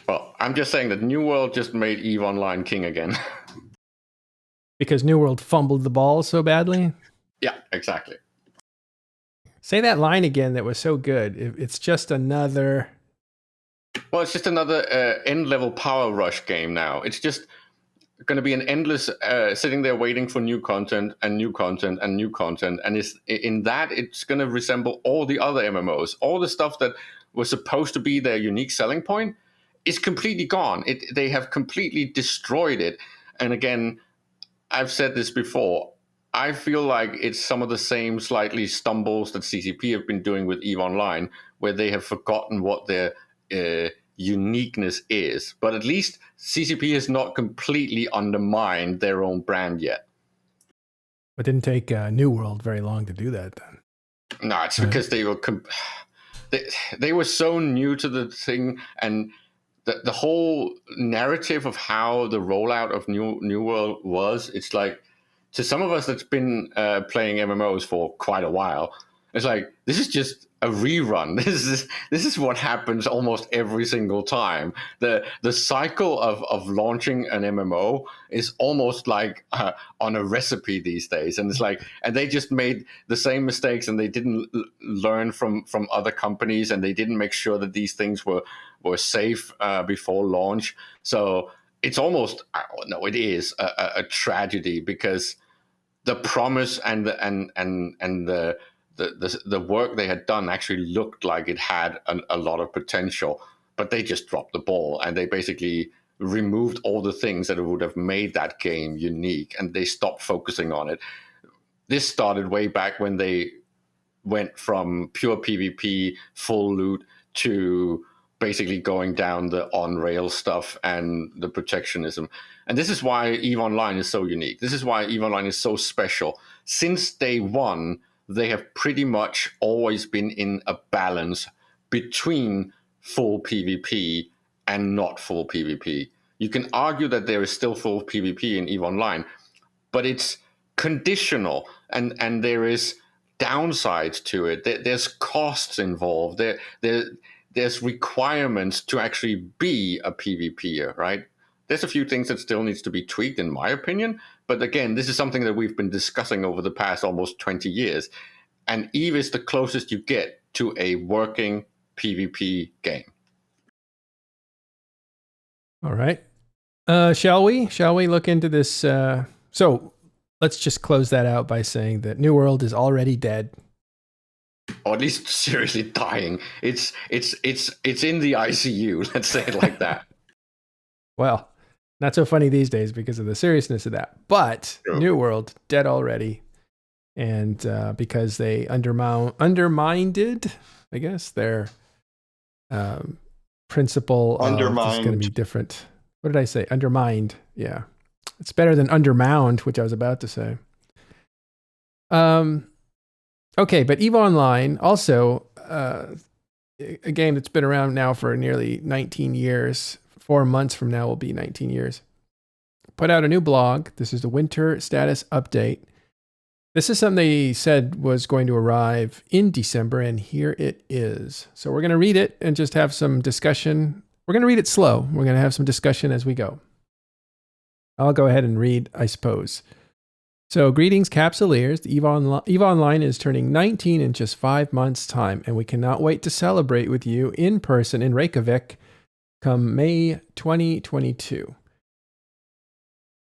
Well, I'm just saying that New World just made EVE Online king again. Because New World fumbled the ball so badly? Yeah, exactly. Say that line again that was so good. It's just another... Well, it's just another end-level power rush game now. It's just going to be an endless sitting there waiting for new content and new content and new content. And in that, it's going to resemble all the other MMOs. All the stuff that was supposed to be their unique selling point is completely gone. They have completely destroyed it. And again, I've said this before. I feel like it's some of the same slightly stumbles that CCP have been doing with EVE Online, where they have forgotten what their uniqueness is. But at least CCP has not completely undermined their own brand yet. It didn't take New World very long to do that then. No, it's because they were so new to the thing, and the whole narrative of how the rollout of New World was, it's like, to some of us that's been playing MMOs for quite a while, it's like, this is just a rerun. This is what happens almost every single time. The cycle of launching an MMO is almost like on a recipe these days, and it's like, and they just made the same mistakes, and they didn't learn from other companies, and they didn't make sure that these things were safe before launch. So it's almost, no, it is a tragedy, because the promise and the work they had done actually looked like it had a lot of potential, but they just dropped the ball, and they basically removed all the things that would have made that game unique, and they stopped focusing on it. This started way back when they went from pure PvP, full loot, to basically going down the on-rail stuff and the protectionism. And this is why EVE Online is so unique. This is why EVE Online is so special. Since day one, they have pretty much always been in a balance between full PvP and not full PvP. You can argue that there is still full PvP in EVE Online, but it's conditional, and there is downsides to it. There's costs involved. There's requirements to actually be a PvPer, right? There's a few things that still needs to be tweaked, in my opinion. But again, this is something that we've been discussing over the past almost 20 years. And EVE is the closest you get to a working PvP game. All right. Shall we look into this? So let's just close that out by saying that New World is already dead. Or at least seriously dying. It's in the ICU. Let's say it like that. Well, not so funny these days because of the seriousness of that. But True. New World, dead already. And because they undermined, I guess, their principle is going to be different. What did I say? Undermined. Yeah. It's better than undermound, which I was about to say. Okay, but EVE Online, also a game that's been around now for nearly 19 years. 4 months from now will be 19 years. Put out a new blog. This is the winter status update. This is something they said was going to arrive in December, and here it is. So we're going to read it and just have some discussion. We're going to read it slow. We're going to have some discussion as we go. I'll go ahead and read, I suppose. So greetings, Capsuleers. EVE Online is turning 19 in just 5 months' time, and we cannot wait to celebrate with you in person in Reykjavik come May 2022.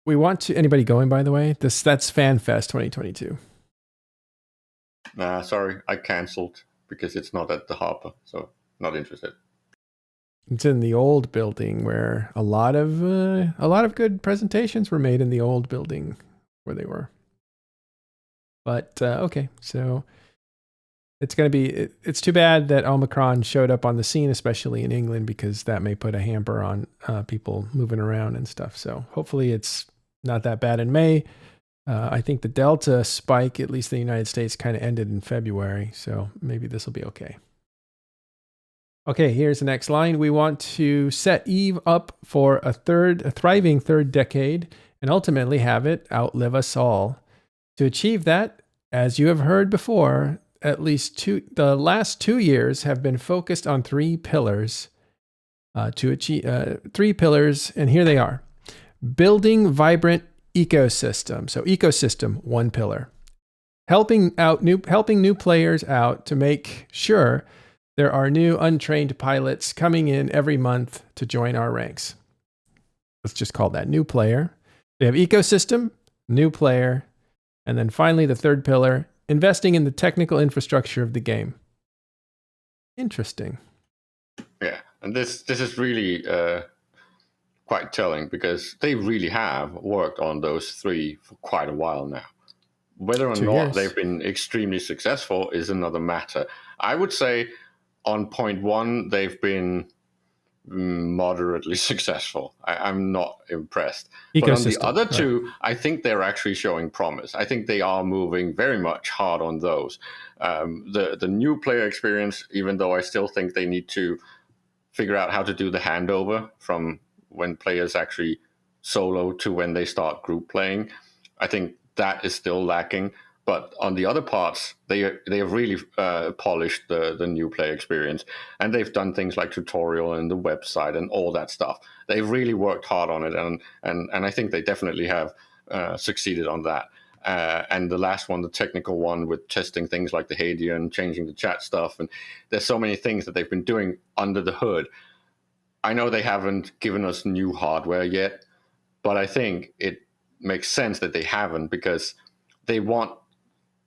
We want to... Anybody going, by the way? That's FanFest 2022. Sorry, I cancelled because it's not at the Harper, so not interested. It's in the old building where a lot of good presentations were made in the old building where they were. But okay, so it's going to be... It's too bad that Omicron showed up on the scene, especially in England, because that may put a hamper on people moving around and stuff. So hopefully it's not that bad in May. I think the Delta spike, at least in the United States, kind of ended in February. So maybe this will be okay. Okay, here's the next line. We want to set EVE up for a thriving third decade and ultimately have it outlive us all. To achieve that, as you have heard before, the last 2 years have been focused on 3 pillars. to achieve 3 pillars, and here they are. Building vibrant ecosystem. So ecosystem, 1 pillar. Helping new players out to make sure there are new untrained pilots coming in every month to join our ranks. Let's just call that new player. We have ecosystem, new player, and then finally the 3rd pillar, investing in the technical infrastructure of the game. Interesting. Yeah, and this is really quite telling, because they really have worked on those 3 for quite a while now. Whether or 2 not years. they've been extremely successful is another matter. I would say on point 1, they've been moderately successful. I'm not impressed. But on the other 2, right, I think they're actually showing promise. I think they are moving very much hard on those. The new player experience, even though I still think they need to figure out how to do the handover from when players actually solo to when they start group playing, I think that is still lacking. But on the other parts, they have really polished the new player experience, and they've done things like tutorial and the website and all that stuff. They've really worked hard on it, and I think they definitely have succeeded on that. And the last one, the technical one, with testing things like the Hadia and changing the chat stuff, and there's so many things that they've been doing under the hood. I know they haven't given us new hardware yet, but I think it makes sense that they haven't, because they want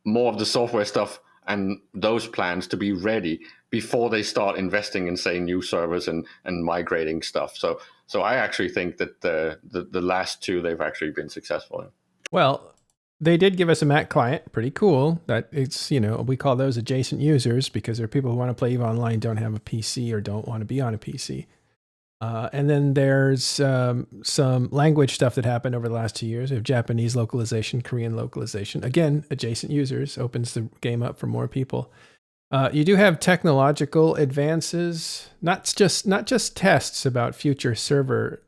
more of the software stuff and those plans to be ready before they start investing in, say, new servers and migrating stuff. So I actually think that the last 2 they've actually been successful in. Well, they did give us a Mac client, pretty cool. That it's, we call those adjacent users, because there are people who want to play EVE Online, don't have a PC or don't want to be on a PC. And then there's some language stuff that happened over the last 2 years. We have Japanese localization, Korean localization. Again, adjacent users, opens the game up for more people. You do have technological advances, not just tests about future server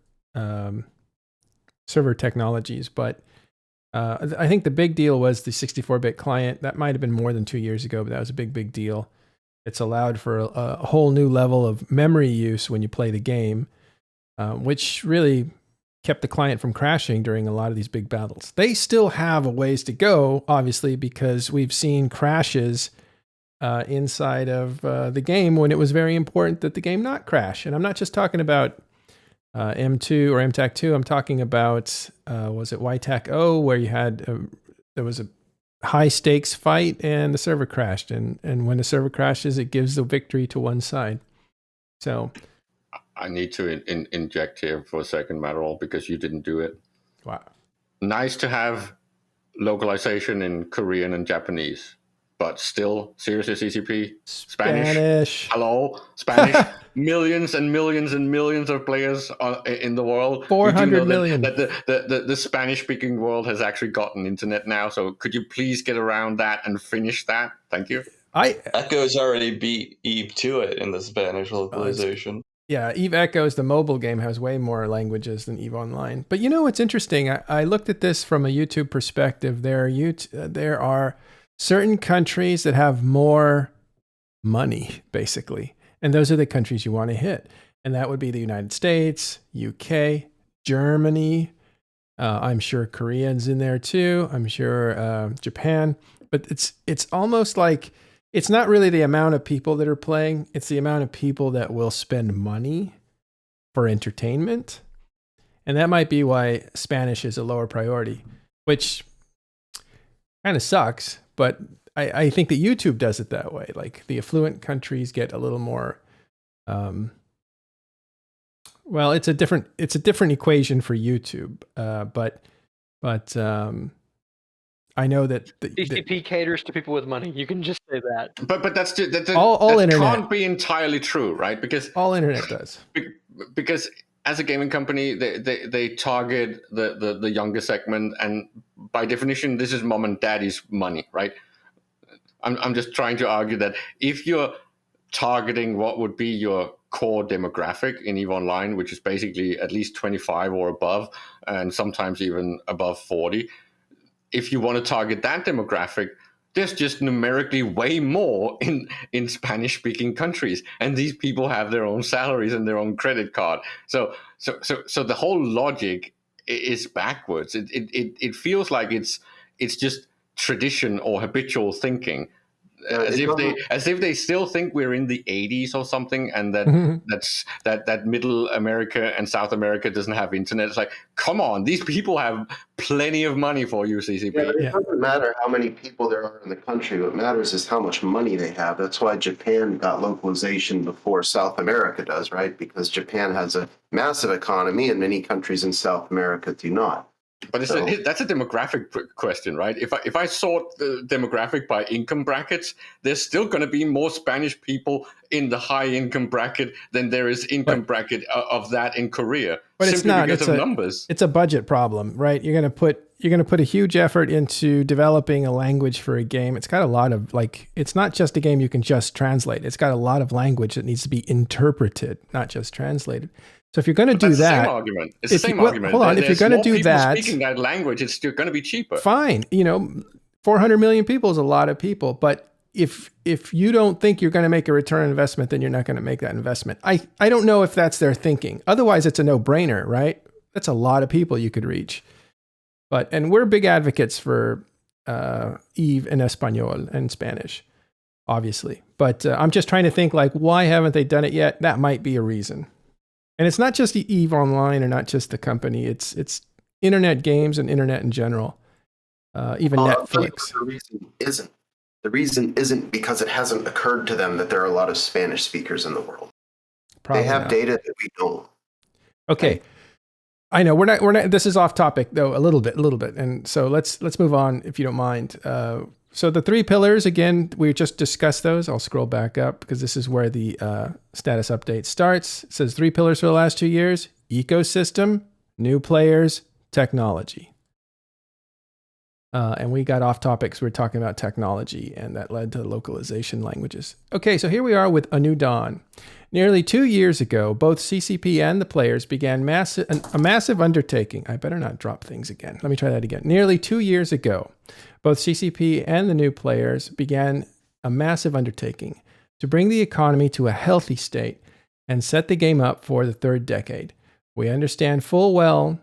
technologies, but I think the big deal was the 64-bit client. That might have been more than 2 years ago, but that was a big deal. It's allowed for a whole new level of memory use when you play the game, which really kept the client from crashing during a lot of these big battles. They still have a ways to go, obviously, because we've seen crashes inside of the game when it was very important that the game not crash. And I'm not just talking about M2 or MTAC2. I'm talking about, was it YTAC-0, where you had, there was a high stakes fight and the server crashed. And when the server crashes, it gives the victory to one side. So I need to inject here for a second, Matterall, because you didn't do it. Wow. Nice to have localization in Korean and Japanese, but still, seriously, CCP? Spanish. Hello? Spanish. Millions and millions and millions of players in the world. 400 million. That the Spanish-speaking world has actually gotten internet now. So could you please get around that and finish that? Thank you. Echo's already beat Eve to it in the Spanish localization. Yeah, Eve Echoes, the mobile game, has way more languages than Eve Online. But you know what's interesting? I looked at this from a YouTube perspective. There are certain countries that have more money, basically. And those are the countries you want to hit. And that would be the United States, UK, Germany. I'm sure Korean's in there too. I'm sure Japan. But it's almost like, it's not really the amount of people that are playing. It's the amount of people that will spend money for entertainment. And that might be why Spanish is a lower priority, which kind of sucks. But I think that YouTube does it that way. Like the affluent countries get a little more, well, it's a different equation for YouTube. But I know that CCP caters to people with money. You can just say that. But that's all that internet can't be entirely true, right? Because all internet does. Because as a gaming company, they target the younger segment, and by definition, this is mom and daddy's money, right? I'm just trying to argue that if you're targeting what would be your core demographic in EVE Online, which is basically at least 25 or above, and sometimes even above 40, if you want to target that demographic, there's just numerically way more in Spanish-speaking countries, and these people have their own salaries and their own credit card. So the whole logic is backwards. It feels like it's just tradition or habitual thinking, as if they still think we're in the 80s or something, and that Middle America and South America doesn't have internet. It's like, come on, these people have plenty of money for you, CCP. Yeah, it doesn't matter how many people there are in the country. What matters is how much money they have. That's why Japan got localization before South America does, right? Because Japan has a massive economy and many countries in South America do not. But that's a demographic question, right? If I sort the demographic by income brackets, there's still going to be more Spanish people in the high income bracket than there is income bracket of that in Korea. But it's not because of numbers. It's a budget problem, right? You're going to put a huge effort into developing a language for a game. It's got a lot of it's not just a game you can just translate. It's got a lot of language that needs to be interpreted, not just translated. So if you're going to do that, it's the same argument. Hold on, if you're going to do that, speaking that language, it's still going to be cheaper. Fine, 400 million people is a lot of people, but if you don't think you're going to make a return on investment, then you're not going to make that investment. I don't know if that's their thinking. Otherwise, it's a no-brainer, right? That's a lot of people you could reach. And we're big advocates for Eve in Espanol and Spanish, obviously. But I'm just trying to think why haven't they done it yet? That might be a reason. And it's not just Eve Online or not just the company. It's internet games and internet in general. Even Netflix. The reason isn't because it hasn't occurred to them that there are a lot of Spanish speakers in the world. Probably they have data that we don't. Okay. Right? I know we're not. This is off topic though a little bit. And so let's move on if you don't mind. So the 3 pillars, again, we just discussed those. I'll scroll back up because this is where the status update starts. It says 3 pillars for the last 2 years: ecosystem, new players, technology. And we got off topics. We were talking about technology, and that led to localization languages. Okay, so here we are with A New Dawn. Nearly 2 years ago, both CCP and the players began a massive undertaking. I better not drop things again. Let me try that again. Nearly 2 years ago, both CCP and the new players began a massive undertaking to bring the economy to a healthy state and set the game up for the 3rd decade. We understand full well,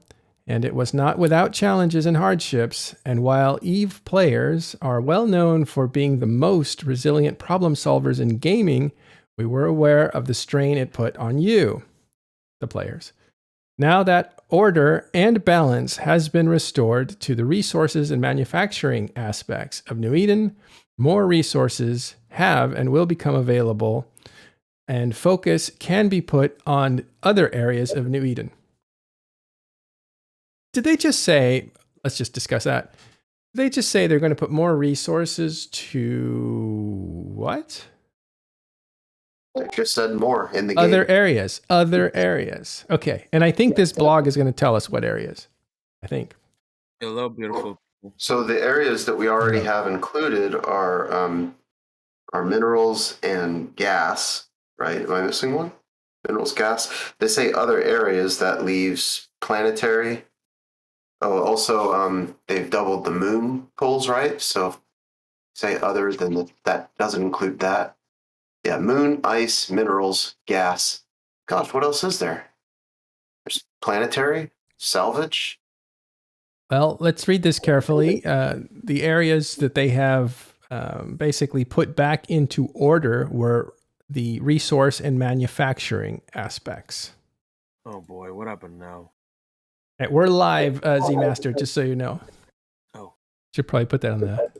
and it was not without challenges and hardships, and while Eve players are well known for being the most resilient problem solvers in gaming, we were aware of the strain it put on you, the players. Now that order and balance has been restored to the resources and manufacturing aspects of New Eden, more resources have and will become available, and focus can be put on other areas of New Eden. Did they just say, let's just discuss that. Did they just say they're going to put more resources to what? I just said more in the other game. Other areas. Okay. And I think this blog is going to tell us what areas. I think. Hello, beautiful. So the areas that we already have included are minerals and gas, right? Am I missing one? Minerals, gas. They say other areas. That leaves planetary. Oh, also, they've doubled the moon pools, right? So say other than that doesn't include that. Yeah, moon, ice, minerals, gas. Gosh, what else is there? There's planetary, salvage. Well, let's read this carefully. The areas that they have basically put back into order were the resource and manufacturing aspects. Oh boy, what happened now? Right, we're live, Z-Master, just so you know. Oh. Should probably put that on the...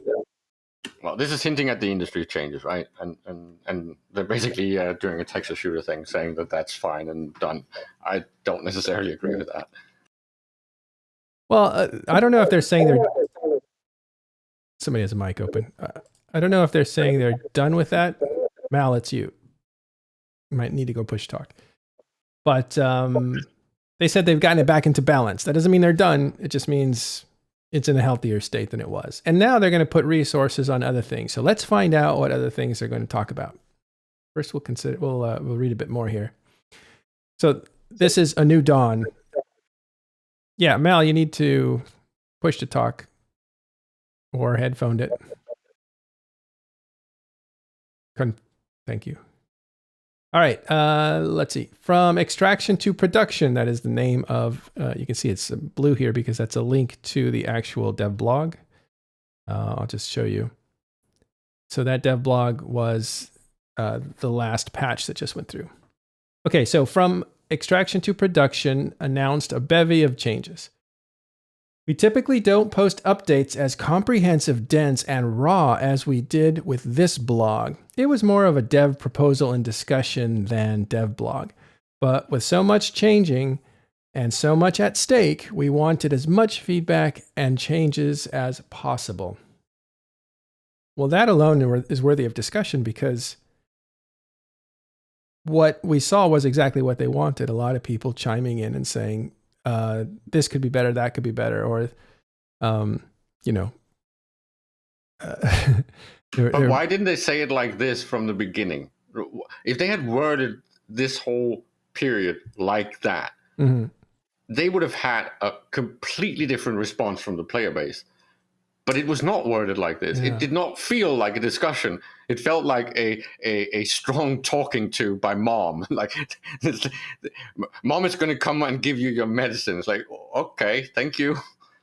Well, this is hinting at the industry changes, right? And they're basically doing a Texas shooter thing, saying that that's fine and done. I don't necessarily agree with that. Well, I don't know if they're saying they're... Somebody has a mic open. I don't know if they're saying they're done with that. Mal, it's you. You might need to go push talk. But they said they've gotten it back into balance. That doesn't mean they're done. It just means it's in a healthier state than it was. And now they're going to put resources on other things. So let's find out what other things they're going to talk about. First, we'll read a bit more here. So this is A New Dawn. Yeah, Mal, you need to push to talk or headphoned it. Thank you. All right, let's see. From extraction to production, that is the name of, you can see it's blue here because that's a link to the actual dev blog. I'll just show you. So that dev blog was the last patch that just went through. Okay, so from extraction to production announced a bevy of changes. We typically don't post updates as comprehensive, dense, and raw as we did with this blog. It was more of a dev proposal and discussion than dev blog. But with so much changing and so much at stake, we wanted as much feedback and changes as possible. Well, that alone is worthy of discussion because what we saw was exactly what they wanted. A lot of people chiming in and saying, this could be better, that could be better, or, you know. But why didn't they say it like this from the beginning? If they had worded this whole period like that, mm-hmm. they would have had a completely different response from the player base. But it was not worded like this. Yeah. It did not feel like a discussion. It felt like a strong talking to by mom. Like, mom is going to come and give you your medicine. It's like, okay, thank you.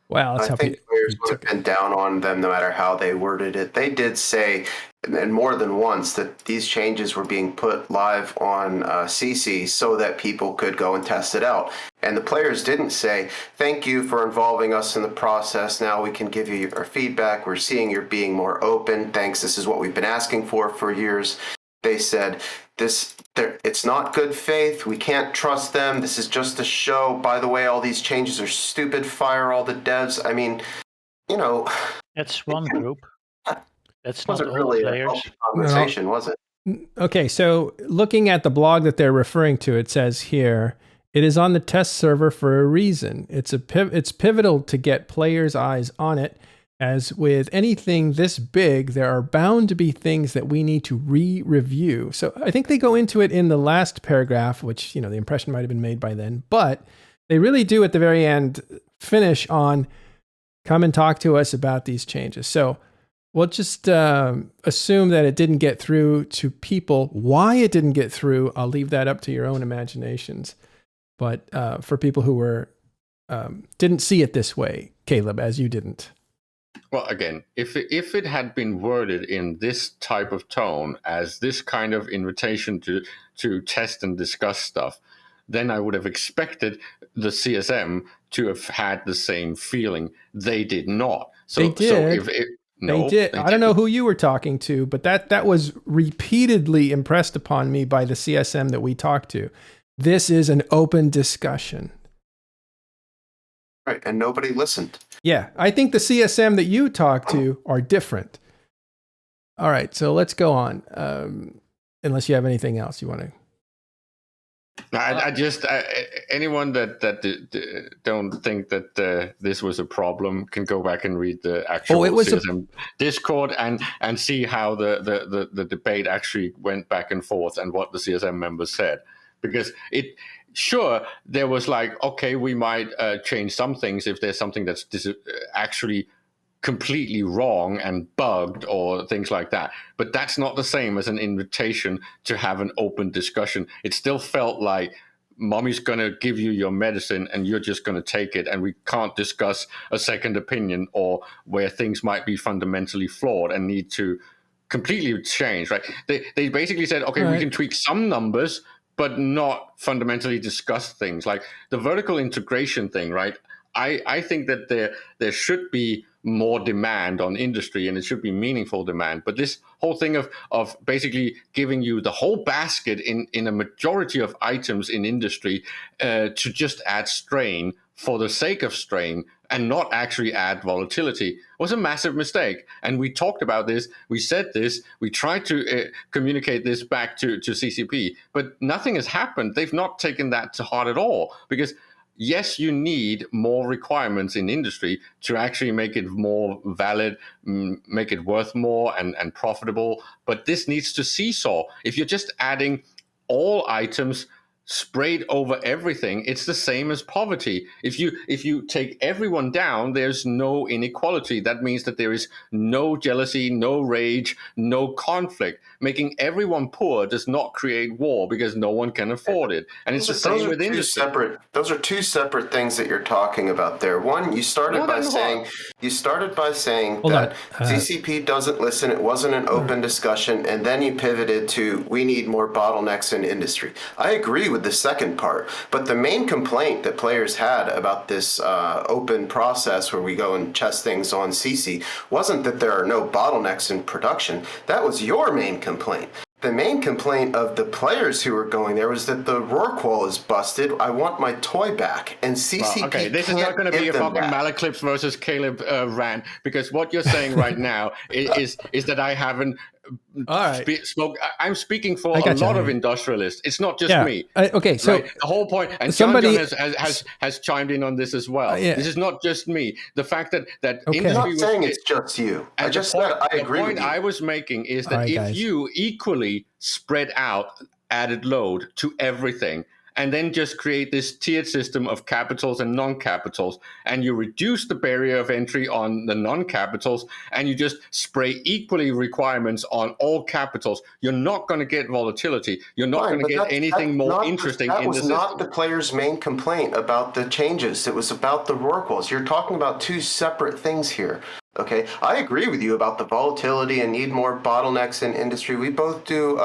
Wow, that's I think players would have been down on them no matter how they worded it. They did say, and more than once, that these changes were being put live on CC so that people could go and test it out. And the players didn't say, thank you for involving us in the process. Now we can give you our feedback. We're seeing you're being more open. Thanks. This is what we've been asking for years. They said, it's not good faith. We can't trust them. This is just a show. By the way, all these changes are stupid. Fire all the devs. I mean, you know. That's one group. That's not all really players. A healthy conversation, was it? Okay, so looking at the blog that they're referring to, it says here, it is on the test server for a reason. It's pivotal to get players' eyes on it. As with anything this big, there are bound to be things that we need to re-review. So I think they go into it in the last paragraph, which, you know, the impression might have been made by then, but they really do at the very end finish on come and talk to us about these changes. So we'll just assume that it didn't get through to people. Why it didn't get through, I'll leave that up to your own imaginations. But for people who were didn't see it this way, Caleb, as you didn't. Well, again, if it had been worded in this type of tone as this kind of invitation to test and discuss stuff, then I would have expected the CSM to have had the same feeling. They did not. So, they did. No, they did. I don't know who you were talking to, but that was repeatedly impressed upon me by the CSM that we talked to. This is an open discussion. Right, and nobody listened. Yeah, I think the CSM that you talk to are different. All right, so let's go on. Unless you have anything else you want to. I just anyone that don't think that this was a problem can go back and read the actual CSM Discord and see how the debate actually went back and forth and what the CSM members said, because Sure, there was like, okay, we might change some things if there's something that's actually completely wrong and bugged or things like that. But that's not the same as an invitation to have an open discussion. It still felt like mommy's going to give you your medicine and you're just going to take it, and we can't discuss a second opinion or where things might be fundamentally flawed and need to completely change, right? They basically said, okay, we can tweak some numbers, but not fundamentally discuss things like the vertical integration thing, right? I think that there should be more demand on industry, and it should be meaningful demand. But this whole thing of basically giving you the whole basket in a majority of items in industry to just add strain for the sake of strain and not actually add volatility was a massive mistake. And we talked about this, we said this, we tried to communicate this back to CCP, but nothing has happened. They've not taken that to heart at all, because yes, you need more requirements in industry to actually make it more valid, make it worth more and profitable. But this needs to seesaw. If you're just adding all items sprayed over everything, it's the same as poverty. If you take everyone down, there's no inequality. That means that there is no jealousy, no rage, no conflict. Making everyone poor does not create war because no one can afford it. And it's the same with industry. Those are two separate things that you're talking about there. One, you started by saying that CCP doesn't listen. It wasn't an open discussion, and then you pivoted to we need more bottlenecks in industry. I agree with the second part, but the main complaint that players had about this open process where we go and test things on CC wasn't that there are no bottlenecks in production. That was your main complaint. The main complaint of the players who were going there was that the Rorqual is busted. I want my toy back. And CCP this is not going to be a fucking Malaclips versus Caleb rant, because what you're saying right now is that I haven't spoke. I'm speaking for a lot of industrialists. It's not just me. Okay, so the whole point, and somebody has chimed in on this as well. This is not just me. The fact that industry I'm not saying it's just you. I just said I agree with you. The point I was making is that if you equally spread out added load to everything, and then just create this tiered system of capitals and non-capitals, and you reduce the barrier of entry on the non-capitals, and you just spray equally requirements on all capitals, you're not going to get volatility. You're not going to get anything more interesting in the system. That was not the players' main complaint about the changes. It was about the Rorquals. You're talking about two separate things here. Okay, I agree with you about the volatility and need more bottlenecks in industry. We both do,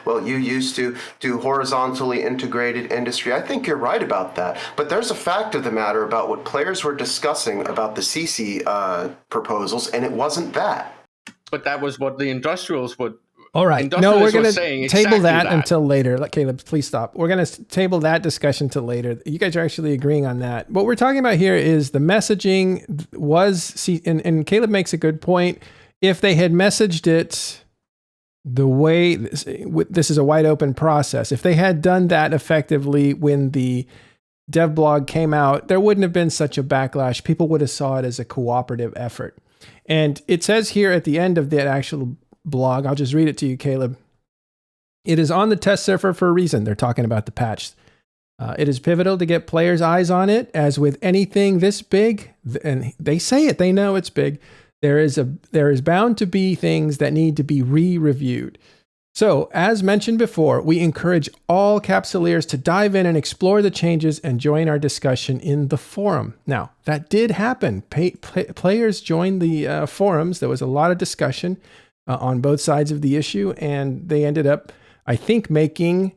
you used to do horizontally integrated industry. I think you're right about that. But there's a fact of the matter about what players were discussing about the CC proposals, and it wasn't that. But that was what the industrials would. All right. No, we're going to table that until later. Caleb, please stop. We're going to table that discussion till later. You guys are actually agreeing on that. What we're talking about here is the messaging and Caleb makes a good point. If they had messaged it the way, this is a wide open process. If they had done that effectively when the dev blog came out, there wouldn't have been such a backlash. People would have saw it as a cooperative effort. And it says here at the end of that actual blog, I'll just read it to you, Caleb. It is on the test server for a reason. They're talking about the patch. It is pivotal to get players' eyes on it, as with anything this big, and they say it, they know it's big. There is bound to be things that need to be re-reviewed. So, as mentioned before, we encourage all Capsuleers to dive in and explore the changes and join our discussion in the forum. Now, that did happen. Players joined the forums. There was a lot of discussion on both sides of the issue, and they ended up, I think, making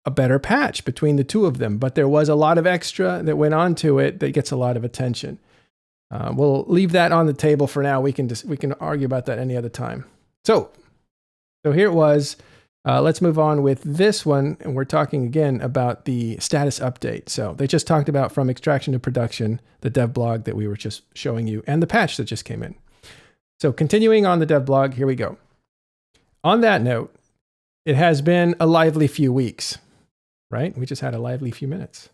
a better patch between the two of them. But there was a lot of extra that went on to it that gets a lot of attention. We'll leave that on the table for now. We can argue about that any other time. So here it was. Let's move on with this one, and we're talking again about the status update. So they just talked about from extraction to production, the dev blog that we were just showing you, and the patch that just came in. So continuing on the dev blog, here we go. On that note, it has been a lively few weeks, right? We just had a lively few minutes.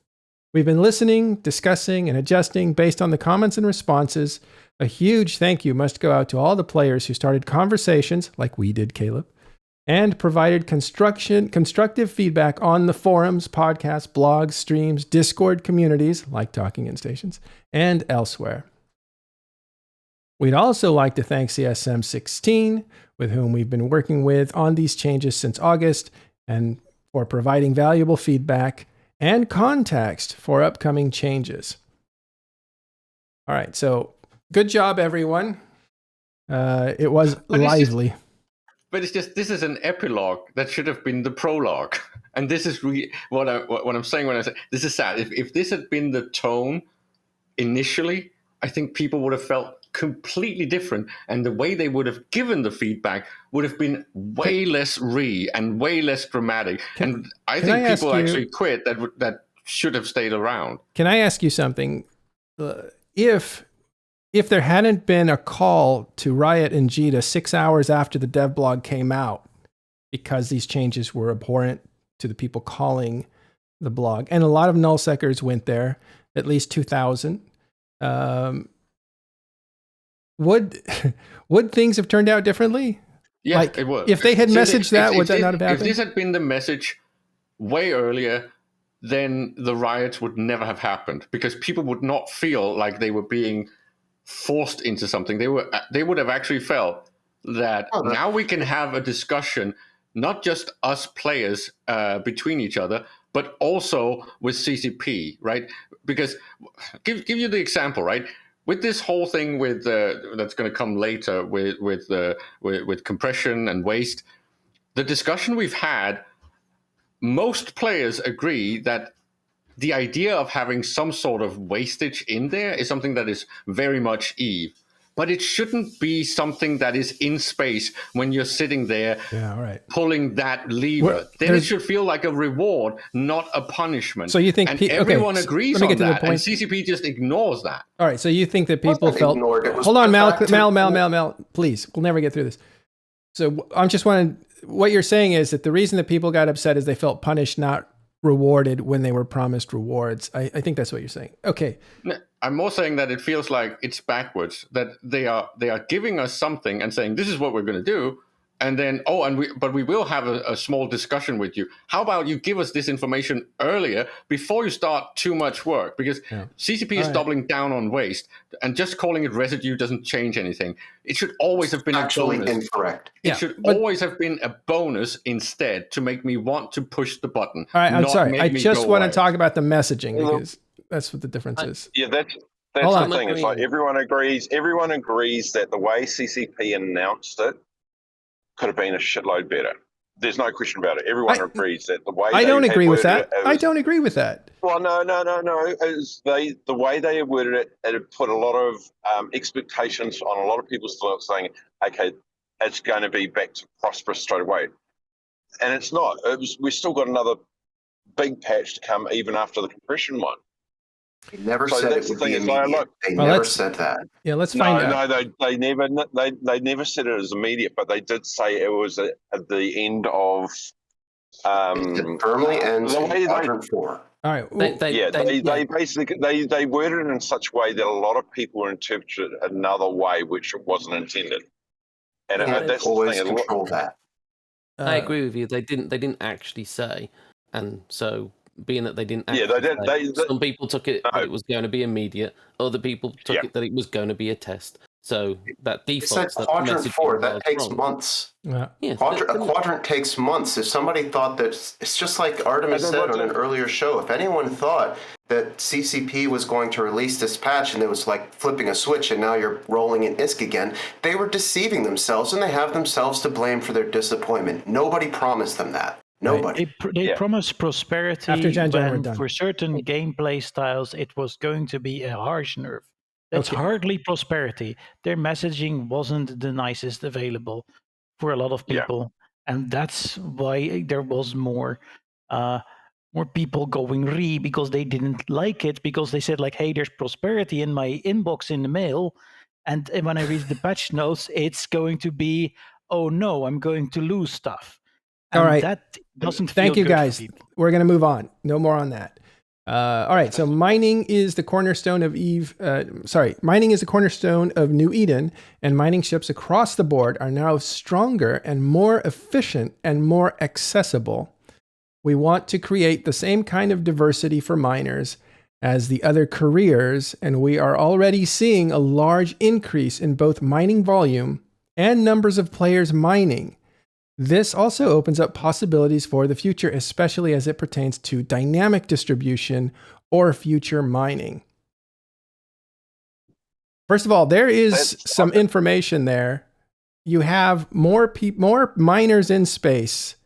We've been listening, discussing, and adjusting based on the comments and responses. A huge thank you must go out to all the players who started conversations, like we did, Caleb, and provided constructive feedback on the forums, podcasts, blogs, streams, Discord communities, like Talking In Stations, and elsewhere. We'd also like to thank CSM16, with whom we've been working with on these changes since August, and for providing valuable feedback and context for upcoming changes. All right, so good job, everyone. It was lively. This is an epilogue that should have been the prologue. And this is really what I'm saying when I say this is sad. If this had been the tone initially, I think people would have felt completely different, and the way they would have given the feedback would have been way less and way less dramatic. And I think people actually quit that should have stayed around. Can I ask you something? If there hadn't been a call to Riot and Jita 6 hours after the dev blog came out, because these changes were abhorrent to the people calling the blog, and a lot of nullsecers went there, at least 2,000. Would things have turned out differently? Yeah, it would. If they had messaged that, would that not have happened? If this had been the message way earlier, then the riots would never have happened, because people would not feel like they were being forced into something. They would have actually felt that now we can have a discussion, not just us players between each other, but also with CCP, right? Because give you the example, right? With this whole thing with that's going to come later with compression and waste, the discussion we've had, most players agree that the idea of having some sort of wastage in there is something that is very much Eve. But it shouldn't be something that is in space when you're sitting there pulling that lever. Then it should feel like a reward, not a punishment. So you think everyone agrees on that, and point. CCP just ignores that. All right, so you think that people felt... Hold on, Mal, please. We'll never get through this. So I'm just wondering, what you're saying is that the reason that people got upset is they felt punished, not rewarded when they were promised rewards. I think that's what you're saying. Okay. I'm more saying that it feels like it's backwards, that they are giving us something and saying, this is what we're going to do. And then, but we will have a small discussion with you. How about you give us this information earlier before you start too much work? Because CCP is doubling down on waste, and just calling it residue doesn't change anything. It should always have been actually a bonus. Incorrect. It should always have been a bonus instead, to make me want to push the button. All right, I'm sorry. I just want to talk about the messaging, because that's what the difference is. Yeah, that's the thing. It's like everyone agrees that the way CCP announced it could have been a shitload better. There's no question about it. Everyone agrees that the way I don't agree with that. I don't agree with that. Well, no. The way they worded it, it had put a lot of expectations on a lot of people's thoughts, saying, okay, it's going to be back to prosperous straight away. And it's not. We've still got another big patch to come even after the compression one. They never said it would be immediate. They never said that. Yeah, let's find out. No, they never said it was immediate, but they did say it was at the end of. It firmly ends in quadrant 4. All right. They basically they worded it in such a way that a lot of people interpreted it another way, which it wasn't intended. And that's always the thing. Control that. I agree with you. They didn't actually say, and so. Being that they didn't some people took it that it was going to be immediate, other people took it that it was going to be a test. So that default quadrant 4, that takes months. A quadrant takes months. If somebody thought that, it's just like Artemis said on an earlier show, if anyone thought that CCP was going to release this patch and it was like flipping a switch and now you're rolling in ISK again, they were deceiving themselves, and they have themselves to blame for their disappointment. Nobody promised them that. Nobody. They promised prosperity. After Jan, we're done. For certain gameplay styles, it was going to be a harsh nerf. That's hardly prosperity. Their messaging wasn't the nicest available for a lot of people, and that's why there was more people going because they didn't like it, because they said like, "Hey, there's prosperity in my inbox in the mail," and when I read the patch notes, it's going to be, "Oh no, I'm going to lose stuff." And all right. That doesn't Thank feel you, good guys. for people. We're going to move on. No more on that. All right. So mining is the cornerstone of mining is the cornerstone of New Eden, and mining ships across the board are now stronger and more efficient and more accessible. We want to create the same kind of diversity for miners as the other careers, and we are already seeing a large increase in both mining volume and numbers of players mining. This also opens up possibilities for the future, especially as it pertains to dynamic distribution or future mining. First of all, there is some information there. You have more miners in space,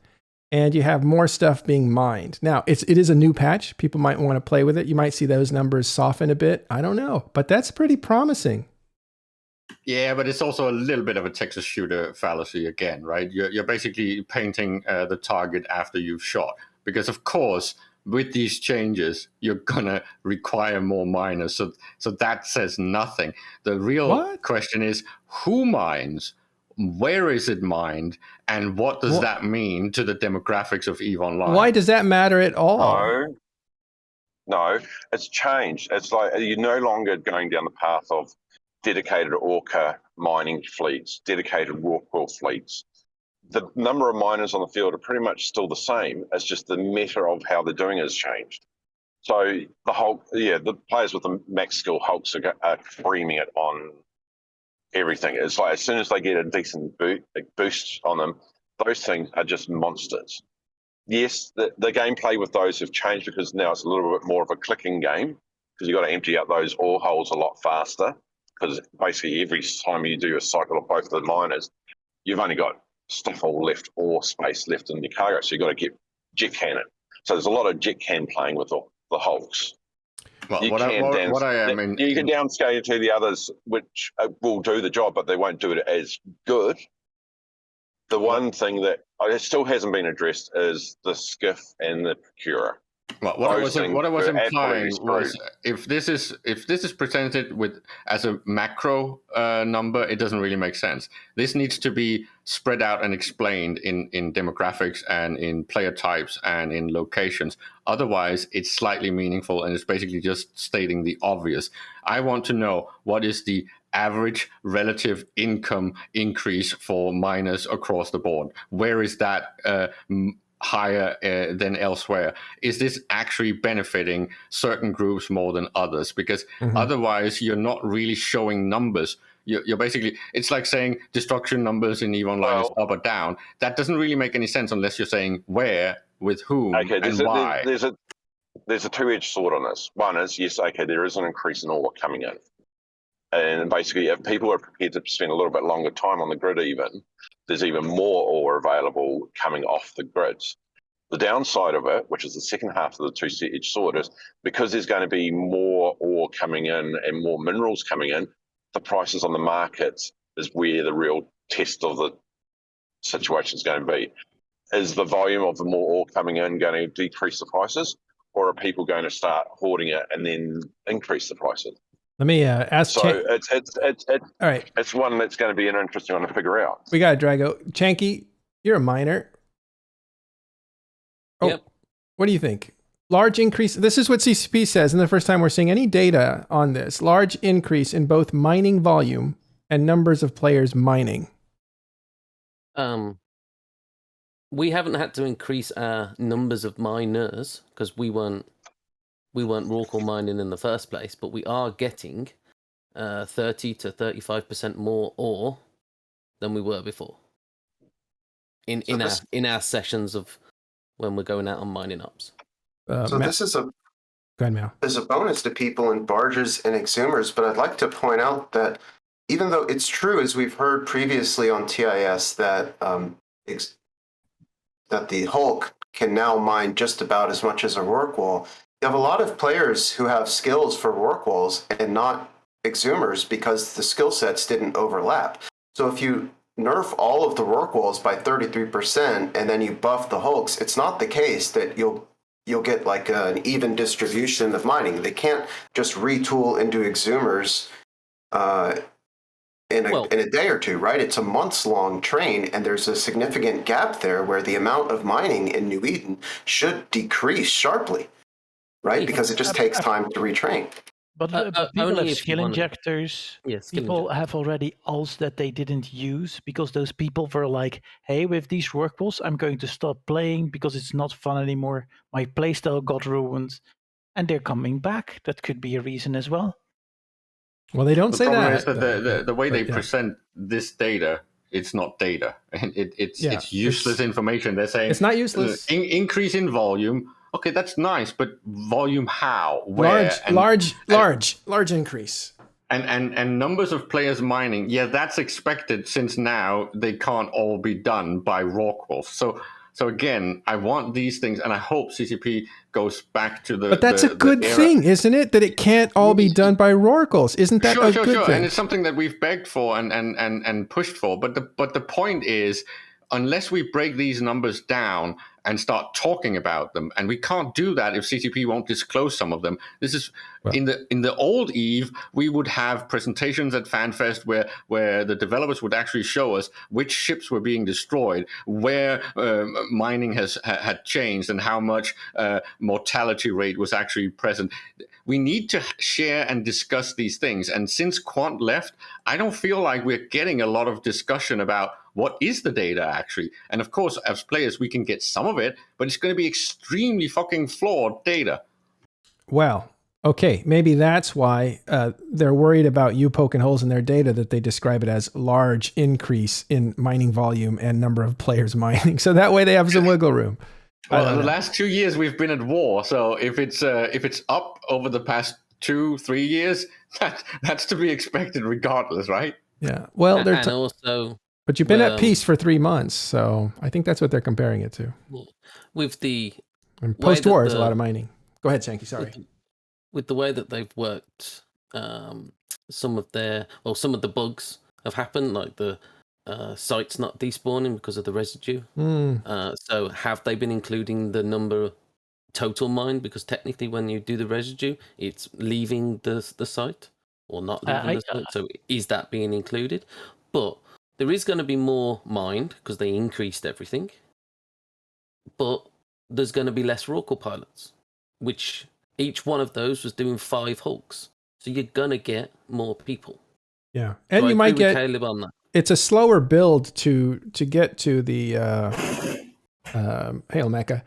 and you have more stuff being mined. Now, it is a new patch. People might want to play with it. You might see those numbers soften a bit. I don't know, but that's pretty promising. Yeah, but it's also a little bit of a Texas shooter fallacy again, right? You're basically painting the target after you've shot. Because, of course, with these changes, you're going to require more miners. So that says nothing. The real question is, who mines? Where is it mined? And what does that mean to the demographics of EVE Online? Why does that matter at all? No, it's changed. It's like you're no longer going down the path of dedicated Orca mining fleets, dedicated Rorqual fleets. the number of miners on the field are pretty much still the same. It's just the meta of how they're doing has changed. So the players with the max skill hulks are creaming it on everything. It's like as soon as they get a decent boost on them, those things are just monsters. Yes, the gameplay with those have changed because now it's a little bit more of a clicking game because you've got to empty out those ore holes a lot faster because basically every time you do a cycle of both the miners, you've only got stuff all left or space left in your cargo, so you've got to get jet cannon. So there's a lot of jet can playing with the hulks. Well, you can downscale to the others, which will do the job, but they won't do it as good. The one thing that it still hasn't been addressed is the skiff and the procurer. Well, what I was implying was if this is presented as a macro number, it doesn't really make sense. This needs to be spread out and explained in demographics and in player types and in locations. Otherwise, it's slightly meaningful and it's basically just stating the obvious. I want to know what is the average relative income increase for miners across the board. Where is that higher than elsewhere? Is this actually benefiting certain groups more than others? Because otherwise you're not really showing numbers. You're basically, it's like saying destruction numbers in EVE Online is up or down. That doesn't really make any sense unless you're saying where, with whom, and why. There's a two-edged sword on this. One is, yes, there is an increase in ore coming in. And basically, if people are prepared to spend a little bit longer time on the grid there's even more ore available coming off the grids. The downside of it, which is the second half of the two-edged sword, is because there's going to be more ore coming in and more minerals coming in, the prices on the markets is where the real test of the situation is going to be. Is the volume of the more ore coming in going to decrease the prices, or are people going to start hoarding it and then increase the prices? Let me ask. So it's all right. It's one that's going to be an interesting one to figure out. We got it, Drago. Chanky, you're a miner. Oh, yep. What do you think? Large increase. This is what CCP says, and the first time we're seeing any data on this. Large increase in both mining volume and numbers of players mining. We haven't had to increase our numbers of miners because we weren't Rorqual mining in the first place, but we are getting 30 to 35% more ore than we were before in our sessions of when we're going out on mining ups. This is Go ahead, Mal. There's a bonus to people in barges and exhumers, but I'd like to point out that even though it's true, as we've heard previously on TIS, that that the Hulk can now mine just about as much as a Rorqual, you have a lot of players who have skills for Rorquals and not exhumers because the skill sets didn't overlap. So if you nerf all of the Rorquals by 33% and then you buff the Hulks, it's not the case that you'll get like an even distribution of mining. They can't just retool into exhumers in a day or two, right? It's a months-long train, and there's a significant gap there where the amount of mining in New Eden should decrease sharply, right? Because it just takes time to retrain. But people have skill injectors. People have already alts that they didn't use because those people were like, hey, with these Rorquals, I'm going to stop playing because it's not fun anymore. My playstyle got ruined. And they're coming back. That could be a reason as well. Well, they don't say that. Is that the way they present this data, it's not data. It's useless information. They're saying it's not useless. Increase in volume. Okay, that's nice, but volume how? Where? Large increase. And numbers of players mining. Yeah, that's expected since now they can't all be done by Rorquals. So again, I want these things, and I hope CCP goes back to the. But that's a good thing, isn't it? That it can't all be done by Rorquals. Isn't that a good thing? And it's something that we've begged for and pushed for. But the point is, unless we break these numbers down and start talking about them, and we can't do that if CCP won't disclose some of them. This is in the old EVE, we would have presentations at FanFest where the developers would actually show us which ships were being destroyed, where mining had changed, and how much mortality rate was actually present. We need to share and discuss these things. And since Quant left, I don't feel like we're getting a lot of discussion about what is the data actually. And of course, as players, we can get some of it, but it's going to be extremely fucking flawed data. Well, okay, maybe that's why they're worried about you poking holes in their data, that they describe it as large increase in mining volume and number of players mining. So that way they have some wiggle room. Well, in the last 2 years, we've been at war. So if it's up over the past 2-3 years, that's to be expected regardless, right? Yeah. Well, and also, but you've been at peace for 3 months, so I think that's what they're comparing it to. With the post-war is a lot of mining. Go ahead, Shanky. Sorry. With the way that they've worked, some of the bugs have happened, like the sites not despawning because of the residue. So have they been including the number total mined? Because technically, when you do the residue, it's leaving the site or not leaving the site. So is that being included? But there is going to be more mined because they increased everything. But there's going to be less Rorqual pilots, which each one of those was doing 5 hulks. So you're going to get more people. Yeah. And so you might get Caleb on that. It's a slower build to get to the hey Omeka.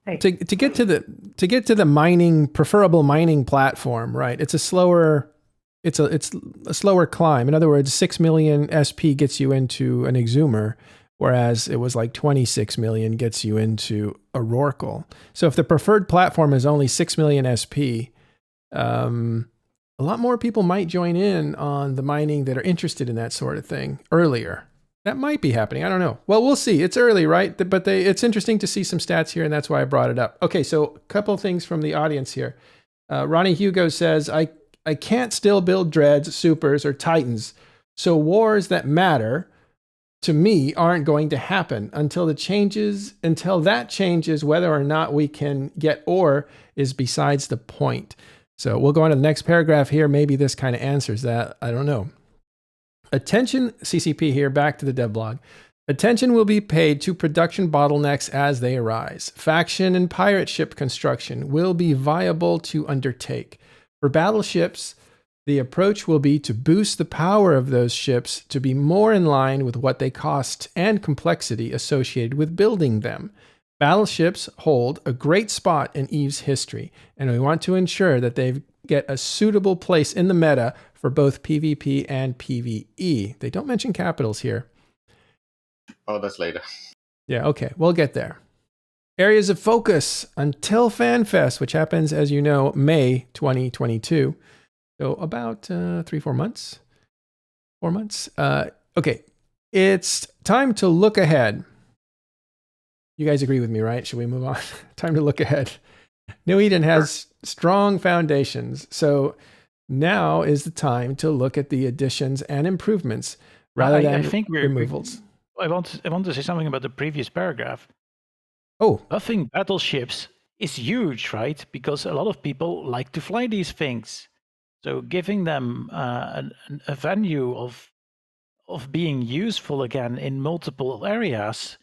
Hey. To get to the mining preferable mining platform, right? It's a slower climb. In other words, 6 million SP gets you into an exhumer, whereas it was like 26 million gets you into a Rorqual. So if the preferred platform is only 6 million SP, a lot more people might join in on the mining that are interested in that sort of thing earlier. That might be happening. I don't know. Well, we'll see. It's early, right? But it's interesting to see some stats here, and that's why I brought it up. Okay, so a couple of things from the audience here. Ronnie Hugo says, I can't still build dreads, supers, or titans. So wars that matter to me aren't going to happen until that changes, whether or not we can get ore is besides the point. So we'll go on to the next paragraph here. Maybe this kind of answers that. I don't know. Attention, CCP here, back to the dev blog. Attention will be paid to production bottlenecks as they arise. Faction and pirate ship construction will be viable to undertake. For battleships, the approach will be to boost the power of those ships to be more in line with what they cost and complexity associated with building them. Battleships hold a great spot in Eaves history, and we want to ensure that they get a suitable place in the meta for both PvP and PvE. They don't mention capitals here. Oh, that's later. Yeah, okay, we'll get there. Areas of focus until FanFest, which happens, as you know, May 2022. So about 3-4 months. 4 months. Okay, it's time to look ahead. You guys agree with me, right? Should we move on? Time to look ahead. New Eden has strong foundations, so now is the time to look at the additions and improvements rather than removals. I want to say something about the previous paragraph. Oh. Buffing battleships is huge, right? Because a lot of people like to fly these things. So giving them a venue of being useful again in multiple areas,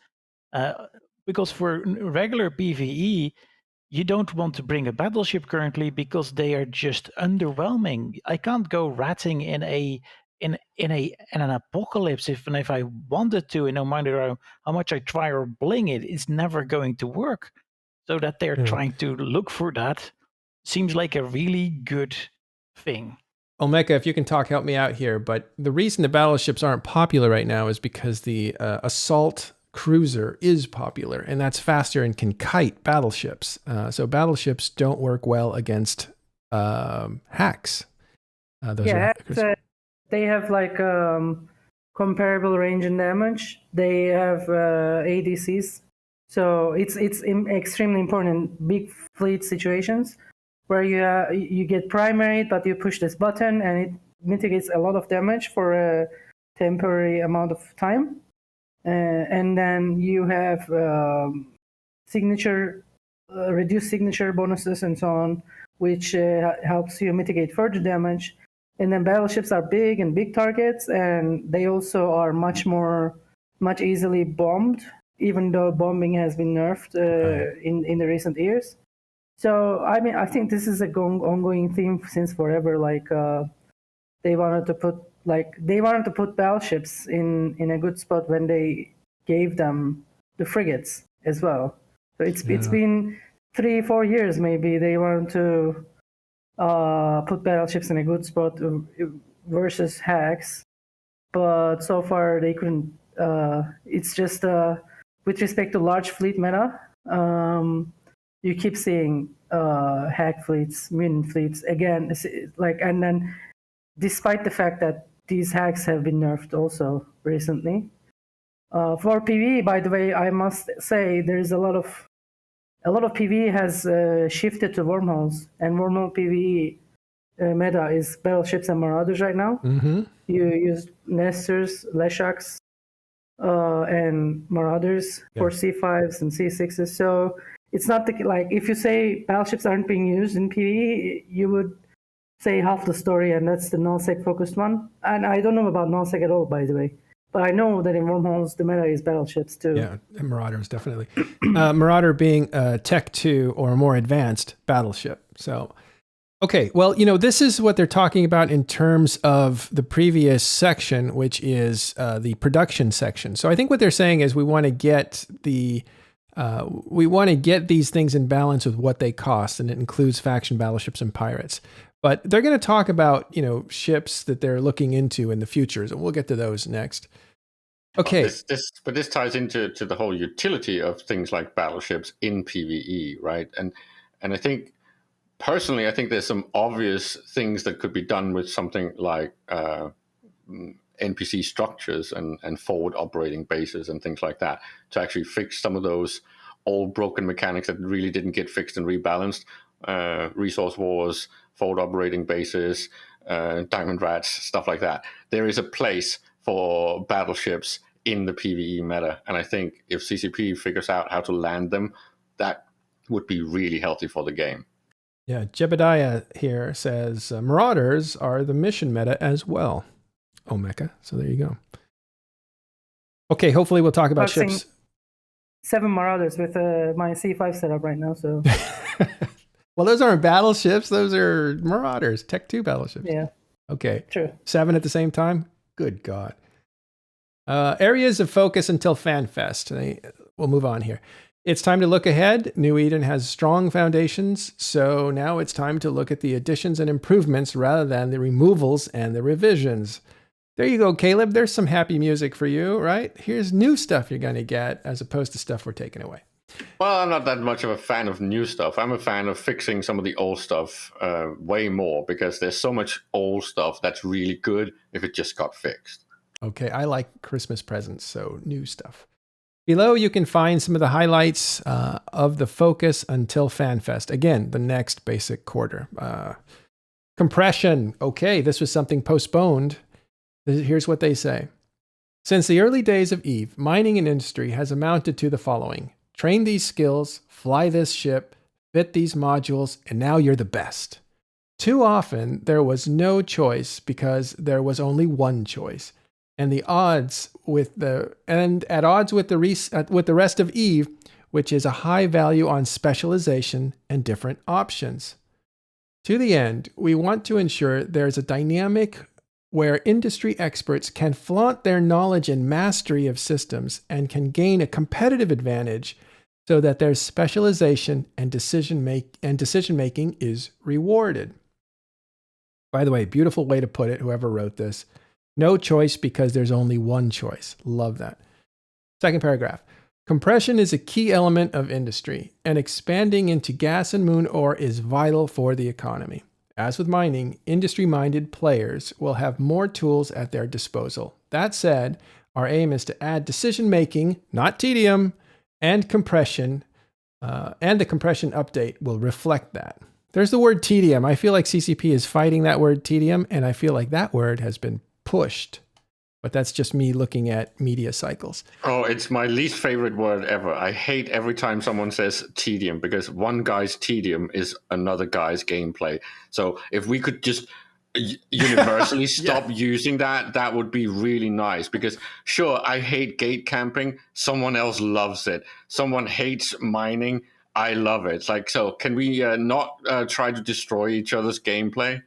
because for regular PvE, you don't want to bring a battleship currently because they are just underwhelming. I can't go ratting in an apocalypse if I wanted to, and no matter how much I try or bling it, it's never going to work. So that they're trying to look for that seems like a really good thing. Omeka, if you can talk, help me out here. But the reason the battleships aren't popular right now is because the assault cruiser is popular, and that's faster and can kite battleships. So battleships don't work well against hacks. They have like comparable range and damage. They have ADCs, so it's extremely important in big fleet situations where you get primary, but you push this button and it mitigates a lot of damage for a temporary amount of time. And then you have reduced signature bonuses and so on, which helps you mitigate further damage. And then battleships are big targets, and they also are much easily bombed, even though bombing has been nerfed in the recent years. So I mean, I think this is a ongoing theme since forever. Like they wanted to put like they wanted to put battleships in a good spot when they gave them the frigates as well. So it's been 3-4 years maybe they wanted to put battleships in a good spot versus hacks, but so far they couldn't. It's just with respect to large fleet meta, you keep seeing hack fleets, mutant fleets again. Like, and then despite the fact that these hacks have been nerfed also recently. For PvE, by the way, I must say there's a lot of PvE has shifted to wormholes, and wormhole PvE meta is battleships and marauders right now. Mm-hmm. You use Nesters, Leshaks, and marauders for C5s and C6s. So it's not like if you say battleships aren't being used in PvE, you would say half the story, and that's the nullsec focused one. And I don't know about nullsec at all, by the way. But I know that in wormholes, the meta is battleships too. Yeah, and marauders, definitely. Marauder being a Tech 2 or more advanced battleship. So, okay, well, this is what they're talking about in terms of the previous section, which is the production section. So I think what they're saying is we want to get these things in balance with what they cost, and it includes faction battleships and pirates. But they're going to talk about, ships that they're looking into in the futures, and we'll get to those next. Okay. But this ties into the whole utility of things like battleships in PvE, right? And I think, personally, I think there's some obvious things that could be done with something like NPC structures and forward operating bases and things like that to actually fix some of those old broken mechanics that really didn't get fixed and rebalanced. Resource wars, forward operating bases, diamond rats, stuff like that. There is a place for battleships in the PvE meta, and I think if CCP figures out how to land them, that would be really healthy for the game. Yeah, Jebediah here says Marauders are the mission meta as well. Omeka, so there you go. Okay, hopefully we'll talk about ships. 7 Marauders with my C5 setup right now, so... Well, those aren't battleships, those are Marauders, Tech 2 battleships. Yeah. Okay. True. 7 at the same time? Good God. Areas of focus until FanFest. We'll move on here. It's time to look ahead. New Eden has strong foundations, so now it's time to look at the additions and improvements rather than the removals and the revisions. There you go, Caleb. There's some happy music for you, right? Here's new stuff you're going to get as opposed to stuff we're taking away. Well, I'm not that much of a fan of new stuff. I'm a fan of fixing some of the old stuff way more, because there's so much old stuff that's really good if it just got fixed. Okay, I like Christmas presents, so new stuff. Below, you can find some of the highlights of the focus until FanFest. Again, the next basic quarter. Compression. Okay, this was something postponed. Here's what they say. Since the early days of Eve, mining and industry has amounted to the following. Train these skills, fly this ship, fit these modules, and now you're the best. Too often, there was no choice because there was only one choice. And at odds with the rest of Eve, which is a high value on specialization and different options. To the end, we want to ensure there's a dynamic where industry experts can flaunt their knowledge and mastery of systems and can gain a competitive advantage so that their specialization and decision making is rewarded. By the way, beautiful way to put it, whoever wrote this. No choice because there's only one choice. Love that. Second paragraph. Compression is a key element of industry, and expanding into gas and moon ore is vital for the economy. As with mining, industry-minded players will have more tools at their disposal. That said, our aim is to add decision-making, not tedium, and compression, and the compression update will reflect that. There's the word tedium. I feel like CCP is fighting that word tedium, and I feel like that word has been pushed. But that's just me looking at media cycles. Oh, it's my least favorite word ever. I hate every time someone says tedium, because one guy's tedium is another guy's gameplay. So if we could just universally stop using that, that would be really nice. Because sure, I hate gate camping. Someone else loves it. Someone hates mining. I love it. It's like, so can we not try to destroy each other's gameplay?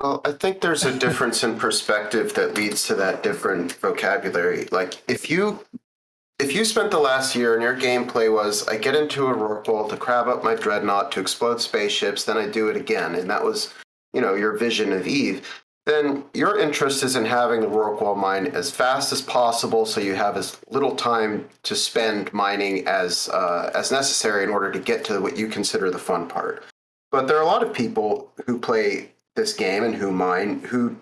Well, I think there's a difference in perspective that leads to that different vocabulary. Like if you spent the last year and your gameplay was I get into a Rorqual to crab up my dreadnought to explode spaceships, then I do it again, and that was, your vision of Eve, then your interest is in having the Rorqual mine as fast as possible so you have as little time to spend mining as necessary in order to get to what you consider the fun part. But there are a lot of people who play this game and who mine who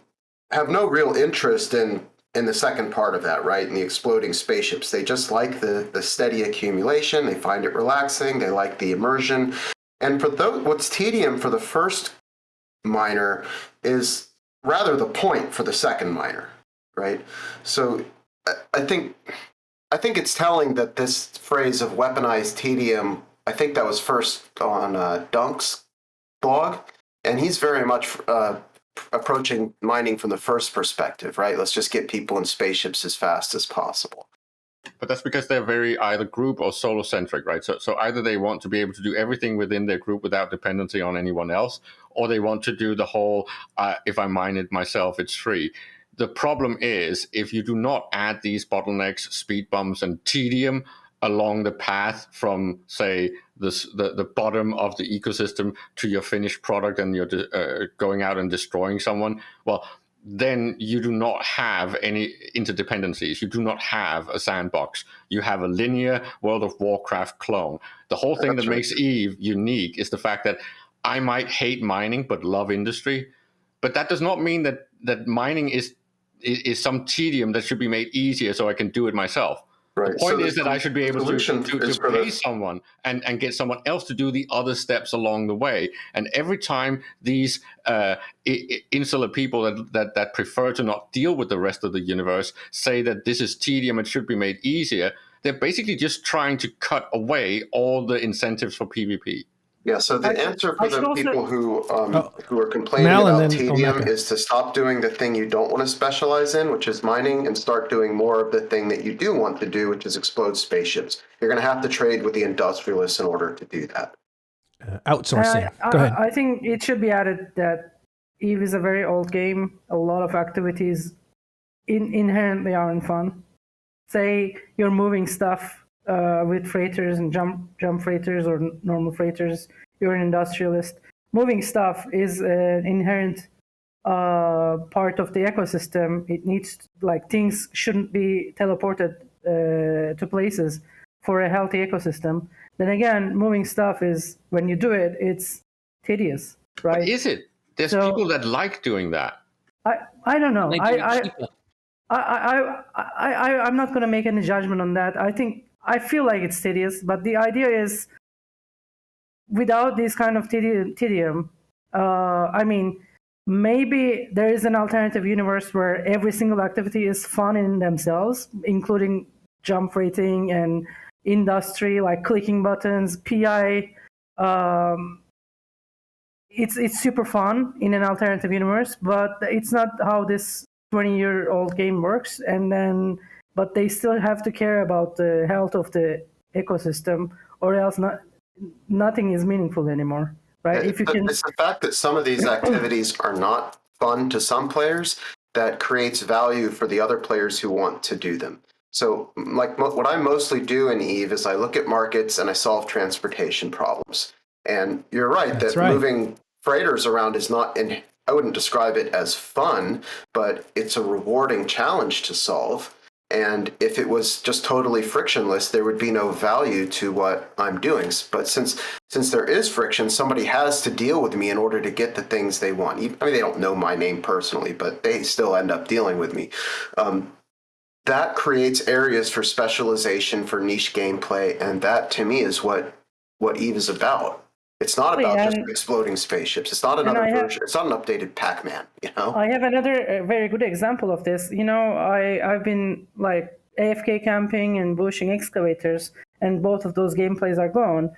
have no real interest in the second part of that, right? In the exploding spaceships. They just like the steady accumulation. They find it relaxing. They like the immersion. And for those, what's tedium for the first miner is rather the point for the second miner, right? So I think it's telling that this phrase of weaponized tedium, I think that was first on Dunk's blog, and he's very much approaching mining from the first perspective, right? Let's just get people in spaceships as fast as possible. But that's because they're very either group or solo centric, right? So either they want to be able to do everything within their group without dependency on anyone else, or they want to do the whole, if I mine it myself, it's free. The problem is if you do not add these bottlenecks, speed bumps, and tedium along the path from, say, the bottom of the ecosystem to your finished product, and you're going out and destroying someone, well, then you do not have any interdependencies. You do not have a sandbox. You have a linear World of Warcraft clone. The whole thing that makes Eve unique is the fact that I might hate mining but love industry, but that does not mean that mining is some tedium that should be made easier so I can do it myself. Right. The point is that I should be able to pay someone and get someone else to do the other steps along the way. And every time these insular people that prefer to not deal with the rest of the universe say that this is tedium and should be made easier, they're basically just trying to cut away all the incentives for PvP. Yeah, so the answer for the people who are complaining about tedium is to stop doing the thing you don't want to specialize in, which is mining, and start doing more of the thing that you do want to do, which is explode spaceships. You're going to have to trade with the industrialists in order to do that. Outsourcing. Go ahead. I think it should be added that Eve is a very old game. A lot of activities inherently aren't fun. Say you're moving stuff with freighters and jump freighters or normal freighters, you're an industrialist. Moving stuff is an inherent part of the ecosystem. It needs, things shouldn't be teleported to places for a healthy ecosystem. Then again, moving stuff is, when you do it, it's tedious, right? But is it? There's people that like doing that. I don't know. I'm not going to make any judgment on that. I feel like it's tedious, but the idea is, without this kind of tedium, maybe there is an alternative universe where every single activity is fun in themselves, including jump rating and industry, like clicking buttons, PI. It's super fun in an alternative universe, but it's not how this 20-year-old game works. But they still have to care about the health of the ecosystem, or else nothing is meaningful anymore, right? It's the fact that some of these activities are not fun to some players that creates value for the other players who want to do them. So, what I mostly do in Eve is I look at markets and I solve transportation problems. And you're right that moving freighters around is not I wouldn't describe it as fun, but it's a rewarding challenge to solve. And if it was just totally frictionless, there would be no value to what I'm doing. But since there is friction, somebody has to deal with me in order to get the things they want. They don't know my name personally, but they still end up dealing with me. That creates areas for specialization, for niche gameplay, and that to me is what Eve is about. It's not about just exploding spaceships. It's not another version. It's not an updated Pac-Man, I have another very good example of this. I've been AFK camping and bushing excavators, and both of those gameplays are gone.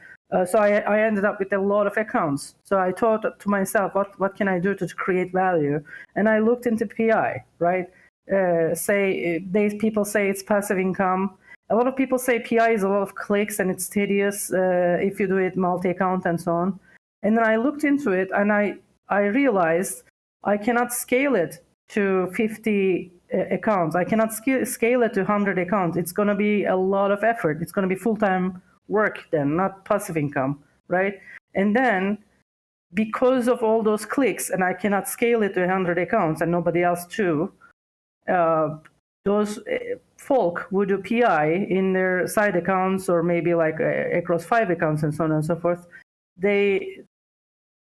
So I ended up with a lot of accounts. So I thought to myself, what can I do to create value? And I looked into PI, right? People say it's passive income. A lot of people say PI is a lot of clicks and it's tedious if you do it multi-account and so on. And then I looked into it and I realized I cannot scale it to 50 accounts. I cannot scale it to 100 accounts. It's going to be a lot of effort. It's going to be full-time work then, not passive income, right? And then because of all those clicks, and I cannot scale it to 100 accounts and nobody else too, those folk would do PI in their side accounts or maybe like across 5 accounts and so on and so forth. They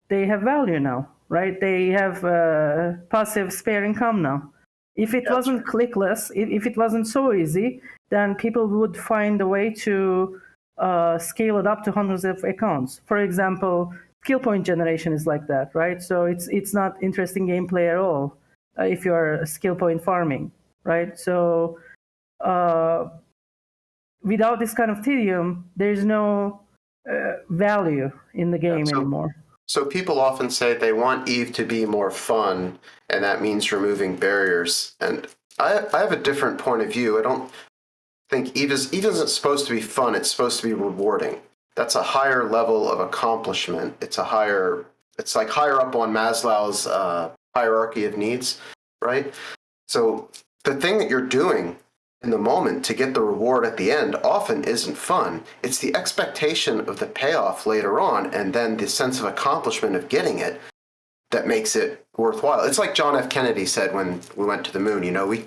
have value now, right? They have passive spare income now. If it wasn't clickless, if it wasn't so easy, then people would find a way to scale it up to hundreds of accounts. For example, skill point generation is like that, right? So it's not interesting gameplay at all if you're skill point farming, right? So without this kind of tedium, there's no value in the game anymore. So people often say they want Eve to be more fun, and that means removing barriers. And I have a different point of view. I don't think Eve isn't supposed to be fun. It's supposed to be rewarding. That's a higher level of accomplishment. It's like higher up on Maslow's hierarchy of needs, right? So the thing that you're doing in the moment to get the reward at the end often isn't fun. It's the expectation of the payoff later on, and then the sense of accomplishment of getting it that makes it worthwhile. It's like John F. Kennedy said when we went to the moon,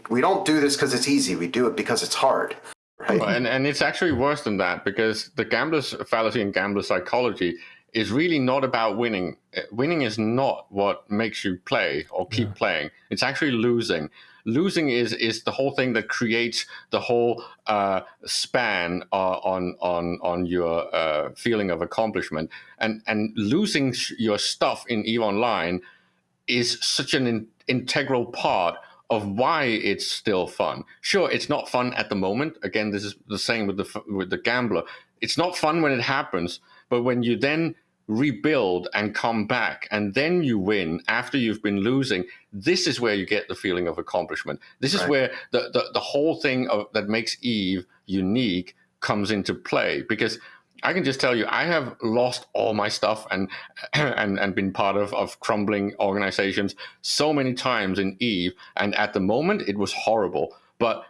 we don't do this because it's easy. We do it because it's hard. Right? And it's actually worse than that, because the gambler's fallacy and gambler psychology is really not about winning. Winning is not what makes you play or keep playing. It's actually losing. Losing is the whole thing that creates the whole span on your feeling of accomplishment. And losing your stuff in EVE Online is such an integral part of why it's still fun. Sure, it's not fun at the moment. Again, this is the same with the gambler. It's not fun when it happens, but when you then rebuild and come back and then you win after you've been losing, this is where you get the feeling of accomplishment. This is where the whole thing that makes Eve unique comes into play. Because I can just tell you, I have lost all my stuff and been part of crumbling organizations so many times in Eve, and at the moment it was horrible, but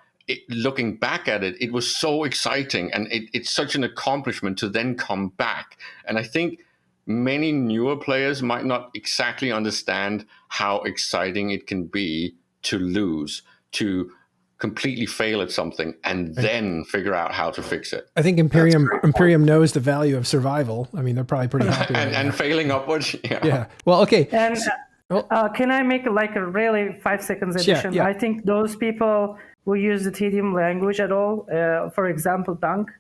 looking back at it, it was so exciting, and it's such an accomplishment to then come back. And I think many newer players might not exactly understand how exciting it can be to lose, to completely fail at something and then figure out how to fix it. I think Imperium knows the value of survival. I mean, they're probably pretty happy. and failing upwards. Yeah. Well, okay. And can I make like a really 5 seconds addition? Yeah. I think those people who use the tedium language at all, for example, Dunk,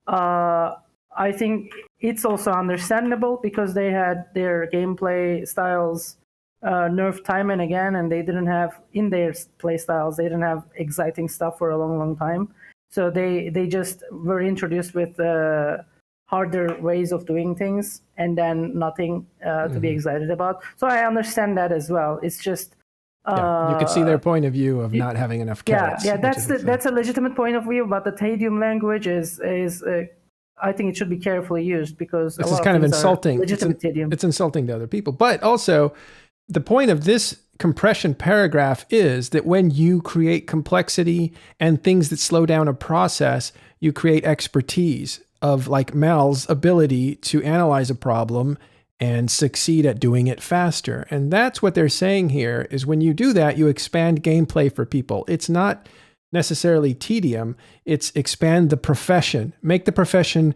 I think it's also understandable because they had their gameplay styles nerfed time and again, and they didn't have in their play styles, they didn't have exciting stuff for a long time. So they just were introduced with harder ways of doing things and then nothing to be excited about. So I understand that as well. It's just you could see their point of view of not having enough carrots. Yeah, that's a legitimate point of view, but the tedium language is I think it should be carefully used because this is kind of insulting. It's insulting to other people. But also, the point of this compression paragraph is that when you create complexity and things that slow down a process, you create expertise of like Mal's ability to analyze a problem and succeed at doing it faster. And that's what they're saying here is when you do that, you expand gameplay for people. It's not necessarily tedium, it's expand the profession. Make the profession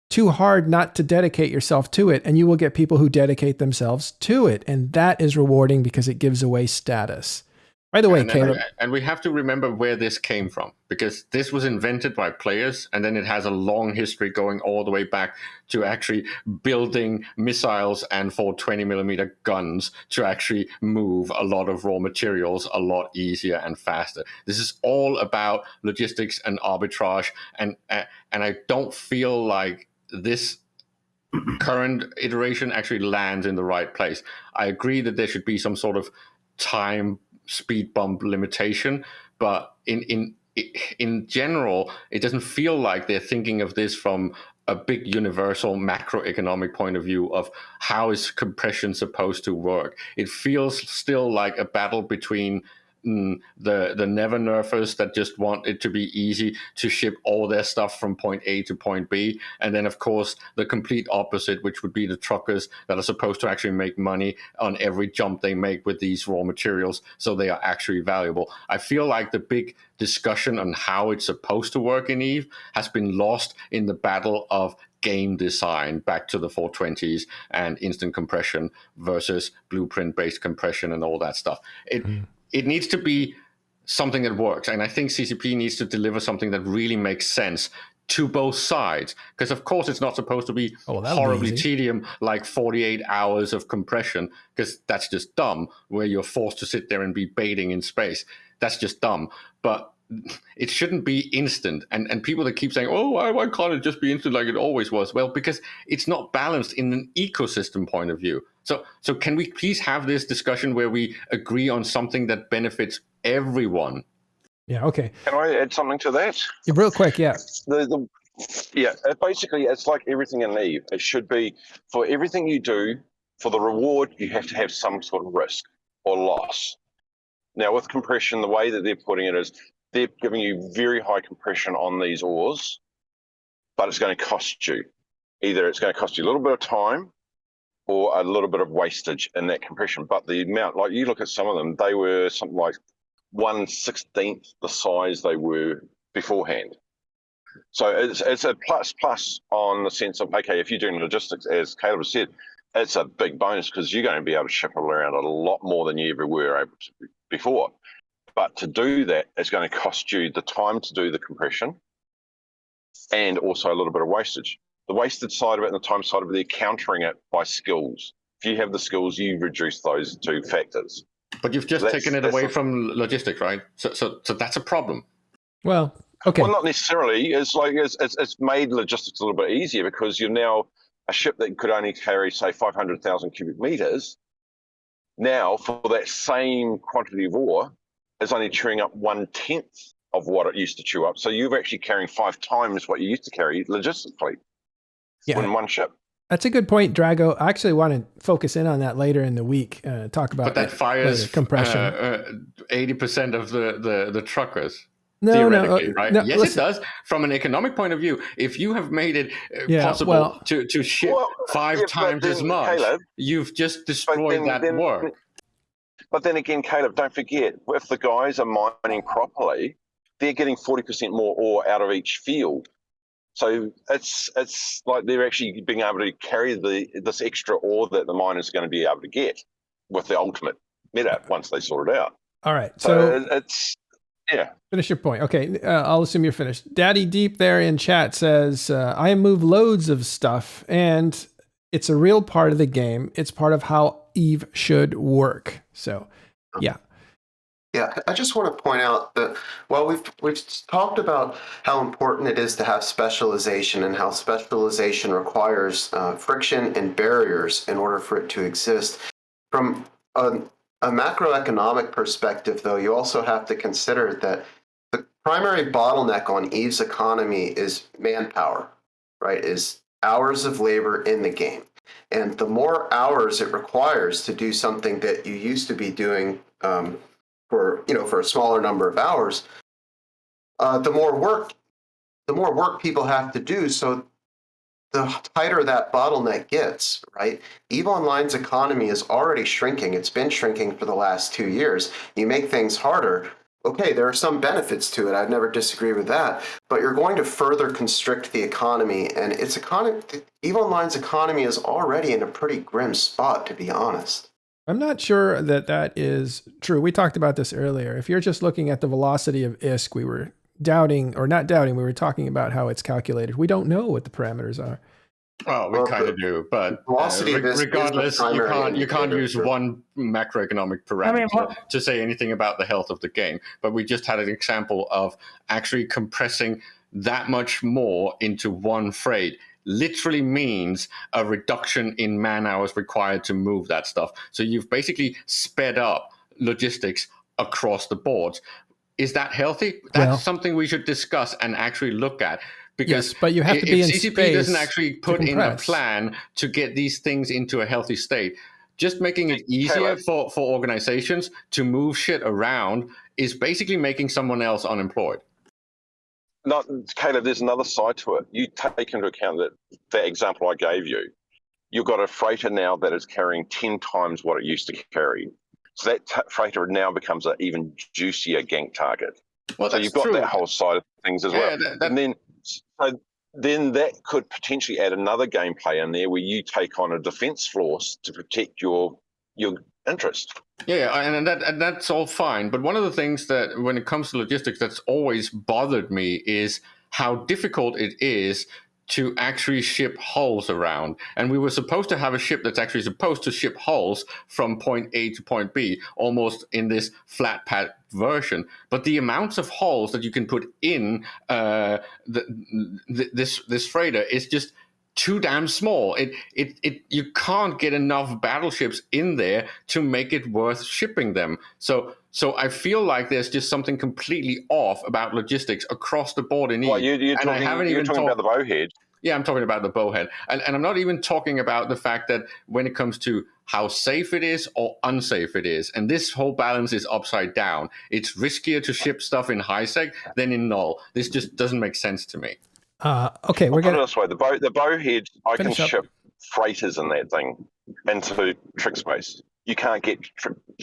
too hard not to dedicate yourself to it, and you will get people who dedicate themselves to it. And that is rewarding because it gives away status. By the way, Caleb. And we have to remember where this came from, because this was invented by players, and then it has a long history going all the way back to actually building missiles and for 20mm guns to actually move a lot of raw materials a lot easier and faster. This is all about logistics and arbitrage, and I don't feel like this current iteration actually lands in the right place. I agree that there should be some sort of time speed bump limitation, but in general, it doesn't feel like they're thinking of this from a big universal macroeconomic point of view of how is compression supposed to work. It feels still like a battle between the never nerfers that just want it to be easy to ship all their stuff from point A to point B, and then of course the complete opposite, which would be the truckers that are supposed to actually make money on every jump they make with these raw materials, so they are actually valuable. I feel like the big discussion on how it's supposed to work in Eve has been lost in the battle of game design back to the 420s and instant compression versus blueprint-based compression and all that stuff. It needs to be something that works. And I think CCP needs to deliver something that really makes sense to both sides. Because, of course, it's not supposed to be horribly tedium like 48 hours of compression, because that's just dumb, where you're forced to sit there and be baiting in space. That's just dumb. But it shouldn't be instant. And people that keep saying, oh, why can't it just be instant like it always was? Well, because it's not balanced in an ecosystem point of view. So can we please have this discussion where we agree on something that benefits everyone? Yeah, okay. Can I add something to that? Yeah, real quick, yeah. Basically, it's like everything in Eve. It should be, for everything you do, for the reward, you have to have some sort of risk or loss. Now, with compression, the way that they're putting it is they're giving you very high compression on these ores, but it's going to cost you. Either it's going to cost you a little bit of time or a little bit of wastage in that compression. But the amount, like you look at some of them, they were something like 1/16 the size they were beforehand. So it's a plus on the sense of, okay, if you're doing logistics, as Caleb said, it's a big bonus because you're going to be able to ship it around a lot more than you ever were able to before. But to do that, it's going to cost you the time to do the compression and also a little bit of wastage. The wasted side of it and the time side of it, they're countering it by skills. If you have the skills, you reduce those two factors. But you've just taken it away from logistics, right? So that's a problem. Well, okay. Well, not necessarily. It's like it's made logistics a little bit easier because you're now a ship that could only carry, say, 500,000 cubic meters. Now, for that same quantity of ore, is only chewing up 1/10 of what it used to chew up. So you're actually carrying 5 times what you used to carry logistically in one ship. That's a good point, Drago. I actually want to focus in on that later in the week. Talk about. But that fires compression. 80% of the truckers. Theoretically, right? No, yes, listen. It does. From an economic point of view, if you have made it possible to ship 5 times as much, Caleb, you've just destroyed that work. But then again, Caleb, don't forget, if the guys are mining properly, they're getting 40% more ore out of each field. So it's like they're actually being able to carry this extra ore that the miners are going to be able to get with the ultimate meta once they sort it out. All right. So it's, yeah. Finish your point. Okay, I'll assume you're finished. Daddy Deep there in chat says, I move loads of stuff, and it's a real part of the game. It's part of how Eve should work. So, yeah. Yeah, I just want to point out that while we've talked about how important it is to have specialization and how specialization requires friction and barriers in order for it to exist, from a macroeconomic perspective, though, you also have to consider that the primary bottleneck on Eve's economy is manpower, right? Is hours of labor in the game. And the hours it requires to do something that you used to be doing for a smaller number of hours, the more work people have to do, so the tighter that bottleneck gets, right? EVE Online's economy is already shrinking. It's been shrinking for the last 2 years. You make things harder. Okay, there are some benefits to it. I'd never disagree with that. But you're going to further constrict the economy, and EVE Online's economy is already in a pretty grim spot, to be honest. I'm not sure that is true. We talked about this earlier. If you're just looking at the velocity of ISK, we were doubting, or not doubting, we were talking about how it's calculated. We don't know what the parameters are. Well, we kind of do, but regardless, you can't use one macroeconomic parameter to say anything about the health of the game. But we just had an example of actually compressing that much more into one freight. Literally means a reduction in man hours required to move that stuff. So you've basically sped up logistics across the board. Is that healthy? That's something we should discuss and actually look at. Because yes, but you have to be in CCP space doesn't actually put in a compress. plan to get these things into a healthy state, just making it easier for organizations to move shit around is basically making someone else unemployed. Not, Caleb, there's another side to it. You take into account that example I gave you. You've got a freighter now that is carrying 10 times what it used to carry. So that freighter now becomes an even juicier gank target. Well, so you've got that whole side of things as well. And then that could potentially add another gameplay in there where you take on a defense force to protect your interest. Yeah, and that's all fine. But one of the things that, when it comes to logistics, that's always bothered me is how difficult it is to actually ship hulls around. And we were supposed to have a ship that's actually supposed to ship hulls from point A to point B, almost in this flat pack version. But the amounts of hulls that you can put in this freighter is just too damn small. You can't get enough battleships in there to make it worth shipping them. So I feel like there's just something completely off about logistics across the board in Eve. Well, you're talking about the bowhead. Yeah, I'm talking about the bowhead. And I'm not even talking about the fact that when it comes to how safe it is or unsafe it is. And this whole balance is upside down. It's riskier to ship stuff in high sec than in null. This just doesn't make sense to me. Okay, we're going to... This way, the bowhead, I can ship freighters in that thing into trick space. You can't get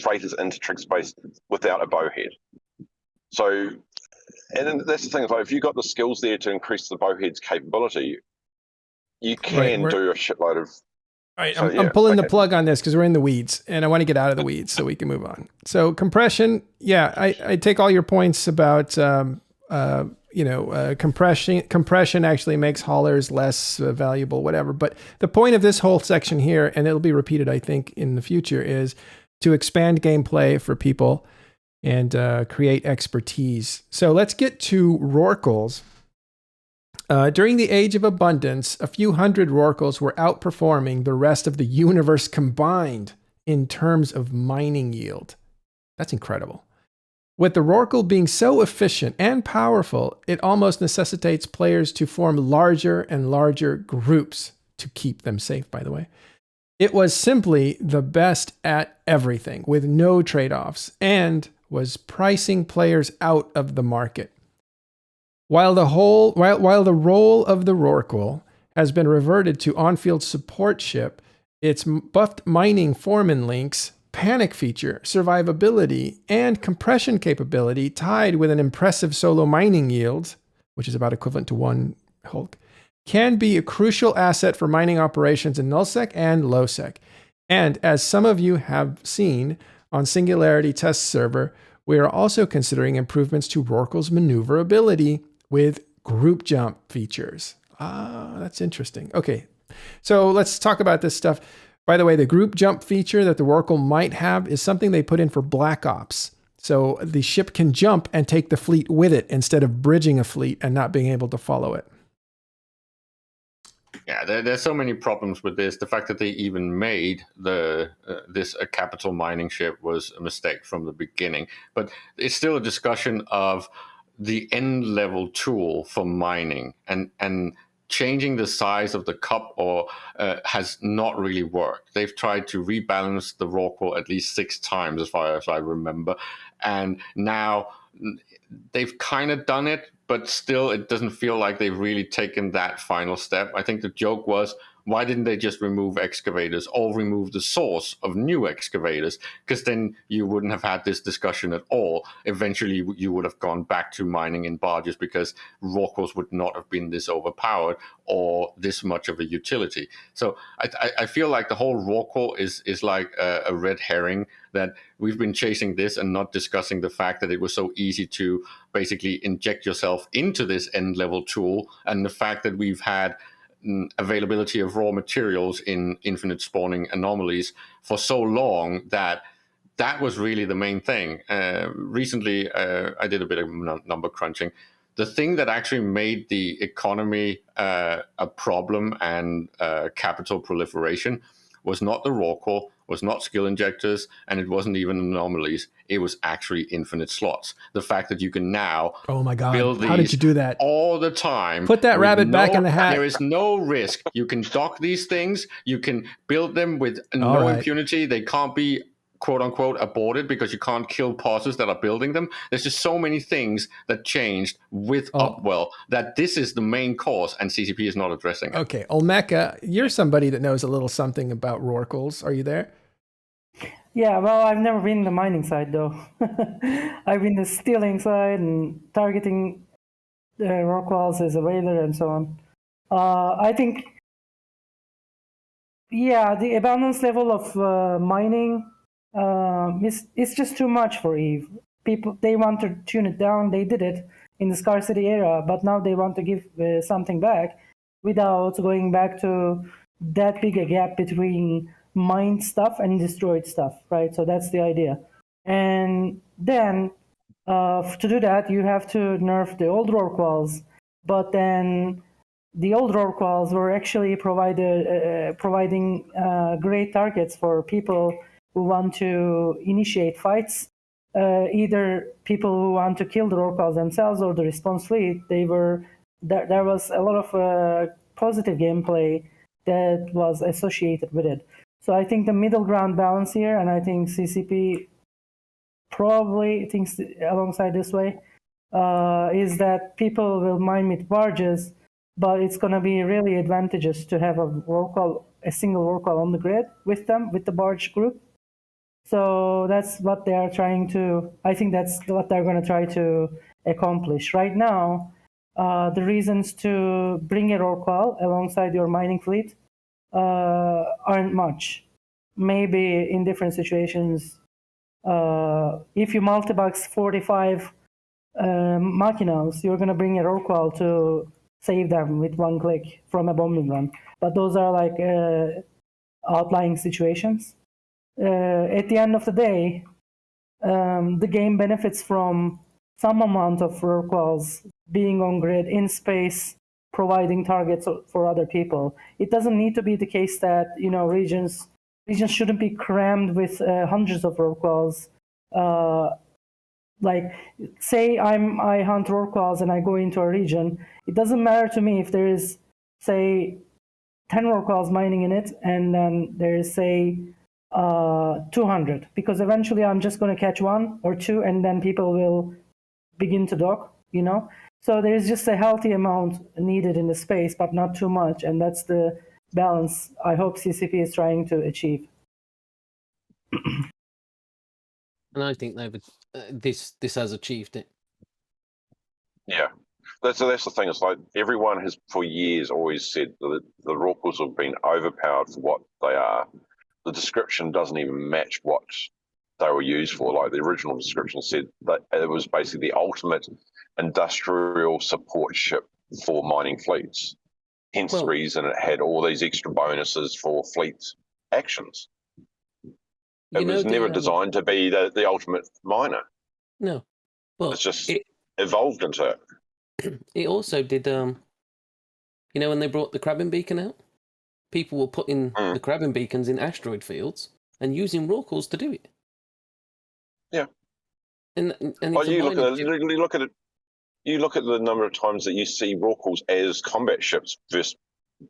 freighters into trick space without a bowhead. So, and that's the thing, like, if you've got the skills there to increase the bowhead's capability, you can do a shitload of... All right, I'm pulling the plug on this because we're in the weeds, and I want to get out of the weeds so we can move on. So compression, I take all your points about... compression actually makes haulers less valuable, whatever. But the point of this whole section here, and it'll be repeated, I think, in the future, is to expand gameplay for people and create expertise. So let's get to Rorquals. During the Age of Abundance, a few hundred Rorquals were outperforming the rest of the universe combined in terms of mining yield. That's incredible. With the Rorqual being so efficient and powerful, it almost necessitates players to form larger and larger groups to keep them safe, by the way. It was simply the best at everything, with no trade-offs, and was pricing players out of the market. While the role of the Rorqual has been reverted to on-field support ship, its buffed mining foreman links, panic feature, survivability, and compression capability tied with an impressive solo mining yield, which is about equivalent to 1 Hulk, can be a crucial asset for mining operations in nullsec and lowsec. And as some of you have seen on Singularity Test Server, we are also considering improvements to Rorqual's maneuverability with group jump features. That's interesting. Okay, so let's talk about this stuff. By the way, the group jump feature that the Rorqual might have is something they put in for Black Ops. So the ship can jump and take the fleet with it instead of bridging a fleet and not being able to follow it. Yeah, there's so many problems with this. The fact that they even made this a capital mining ship was a mistake from the beginning. But it's still a discussion of the end level tool for mining, and changing the size of the cup has not really worked. They've tried to rebalance the Rorqual at least 6 times, as far as I remember, and now they've kind of done it, but still it doesn't feel like they've really taken that final step. I think the joke was, why didn't they just remove excavators or remove the source of new excavators? Because then you wouldn't have had this discussion at all. Eventually, you would have gone back to mining in barges because Rorquals would not have been this overpowered or this much of a utility. So I feel like the whole Rorqual is like a red herring, that we've been chasing this and not discussing the fact that it was so easy to basically inject yourself into this end-level tool, and the fact that we've had availability of raw materials in infinite spawning anomalies for so long that was really the main thing. Recently, I did a bit of number crunching. The thing that actually made the economy a problem and capital proliferation was not the Rorqual, was not skill injectors, and it wasn't even anomalies. It was actually infinite slots. The fact that you can now build these how did you do that all the time. Put that rabbit back in the hat. There is no risk. You can dock these things. You can build them with no impunity. They can't be quote unquote aborted because you can't kill pods that are building them. There's just so many things that changed with Upwell that this is the main cause, and CCP is not addressing it. Okay, Olmeca, you're somebody that knows a little something about rorquals. Are you there? Yeah, well, I've never been the mining side though. I've been the stealing side and targeting rorquals as a whaler and so on. I think, yeah, the abundance level of mining it's just too much for Eve. People, they want to tune it down. They did it in the scarcity era, but now they want to give something back without going back to that big a gap between mined stuff and destroyed stuff, right? So that's the idea. And then to do that, you have to nerf the old rorquals, but then the old rorquals were actually providing great targets for people who want to initiate fights, either people who want to kill the rorquals themselves or the response fleet. There was a lot of positive gameplay that was associated with it. So I think the middle ground balance here, and I think CCP probably thinks alongside this way, is that people will mine with barges, but it's going to be really advantageous to have a single rorqual on the grid with them, with the barge group. So that's what they are trying to, I think that's what they're going to try to accomplish. Right now, the reasons to bring a rorqual alongside your mining fleet aren't much. Maybe in different situations, if you multi-box 45 machinas, you're going to bring a rorqual to save them with one click from a bombing run. But those are like outlying situations. At the end of the day, the game benefits from some amount of rorquals being on grid in space, providing targets for other people. It doesn't need to be the case that regions shouldn't be crammed with hundreds of rorquals. Like, say I hunt rorquals and I go into a region. It doesn't matter to me if there is, say, 10 rorquals mining in it, and then there is, say, 200, because eventually I'm just going to catch one or two, and then people will begin to dock, So there's just a healthy amount needed in the space, but not too much, and that's the balance I hope CCP is trying to achieve. And I think this has achieved it. Yeah. That's the thing. It's like everyone has for years always said that the rorquals have been overpowered for what they are. The description doesn't even match what they were used for. Like the original description said that it was basically the ultimate industrial support ship for mining fleets. Hence the reason it had all these extra bonuses for fleet actions. It was never designed to be the ultimate miner. No. Well, it's just evolved into it. It also did, when they brought the crabbing beacon out, people were putting the crabbing beacons in asteroid fields and using rorquals to do it. Yeah. And you look at the number of times that you see rorquals as combat ships versus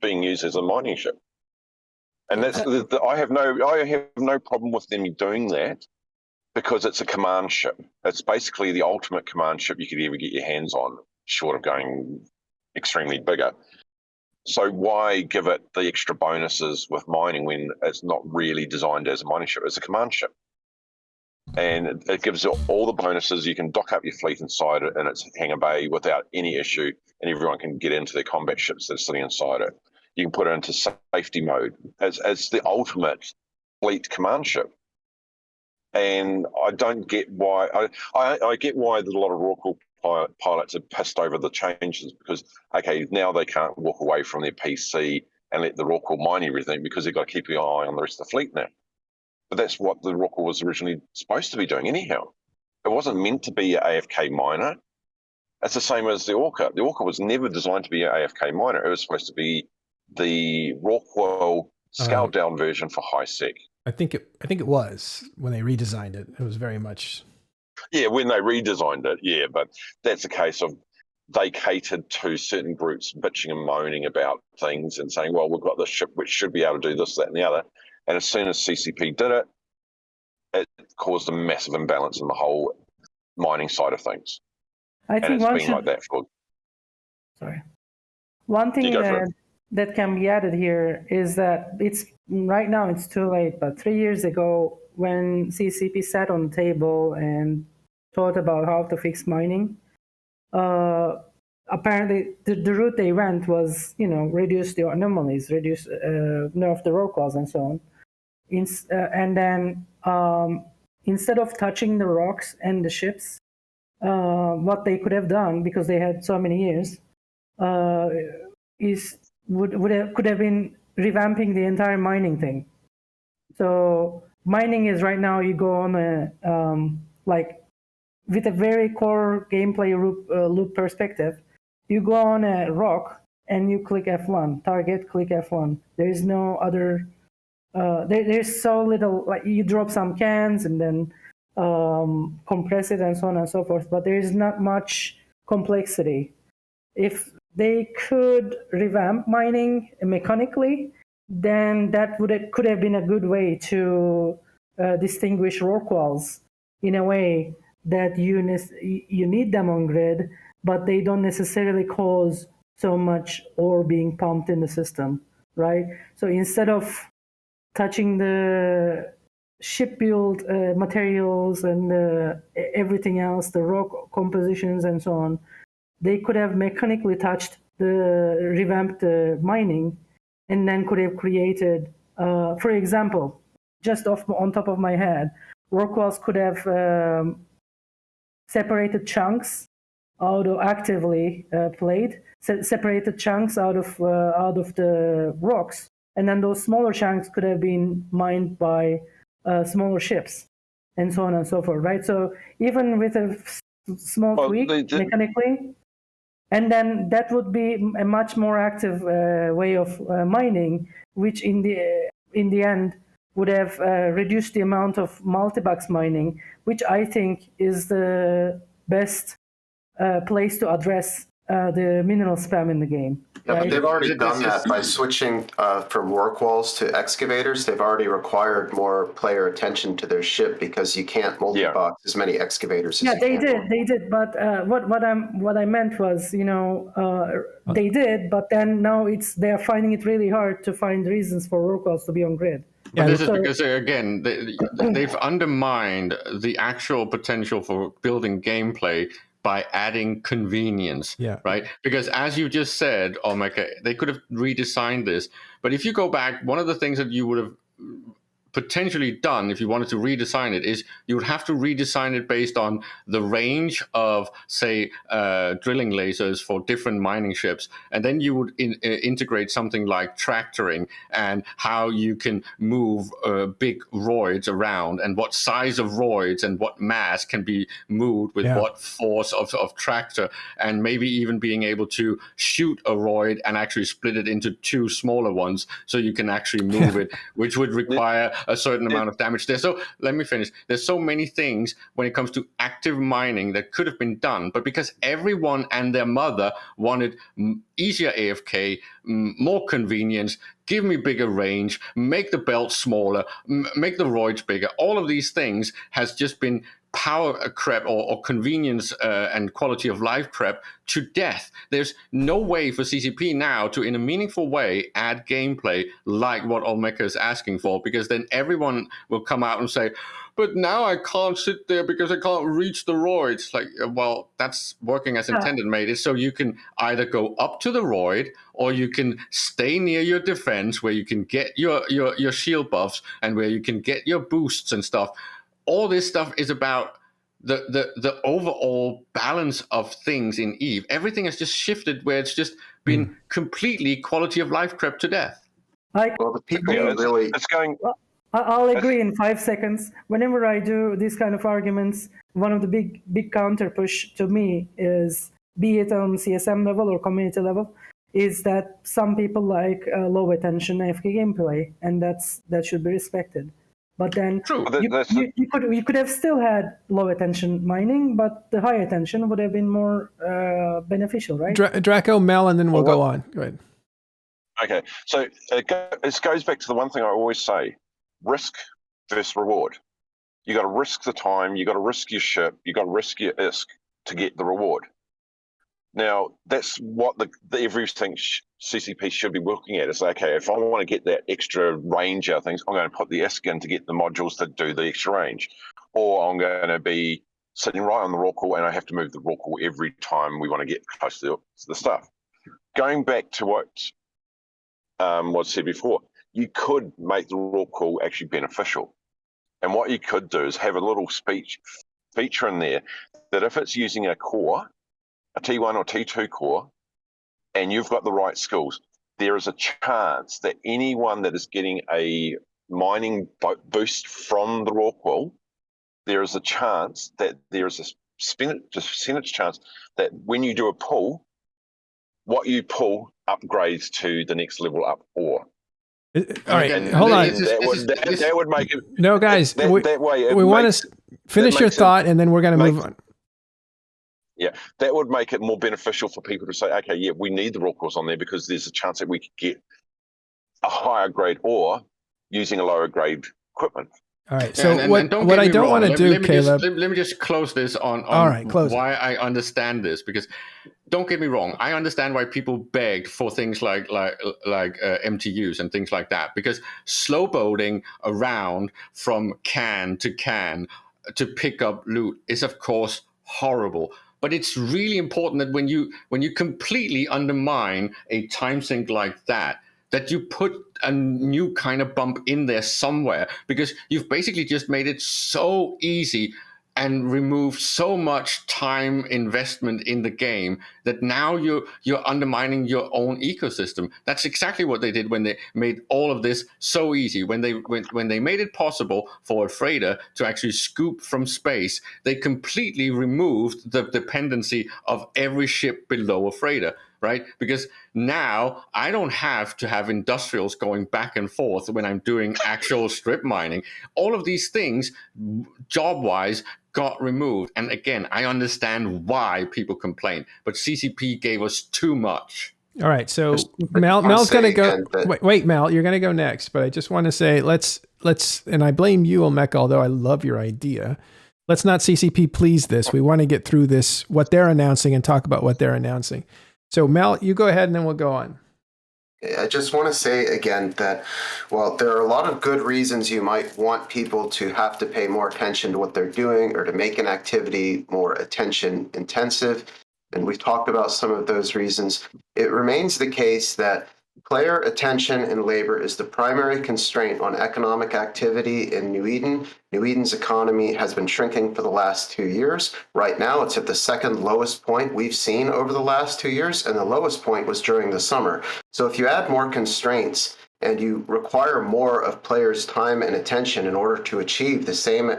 being used as a mining ship. And that's I have no problem with them doing that, because it's a command ship. It's basically the ultimate command ship you could ever get your hands on, short of going extremely bigger. So why give it the extra bonuses with mining when it's not really designed as a mining ship? It's a command ship. And it gives you all the bonuses. You can dock up your fleet inside it in its hangar bay without any issue, and everyone can get into their combat ships that are sitting inside it. You can put it into safety mode. It's the ultimate fleet command ship. And I don't get why. I get why a lot of rorqual pilots are pissed over the changes, because, okay, now they can't walk away from their PC and let the rorqual mine everything because they've got to keep an eye on the rest of the fleet now. But that's what the rorqual was originally supposed to be doing anyhow. It wasn't meant to be an AFK miner. It's the same as the Orca. The Orca was never designed to be an AFK miner. It was supposed to be the rorqual scaled down version for high sec. I think it was when they redesigned it. It was very much. Yeah, when they redesigned it, yeah, but that's a case of they catered to certain groups bitching and moaning about things and saying, well, we've got this ship which should be able to do this, that, and the other. And as soon as CCP did it, it caused a massive imbalance in the whole mining side of things. I think and it's been like that for... Sorry. One thing that can be added here is that it's right now it's too late, but 3 years ago when CCP sat on the table and thought about how to fix mining, apparently the route they went was, reduce the anomalies, nerf the roll calls and so on. And then instead of touching the rocks and the ships, what they could have done, because they had so many years, could have been revamping the entire mining thing. So mining is right now you go on a with a very core gameplay loop perspective, you go on a rock and you click F1, target, click F1. There is no other. There's so little. Like you drop some cans and then compress it and so on and so forth. But there is not much complexity. If they could revamp mining mechanically, then that could have been a good way to distinguish rorquals in a way that you need them on grid, but they don't necessarily cause so much ore being pumped in the system, right? So instead of touching the ship build materials and everything else, the rock compositions and so on, they could have mechanically touched revamped mining, and then could have created, for example, just on top of my head, rorquals could have separated chunks out of actively played, separated chunks out of the rocks, and then those smaller chunks could have been mined by smaller ships, and so on and so forth, right? So even with a small tweak mechanically, and then that would be a much more active way of mining, which in the end would have reduced the amount of multi-box mining, which I think is the best place to address the mineral spam in the game. Yeah, right? but they've already done that by switching from rorquals to excavators. They've already required more player attention to their ship because you can't multi-box as many excavators as they did. But what I meant was, they did, but then now they're finding it really hard to find reasons for rorquals to be on grid. But this is because, again, they've undermined the actual potential for building gameplay by adding convenience, right? Because as you just said, Omeka, they could have redesigned this. But if you go back, one of the things that you would have potentially done if you wanted to redesign it is you would have to redesign it based on the range of, say, drilling lasers for different mining ships. And then you would integrate something like tractoring and how you can move big roids around and what size of roids and what mass can be moved with what force of tractor, and maybe even being able to shoot a roid and actually split it into two smaller ones so you can actually move it, which would require a certain amount of damage there. So let me finish. There's so many things when it comes to active mining that could have been done, but because everyone and their mother wanted easier AFK, more convenience, give me bigger range, make the belt smaller, make the roids bigger, all of these things has just been power crep or convenience and quality of life crep to death. There's no way for CCP now to, in a meaningful way, add gameplay like what Olmeca is asking for, because then everyone will come out and say, but now I can't sit there because I can't reach the roids. Like, well, that's working as intended, mate. It's so you can either go up to the roid or you can stay near your defense where you can get your shield buffs and where you can get your boosts and stuff. All this stuff is about the overall balance of things in Eve. Everything has just shifted where it's just been completely quality of life crept to death. Well, the people really... It's going... I'll agree in 5 seconds. Whenever I do these kind of arguments, one of the big counter push to me is, be it on CSM level or community level, is that some people like low attention AFK gameplay, and that should be respected. But then True. you could have still had low attention mining, but the high attention would have been more beneficial, right? Draco, Mel, and then we'll go on. Go ahead. Okay, so it goes back to the one thing I always say: risk versus reward. You got to risk the time, you got to risk your ship, you got to risk your ISK to get the reward. Now, that's what everything CCP should be looking at. Is okay, if I want to get that extra range out of things, I'm going to put the ISK in to get the modules that do the extra range. Or I'm going to be sitting right on the Rorqual and I have to move the Rorqual every time we want to get close to the stuff. Going back to what was said before, you could make the Rorqual actually beneficial. And what you could do is have a little feature in there that if it's using a core, a T1 or T2 core, and you've got the right skills, there is a chance that anyone that is getting a mining boost from the Rorqual, there is a chance that there is a percentage chance that when you do a pull, what you pull upgrades to the next level up ore. All right, hold on. That would make it. No, guys, that way we want to finish your thought, and then we're going to move on. Yeah, that would make it more beneficial for people to say, okay, yeah, we need the Rorquals on there because there's a chance that we could get a higher grade ore using a lower grade equipment. All right. So what I don't want to do, Caleb. Let me just close this on all right, why I understand this, because don't get me wrong, I understand why people begged for things like MTUs and things like that, because slow boating around from can to pick up loot is of course horrible. But it's really important that when you completely undermine a time sink like that you put a new kind of bump in there somewhere, because you've basically just made it so easy and removed so much time investment in the game that now you're undermining your own ecosystem. That's exactly what they did when they made all of this so easy. When they made it possible for a freighter to actually scoop from space, they completely removed the dependency of every ship below a freighter. Right? Because now I don't have to have industrials going back and forth when I'm doing actual strip mining. All of these things, job-wise, got removed. And again, I understand why people complain, but CCP gave us too much. All right, so Mel's going to go. Wait, Mel, you're going to go next. But I just want to say, let's, and I blame you, Olmeca, although I love your idea. Let's not CCP please this. We want to get through this, what they're announcing, and talk about what they're announcing. So Mel, you go ahead and then we'll go on. I just want to say again that while there are a lot of good reasons you might want people to have to pay more attention to what they're doing or to make an activity more attention intensive, and we've talked about some of those reasons, it remains the case that player attention and labor is the primary constraint on economic activity in New Eden. New Eden's economy has been shrinking for the last 2 years. Right now, it's at the second lowest point we've seen over the last 2 years, and the lowest point was during the summer. So if you add more constraints and you require more of players' time and attention in order to achieve the same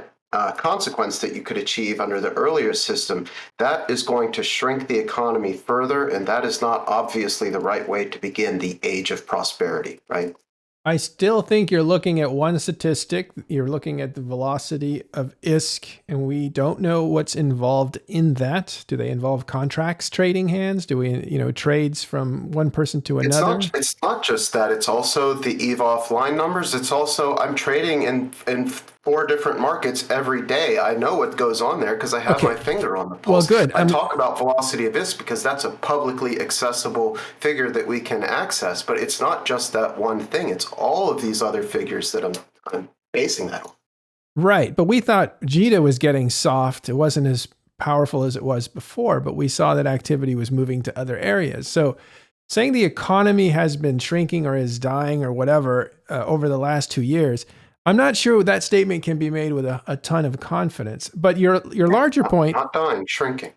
consequence that you could achieve under the earlier system, that is going to shrink the economy further, and that is not obviously the right way to begin the age of prosperity, right? I still think you're looking at one statistic. You're looking at the velocity of ISK, and we don't know what's involved in that. Do they involve contracts, trading hands? Do we, trades from one person to another? It's not just that. It's also the EVE offline numbers. It's also I'm trading in 4 different markets every day. I know what goes on there because I have my finger on the pulse. Well, good. I talk about velocity of ISK because that's a publicly accessible figure that we can access. But it's not just that one thing. It's all of these other figures that I'm basing that on. Right. But we thought JITA was getting soft. It wasn't as powerful as it was before, but we saw that activity was moving to other areas. So saying the economy has been shrinking or is dying or whatever over the last 2 years, I'm not sure that statement can be made with a ton of confidence. But your larger point, not dying, shrinking.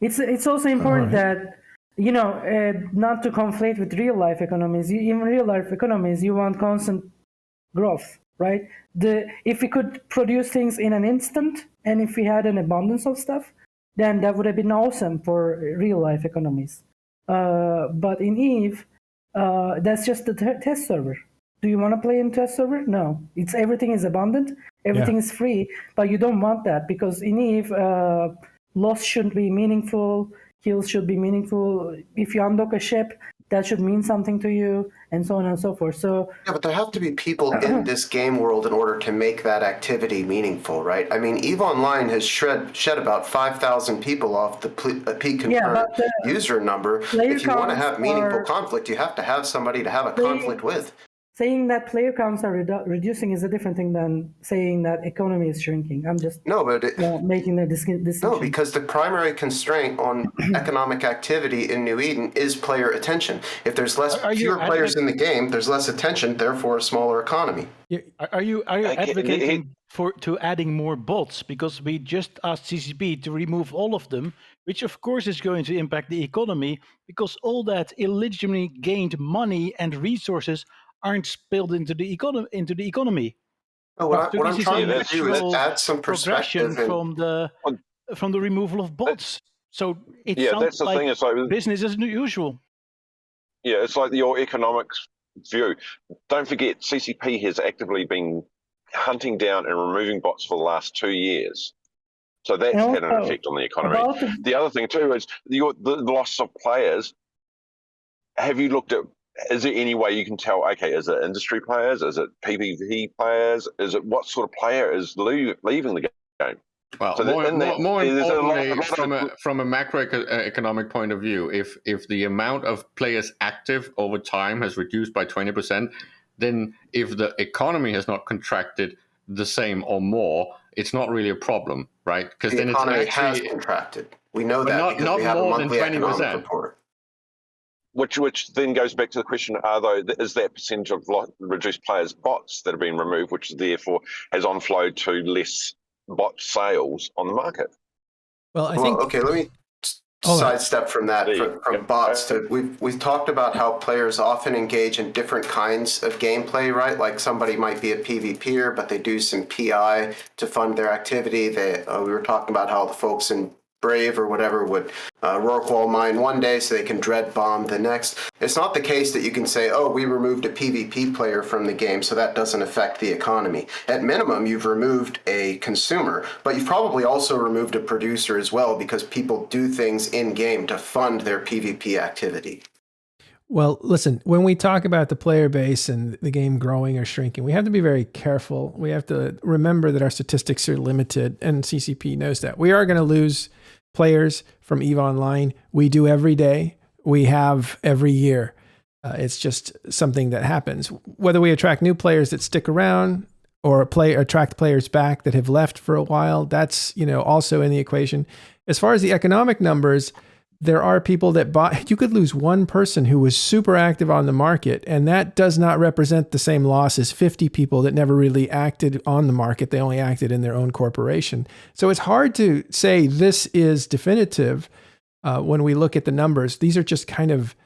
It's also important that not to conflate with real life economies. In real life economies, you want constant growth, right? If we could produce things in an instant, and if we had an abundance of stuff, then that would have been awesome for real life economies. But in Eve, that's just the test server. Do you want to play in test server? No. Everything is abundant, everything is free, but you don't want that because in Eve, loss should be meaningful, kills should be meaningful. If you undock a ship, that should mean something to you, and so on and so forth. So yeah, but there have to be people in this game world in order to make that activity meaningful, right? I mean, EVE Online has shed about 5,000 people off the peak concurrent user number. If you want to have meaningful conflict, you have to have somebody to have a conflict with. Saying that player counts are reducing is a different thing than saying that economy is shrinking. I'm just making the distinction. No, because the primary constraint on economic activity in New Eden is player attention. If there's fewer players in the game, there's less attention, therefore a smaller economy. Are you advocating to adding more bots? Because we just asked CCP to remove all of them, which of course is going to impact the economy because all that illegitimately gained money and resources aren't spilled into the economy. Oh, what I'm trying to do is add some perspective from the removal of bots. So it sounds like business as usual. Yeah, it's like your economics view. Don't forget, CCP has actively been hunting down and removing bots for the last 2 years. So that's had an effect on the economy. The other thing too is the loss of players. Have you looked at? Is there any way you can tell? Okay, is it industry players? Is it PvP players? Is it what sort of player is leaving the game? Well, so more importantly, from a macroeconomic point of view, if the amount of players active over time has reduced by 20%, then if the economy has not contracted the same or more, it's not really a problem, right? Because the economy has contracted. We know that because we have a monthly economic report. Which then goes back to the question: is that percentage of reduced players bots that have been removed, which therefore has on-flowed to less bot sales on the market? Well, I think. Okay, let me sidestep from that from bots to we've talked about how players often engage in different kinds of gameplay, right? Like somebody might be a PvPer, but they do some PI to fund their activity. We were talking about how the folks in Brave or whatever would Rorqual mine one day so they can dread bomb the next. It's not the case that you can say, oh, we removed a PvP player from the game, so that doesn't affect the economy. At minimum, you've removed a consumer, but you've probably also removed a producer as well because people do things in-game to fund their PvP activity. Well, listen, when we talk about the player base and the game growing or shrinking, we have to be very careful. We have to remember that our statistics are limited, and CCP knows that. We are going to lose players from EVE Online. We do every day. We have every year. It's just something that happens. Whether we attract new players that stick around or attract players back that have left for a while, that's also in the equation. As far as the economic numbers, there are people that bought. You could lose one person who was super active on the market, and that does not represent the same loss as 50 people that never really acted on the market. They only acted in their own corporation. So it's hard to say this is definitive when we look at the numbers. These are just kind of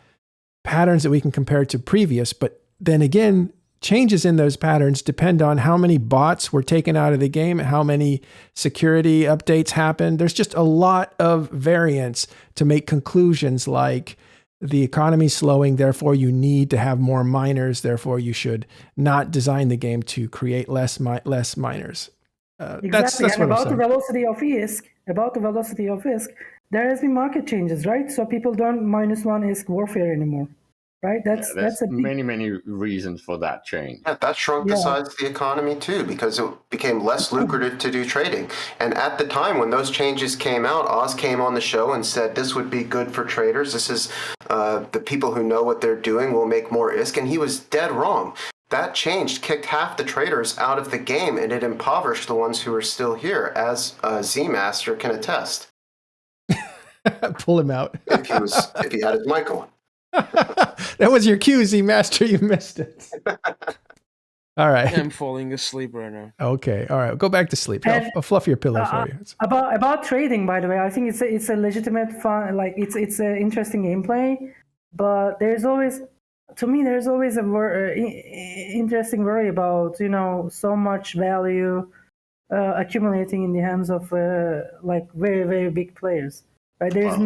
patterns that we can compare to previous, but then again, changes in those patterns depend on how many bots were taken out of the game, how many security updates happened. There's just a lot of variance to make conclusions like the economy's slowing, therefore you need to have more miners, therefore you should not design the game to create less miners. Exactly. That's and about the velocity of ISK, there has been market changes, right? So people don't -1 ISK warfare anymore. Right, that's many reasons for that change. Yeah, that shrunk the size of the economy too because it became less lucrative to do trading. And at the time when those changes came out, Oz came on the show and said this would be good for traders. This is the people who know what they're doing will make more ISK, and he was dead wrong. That change kicked half the traders out of the game, and it impoverished the ones who are still here, as Z-Master can attest. Pull him out. if he had his mic on. That was your cue, Z-Master. You missed it. All right. I'm falling asleep right now. Okay. All right. Go back to sleep. I'll fluff your pillow for you. About trading, by the way, I think it's a legitimate fun. Like it's an interesting gameplay, but there's always a interesting worry about so much value accumulating in the hands of like very, very big players. Right? There's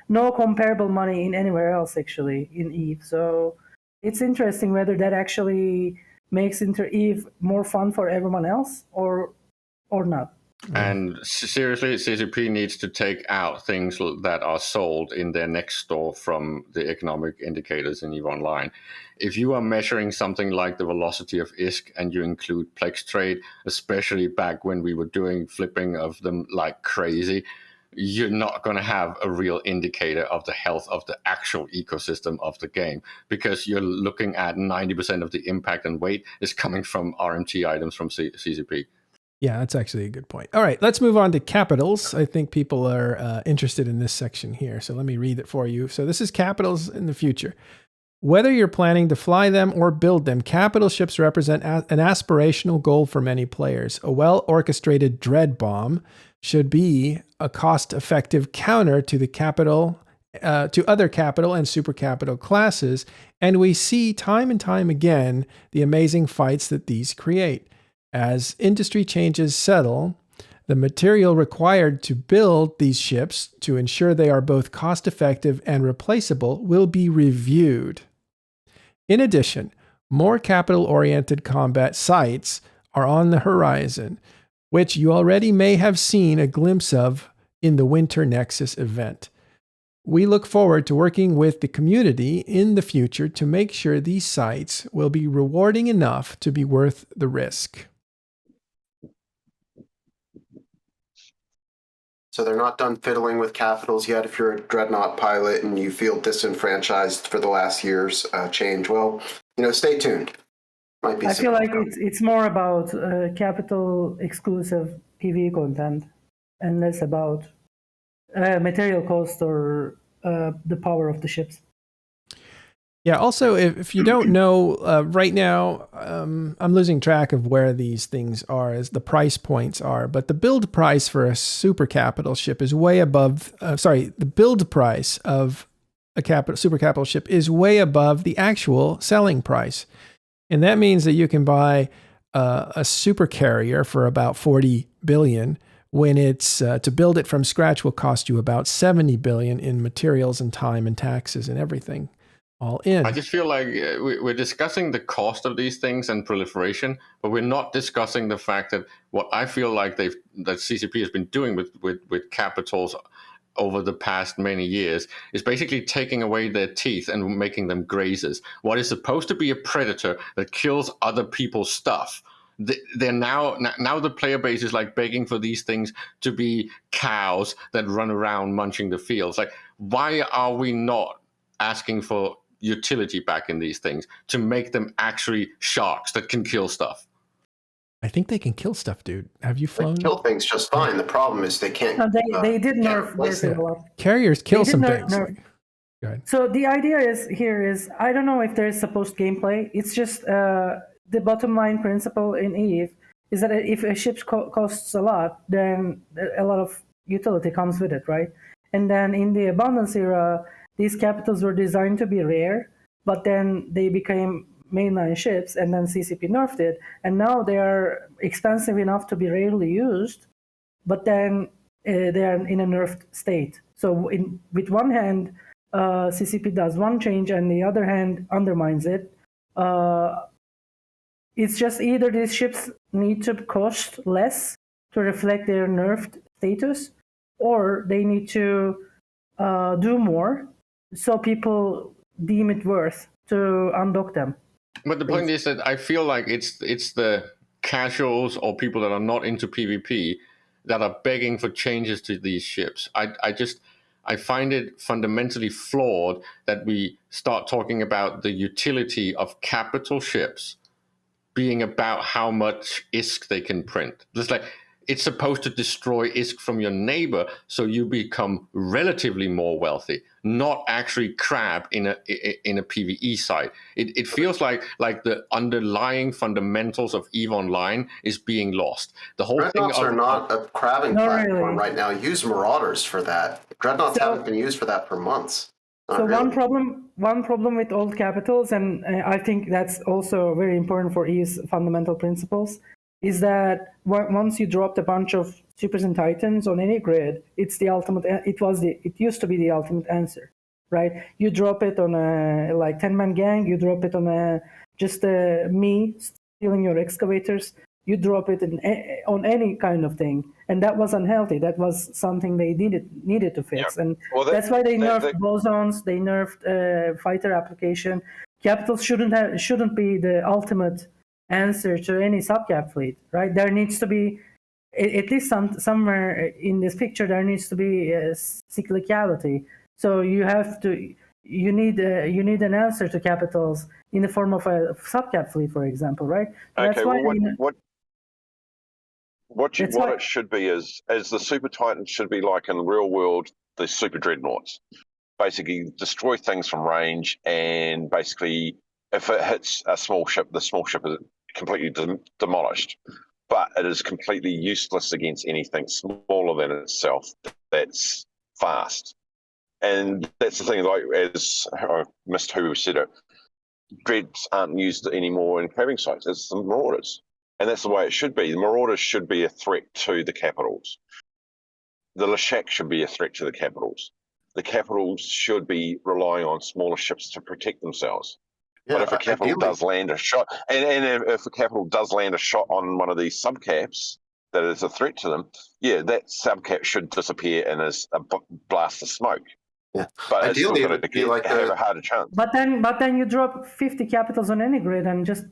no comparable money in anywhere else actually in EVE. So it's interesting whether that actually makes Eve more fun for everyone else, or not. And seriously, CCP needs to take out things that are sold in their next store from the economic indicators in EVE Online. If you are measuring something like the velocity of ISK and you include Plex trade, especially back when we were doing flipping of them like crazy, you're not going to have a real indicator of the health of the actual ecosystem of the game, because you're looking at 90% of the impact and weight is coming from RMT items from CCP. Yeah, that's actually a good point. All right, let's move on to capitals. I think people are interested in this section here, so let me read it for you. So this is capitals in the future. Whether you're planning to fly them or build them, capital ships represent an aspirational goal for many players. A well-orchestrated dread bomb should be a cost-effective counter to the capital, to other capital and super capital classes, and we see time and time again the amazing fights that these create. As industry changes settle, the material required to build these ships to ensure they are both cost-effective and replaceable will be reviewed. In addition, more capital-oriented combat sites are on the horizon, which you already may have seen a glimpse of in the Winter Nexus event. We look forward to working with the community in the future to make sure these sites will be rewarding enough to be worth the risk. So they're not done fiddling with capitals yet. If you're a Dreadnought pilot and you feel disenfranchised for the last year's change, well, stay tuned. Might be. I feel like it's more about capital exclusive PvE content and less about material cost or the power of the ships. Yeah, also, if you don't know, right now, I'm losing track of where these things are as the price points are, but the build price for a super capital ship is way above, the build price of a super capital ship is way above the actual selling price. And that means that you can buy a super carrier for about 40 billion when it's, to build it from scratch will cost you about 70 billion in materials and time and taxes and everything. All in. I just feel like we're discussing the cost of these things and proliferation, but we're not discussing the fact that what I feel like that CCP has been doing with capitals over the past many years is basically taking away their teeth and making them grazers. What is supposed to be a predator that kills other people's stuff, they're now the player base is like begging for these things to be cows that run around munching the fields. Like, why are we not asking for utility back in these things to make them actually sharks that can kill stuff? I think they can kill stuff, dude. Have you flown? They kill things just fine. The problem is they can't. No, they did nerf it a lot. Carriers kill some things. Go ahead. So the idea is I don't know if there's a post gameplay. It's just the bottom line principle in Eve is that if a ship costs a lot, then a lot of utility comes with it, right? And then in the Abundance era, these capitals were designed to be rare, but then they became mainline ships, and then CCP nerfed it, and now they are expensive enough to be rarely used, but then they are in a nerfed state. So with one hand, CCP does one change, and the other hand undermines it. It's just either these ships need to cost less to reflect their nerfed status, or they need to do more so people deem it worth to undock them. But the point is that I feel like it's the casuals or people that are not into PvP that are begging for changes to these ships. I find it fundamentally flawed that we start talking about the utility of capital ships being about how much ISK they can print. Just like, it's supposed to destroy ISK from your neighbor so you become relatively more wealthy, not actually crab in a PvE site. It feels like the underlying fundamentals of EVE Online is being lost. The whole Dreadnoughts thing are not a crabbing platform right now. Use Marauders for that. Dreadnoughts haven't been used for that for months. One problem with old capitals, and I think that's also very important for EVE's fundamental principles, is that once you dropped a bunch of Supers and Titans on any grid, it's the ultimate. It used to be the ultimate answer, right? You drop it on a 10-man gang, you drop it on a just me stealing your excavators, you drop it on any kind of thing, and that was unhealthy. That was something they needed to fix, and that's why they nerfed bosons. They nerfed fighter application. Capitals shouldn't be the ultimate answer to any subcap fleet, right? There needs to be, at least somewhere in this picture, there needs to be cyclicality. So you need an answer to capitals in the form of a subcap fleet, for example, right? Okay, that's why what it should be is the Super Titans should be like in the real world, the Super Dreadnoughts. Basically destroy things from range, and basically if it hits a small ship, the small ship is completely demolished. But it is completely useless against anything smaller than itself that's fast. And that's the thing, like, as I missed who said it, dreads aren't used anymore in crabbing sites. It's the Marauders. And that's the way it should be. The Marauders should be a threat to the Capitals. The Leshak should be a threat to the Capitals. The Capitals should be relying on smaller ships to protect themselves. Yeah, but if a Capital does land a shot, and if a Capital does land a shot on one of these subcaps that is a threat to them, yeah, that subcap should disappear in a blast of smoke. Yeah, but ideally it would be like have a harder chance. But then you drop 50 capitals on any grid and just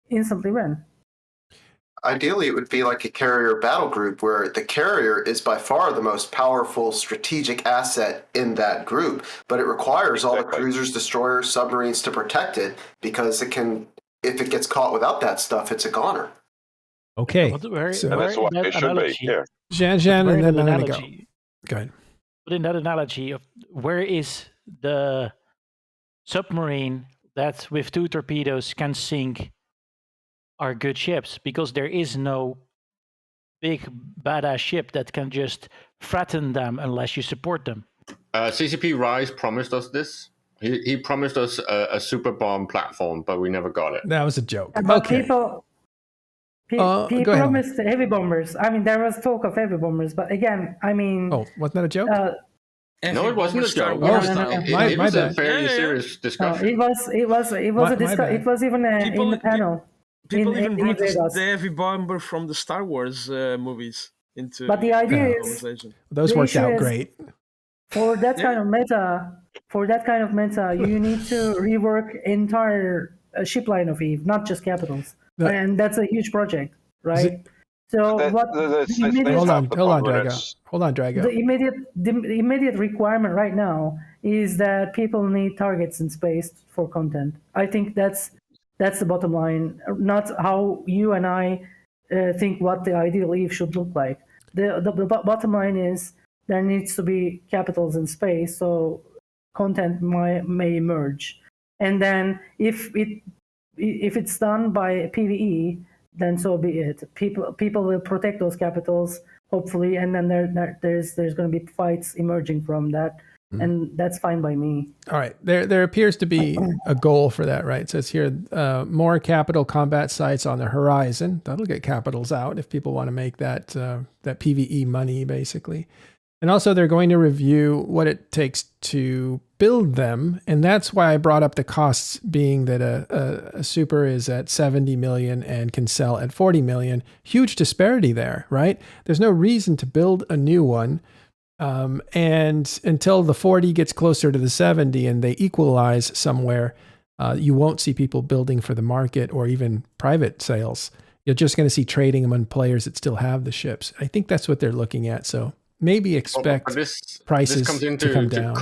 instantly win. Ideally, it would be like a carrier battle group where the carrier is by far the most powerful strategic asset in that group, but it requires all the cruisers, destroyers, submarines to protect it, because if it gets caught without that stuff, it's a goner. Okay. So that's what it should be. Yeah. Jan, and then I'm going to go. Go ahead. But in that analogy of where is the submarine that with 2 torpedoes can sink are good ships, because there is no big badass ship that can just threaten them unless you support them. CCP Rise promised us this. He promised us a super bomb platform, but we never got it. That was a joke. But okay. He promised heavy bombers. I mean, there was talk of heavy bombers, but again, I mean... Oh, wasn't that a joke? No, it wasn't a joke. It was a fairly serious discussion. It was a discussion. It was even in the panel. People even brought the heavy bomber from the Star Wars movies into. But the idea is those worked out great. For that kind of meta, you need to rework entire ship line of Eve, not just capitals, and that's a huge project, right? So hold on, Drago. The immediate requirement right now is that people need targets in space for content. I think that's the bottom line, not how you and I think what the ideal Eve should look like. The bottom line is there needs to be capitals in space, so content may emerge. And then if it's done by PvE, then so be it. People will protect those capitals, hopefully, and then there's going to be fights emerging from that. And that's fine by me. All right. There appears to be a goal for that, right? It says here, more capital combat sites on the horizon. That'll get capitals out if people want to make that PvE money, basically. And also, they're going to review what it takes to build them. And that's why I brought up the costs, being that a super is at 70 million and can sell at 40 million. Huge disparity there, right? There's no reason to build a new one. And until the 40 gets closer to the 70 and they equalize somewhere, you won't see people building for the market or even private sales. You're just going to see trading among players that still have the ships. I think that's what they're looking at. So maybe expect prices to come down.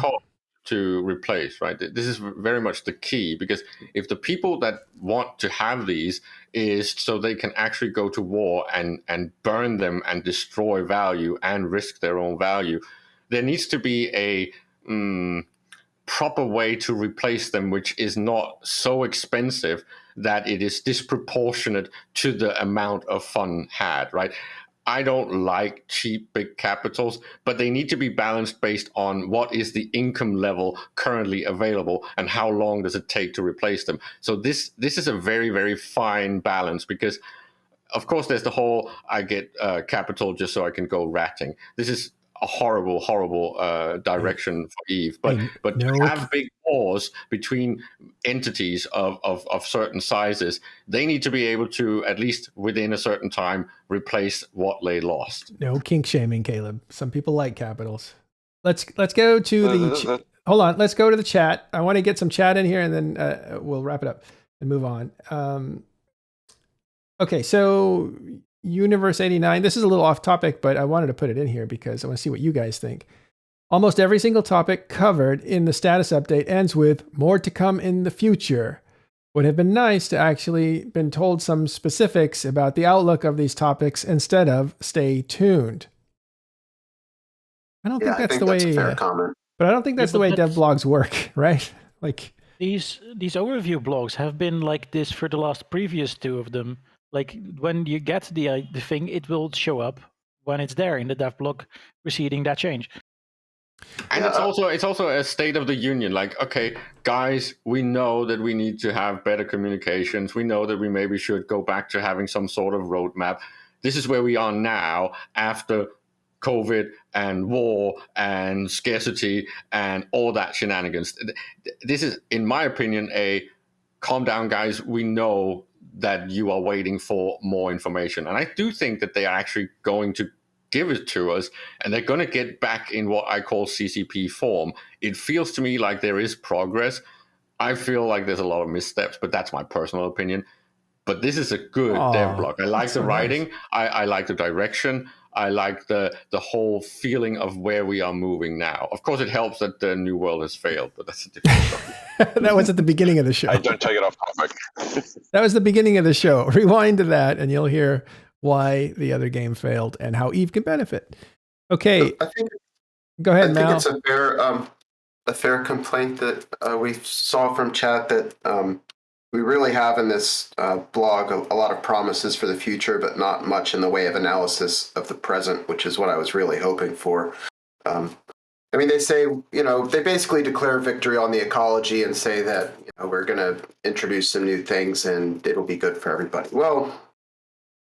To replace, right? This is very much the key, because if the people that want to have these is so they can actually go to war and burn them and destroy value and risk their own value, there needs to be a proper way to replace them, which is not so expensive that it is disproportionate to the amount of fun had, right? I don't like cheap big capitals, but they need to be balanced based on what is the income level currently available and how long does it take to replace them. So this is a very, very fine balance, because of course there's the whole I get capital just so I can go ratting. This is a horrible direction for Eve. But to have big wars between entities of certain sizes, they need to be able to, at least within a certain time, replace what they lost. No kink shaming, Caleb. Some people like capitals. Let's go to the hold on. Let's go to the chat. I want to get some chat in here, and then we'll wrap it up and move on. Okay, so Universe 89. This is a little off topic, but I wanted to put it in here because I want to see what you guys think. Almost every single topic covered in the status update ends with more to come in the future. Would have been nice to actually been told some specifics about the outlook of these topics instead of stay tuned. I don't think that's the way. That's a fair comment. But I don't think that's the way dev blogs work, right? Like these overview blogs have been like this for the last previous two of them. Like when you get the thing, it will show up when it's there in the dev blog preceding that change. And it's also a state of the union. Like, okay, guys, we know that we need to have better communications. We know that we maybe should go back to having some sort of roadmap. This is where we are now after COVID and war and scarcity and all that shenanigans. This is, in my opinion, a calm down, guys. We know that you are waiting for more information. And I do think that they are actually going to give it to us, and they're going to get back in what I call CCP form. It feels to me like there is progress. I feel like there's a lot of missteps, but that's my personal opinion. But this is a good dev blog. I like the writing. Nice. I like the direction. I like the whole feeling of where we are moving now. Of course, it helps that the New World has failed, but that's a different topic. That was at the beginning of the show. Hey, don't take it off topic. That was the beginning of the show. Rewind to that, and you'll hear why the other game failed and how Eve can benefit. Okay, go ahead, Mal. I think it's a fair complaint that we saw from chat that we really have in this blog a lot of promises for the future, but not much in the way of analysis of the present, which is what I was really hoping for. I mean, they say, they basically declare victory on the ecology and say that, we're going to introduce some new things and it'll be good for everybody. Well,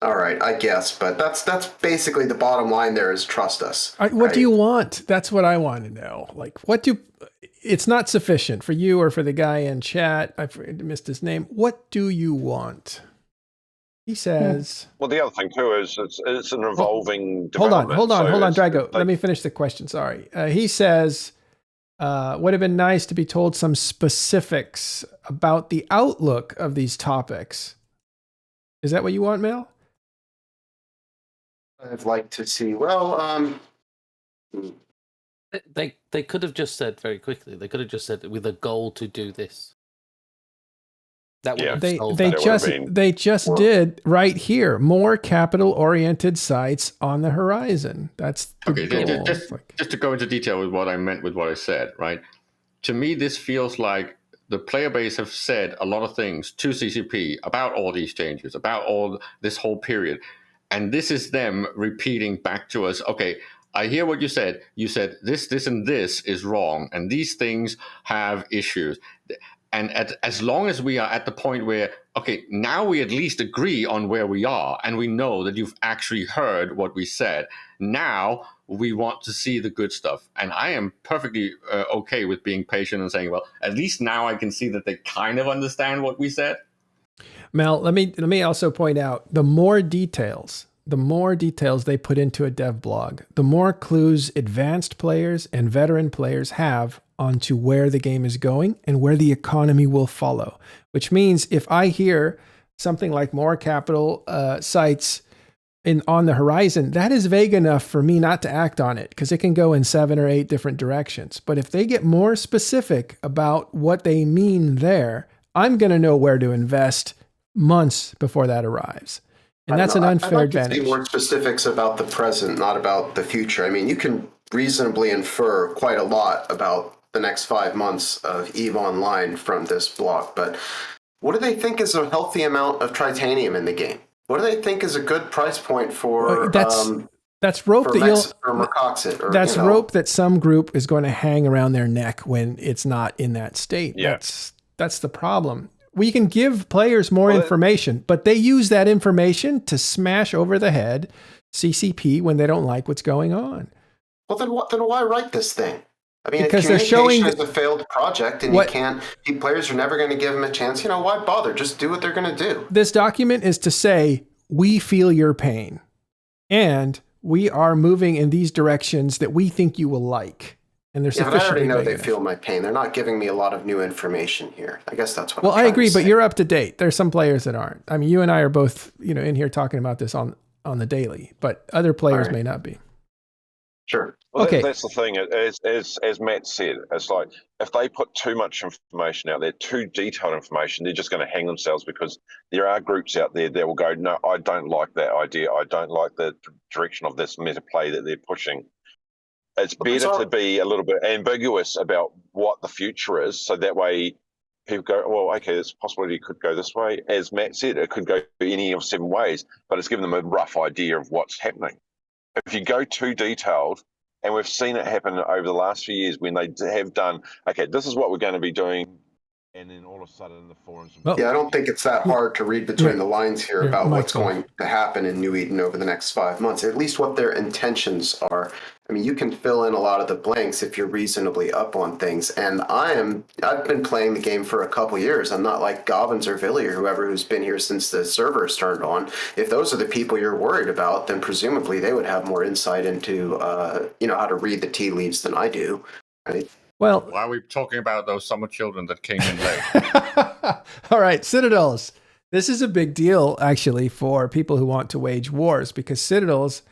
all right, I guess, but that's basically the bottom line there is trust us. What do you want? That's what I want to know. Like, it's not sufficient for you or for the guy in chat. I missed his name. What do you want? He says. Well, the other thing too is it's an evolving development. Hold on, Drago. Let me finish the question. Sorry. He says, would have been nice to be told some specifics about the outlook of these topics. Is that what you want, Mel? I'd like to see. They could have just said very quickly. They could have just said with a goal to do this. That would have solved that. They just did right here. More capital-oriented sites on the horizon. That's the goal. Just to go into detail with what I meant with what I said, right? To me, this feels like the player base have said a lot of things to CCP about all these changes, about all this whole period. And this is them repeating back to us, okay, I hear what you said. You said this, and this is wrong. And these things have issues. And as long as we are at the point where, okay, now we at least agree on where we are, and we know that you've actually heard what we said. Now we want to see the good stuff. And I am perfectly okay with being patient and saying, well, at least now I can see that they kind of understand what we said. Mel, let me also point out, the more details they put into a dev blog, the more clues advanced players and veteran players have onto where the game is going and where the economy will follow. Which means if I hear something like more capital sites on the horizon, that is vague enough for me not to act on it because it can go in 7 or 8 different directions. But if they get more specific about what they mean there, I'm going to know where to invest months before that arrives. And that's an unfair advantage. I'd like to see more specifics about the present, not about the future. I mean, you can reasonably infer quite a lot about the next 5 months of EVE Online from this blog, but what do they think is a healthy amount of titanium in the game? What do they think is a good price point for that's rope rope that some group is going to hang around their neck when it's not in that state. Yeah. That's the problem. We can give players more information, but they use that information to smash over the head CCP when they don't like what's going on. Well, then why write this thing? I mean, because if they're showing communication is a failed project and players are never going to give them a chance, why bother? Just do what they're going to do. This document is to say, we feel your pain and we are moving in these directions that we think you will like. And they're but I already know they enough. feel my pain. They're not giving me a lot of new information here. I guess that's what. Well, I agree, but you're up to date. There's some players that aren't. I mean, you and I are both, in here talking about this on the daily, but other players may not be. Sure. Well, okay. That's the thing. As Matt said, it's like if they put too much information out there, too detailed information, they're just going to hang themselves, because there are groups out there that will go, no, I don't like that idea. I don't like the direction of this meta play that they're pushing. It's better to be a little bit ambiguous about what the future is, so that way people go, well, okay, this possibility could go this way. As Matt said, it could go any of 7 ways, but it's given them a rough idea of what's happening. If you go too detailed, and we've seen it happen over the last few years when they have done, okay, this is what we're going to be doing, and then all of a sudden the forums... I don't think it's that hard to read between the lines here about what's going to happen in New Eden over the next 5 months, at least what their intentions are. I mean, you can fill in a lot of the blanks if you're reasonably up on things. And I've been playing the game for a couple years. I'm not like Gobbins or Villy or whoever who's been here since the servers turned on. If those are the people you're worried about, then presumably they would have more insight into, how to read the tea leaves than I do. Right? Well, why are we talking about those summer children that came in late? All right, Citadels. This is a big deal, actually, for people who want to wage wars, because Citadels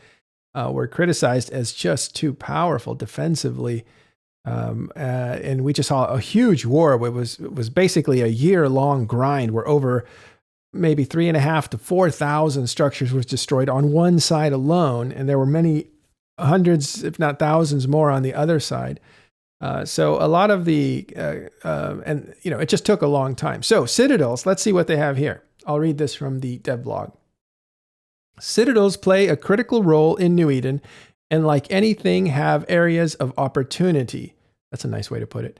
were criticized as just too powerful defensively. And we just saw a huge war. It was basically a year-long grind where over maybe 3,500 to 4,000 structures was destroyed on one side alone, and there were many hundreds, if not thousands more on the other side. So a lot of it just took a long time. So Citadels, let's see what they have here. I'll read this from the dev blog. Citadels play a critical role in New Eden, and like anything, have areas of opportunity. That's a nice way to put it.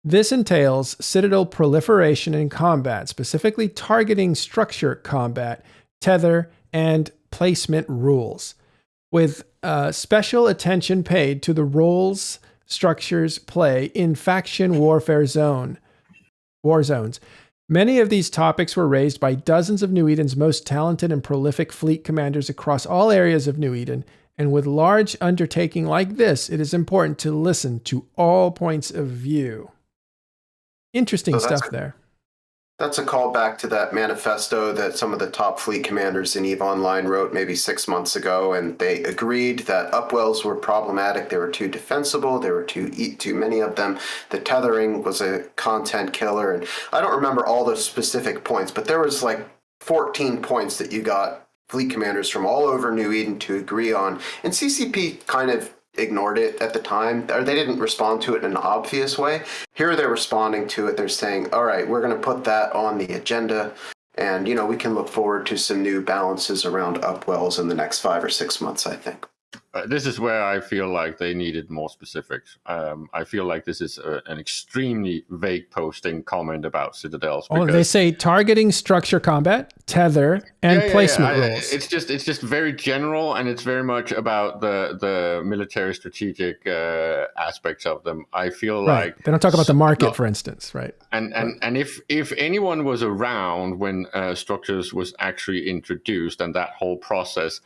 This entails Citadel proliferation in combat, specifically targeting structure combat, tether, and placement rules, with special attention paid to the roles structures play in faction war zones. Many of these topics were raised by dozens of New Eden's most talented and prolific fleet commanders across all areas of New Eden, and with large undertaking like this, it is important to listen to all points of view. Interesting stuff there. That's a callback to that manifesto that some of the top fleet commanders in EVE Online wrote maybe 6 months ago, and they agreed that upwells were problematic. They were too defensible. There were too many of them. The tethering was a content killer, and I don't remember all those specific points, but there was like 14 points that you got fleet commanders from all over New Eden to agree on, and CCP kind of ignored it at the time, or they didn't respond to it in an obvious way. Here they're responding to it. They're saying, all right, we're going to put that on the agenda, and we can look forward to some new balances around upwells in the next 5 or 6 months, I think. This is where I feel like they needed more specifics. I feel like this is an extremely vague posting comment about Citadels. They say targeting structure combat, tether, and placement rules. It's just very general, and it's very much about the military strategic aspects of them. I feel like they don't talk about the market, for instance, right? And if anyone was around when structures was actually introduced and that whole process,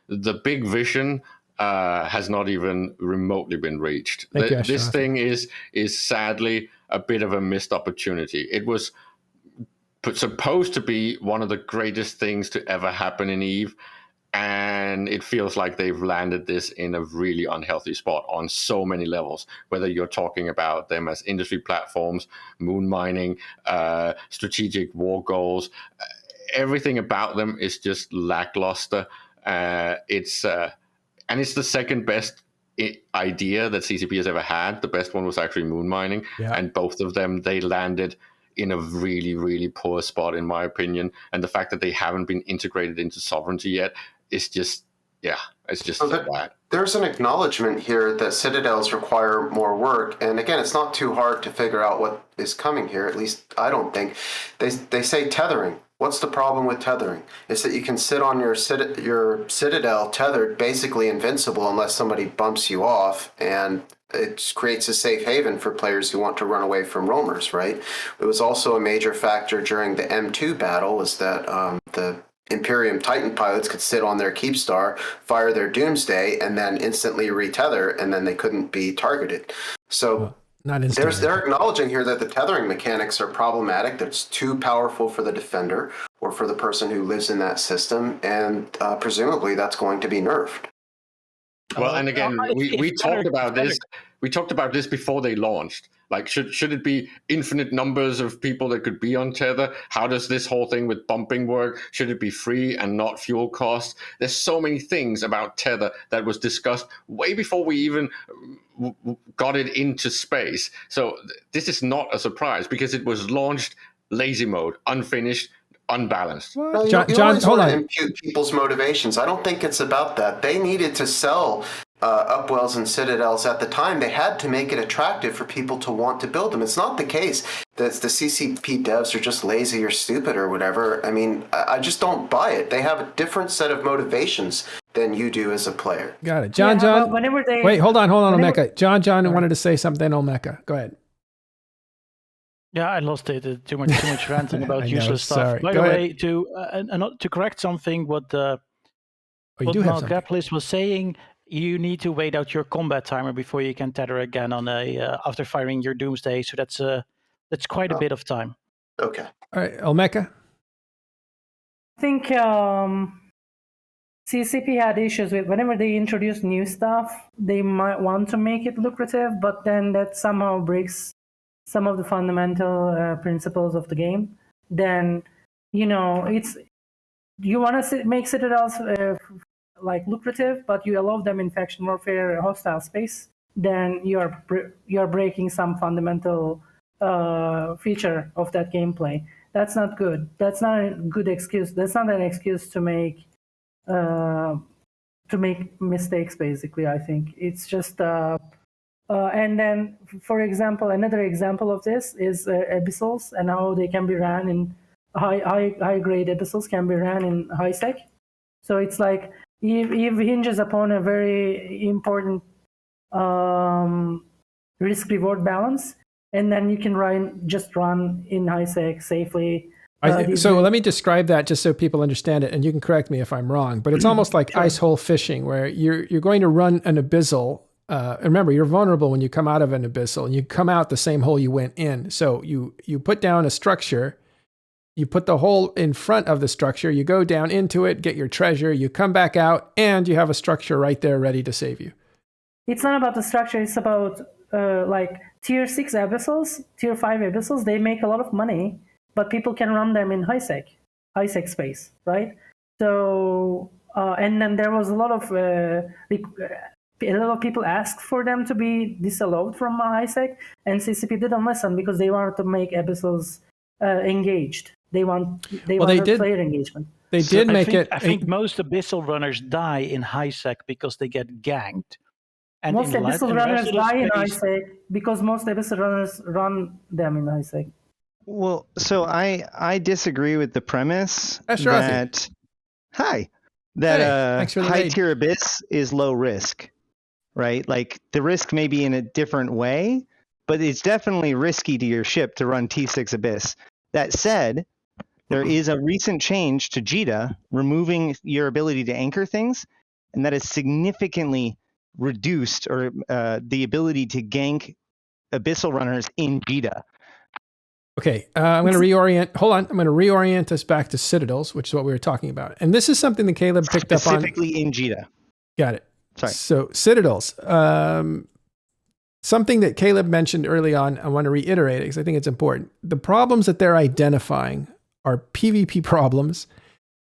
the big vision has not even remotely been reached. This thing is sadly a bit of a missed opportunity. It was supposed to be one of the greatest things to ever happen in EVE, and it feels like they've landed this in a really unhealthy spot on so many levels, whether you're talking about them as industry platforms, moon mining, strategic war goals. Everything about them is just lackluster. And it's the second best idea that CCP has ever had. The best one was actually moon mining, and both of them, they landed in a really, really poor spot, in my opinion. And the fact that they haven't been integrated into sovereignty yet is just, it's just bad. There's an acknowledgement here that Citadels require more work, and again, it's not too hard to figure out what is coming here. At least I don't think. They say tethering. What's the problem with tethering? It's that you can sit on your Citadel tethered, basically invincible unless somebody bumps you off, and it creates a safe haven for players who want to run away from roamers, right? It was also a major factor during the M2 battle was that the Imperium Titan pilots could sit on their Keepstar, fire their Doomsday, and then instantly retether, and then they couldn't be targeted. So they're acknowledging here that the tethering mechanics are problematic. That's too powerful for the defender or for the person who lives in that system, and presumably that's going to be nerfed. Well, and again, we talked about this. We talked about this before they launched. Like, should it be infinite numbers of people that could be on Tether? How does this whole thing with bumping work? Should it be free and not fuel cost? There's so many things about Tether that was discussed way before we even got it into space. So this is not a surprise because it was launched lazy mode, unfinished, unbalanced. No, John, hold on. Impute people's motivations. I don't think it's about that. They needed to sell Upwells and Citadels at the time. They had to make it attractive for people to want to build them. It's not the case that the CCP devs are just lazy or stupid or whatever. I mean, I just don't buy it. They have a different set of motivations than you do as a player. Got it. John. Wait, hold on, Omeka. John wanted to say something, Omeka. Go ahead. Yeah, I lost it. Too much ranting about useless stuff. Sorry. By the way, to correct something, what Malgaplis was saying, you need to wait out your combat timer before you can tether again on after firing your Doomsday. So that's quite a bit of time. Okay. All right, Omeka. I think CCP had issues with whenever they introduce new stuff, they might want to make it lucrative, but then that somehow breaks some of the fundamental principles of the game. Then, you want to make Citadels like lucrative, but you allow them in faction warfare hostile space, then you're breaking some fundamental feature of that gameplay. That's not good. That's not a good excuse. That's not an excuse to make mistakes. Basically, I think it's just. And then, for example, another example of this is abyssals and how they can be ran in high grade abyssals can be ran in high sec. So it's like Eve hinges upon a very important risk-reward balance, and then you can run in high sec safely. So let me describe that just so people understand it, and you can correct me if I'm wrong. But it's almost like ice hole fishing, where you're going to run an abyssal. Remember, you're vulnerable when you come out of an abyssal, and you come out the same hole you went in. So you put down a structure. You put the hole in front of the structure, you go down into it, get your treasure, you come back out, and you have a structure right there ready to save you. It's not about the structure, it's about like tier 6 abyssals, tier 5 abyssals, they make a lot of money, but people can run them in high sec space, right? So, and then there was a lot of people asked for them to be disallowed from high sec, and CCP didn't listen because they wanted to make abyssals engaged. They want player engagement. They did make it. I think most abyssal runners die in high sec because they get ganked. And most abyssal runners die in high sec because most abyssal runners run them in high sec. Well, so I disagree with the premise that high tier abyss is low risk, right? Like the risk may be in a different way, but it's definitely risky to your ship to run T6 abyss. That said, there is a recent change to JITA removing your ability to anchor things, and that has significantly reduced the ability to gank abyssal runners in JITA. Okay, I'm going to reorient. Hold on, I'm going to reorient us back to Citadels, which is what we were talking about, and this is something that Caleb picked up on specifically in JITA. Got it. Sorry. So Citadels, something that Caleb mentioned early on. I want to reiterate it because I think it's important. The problems that they're identifying are PvP problems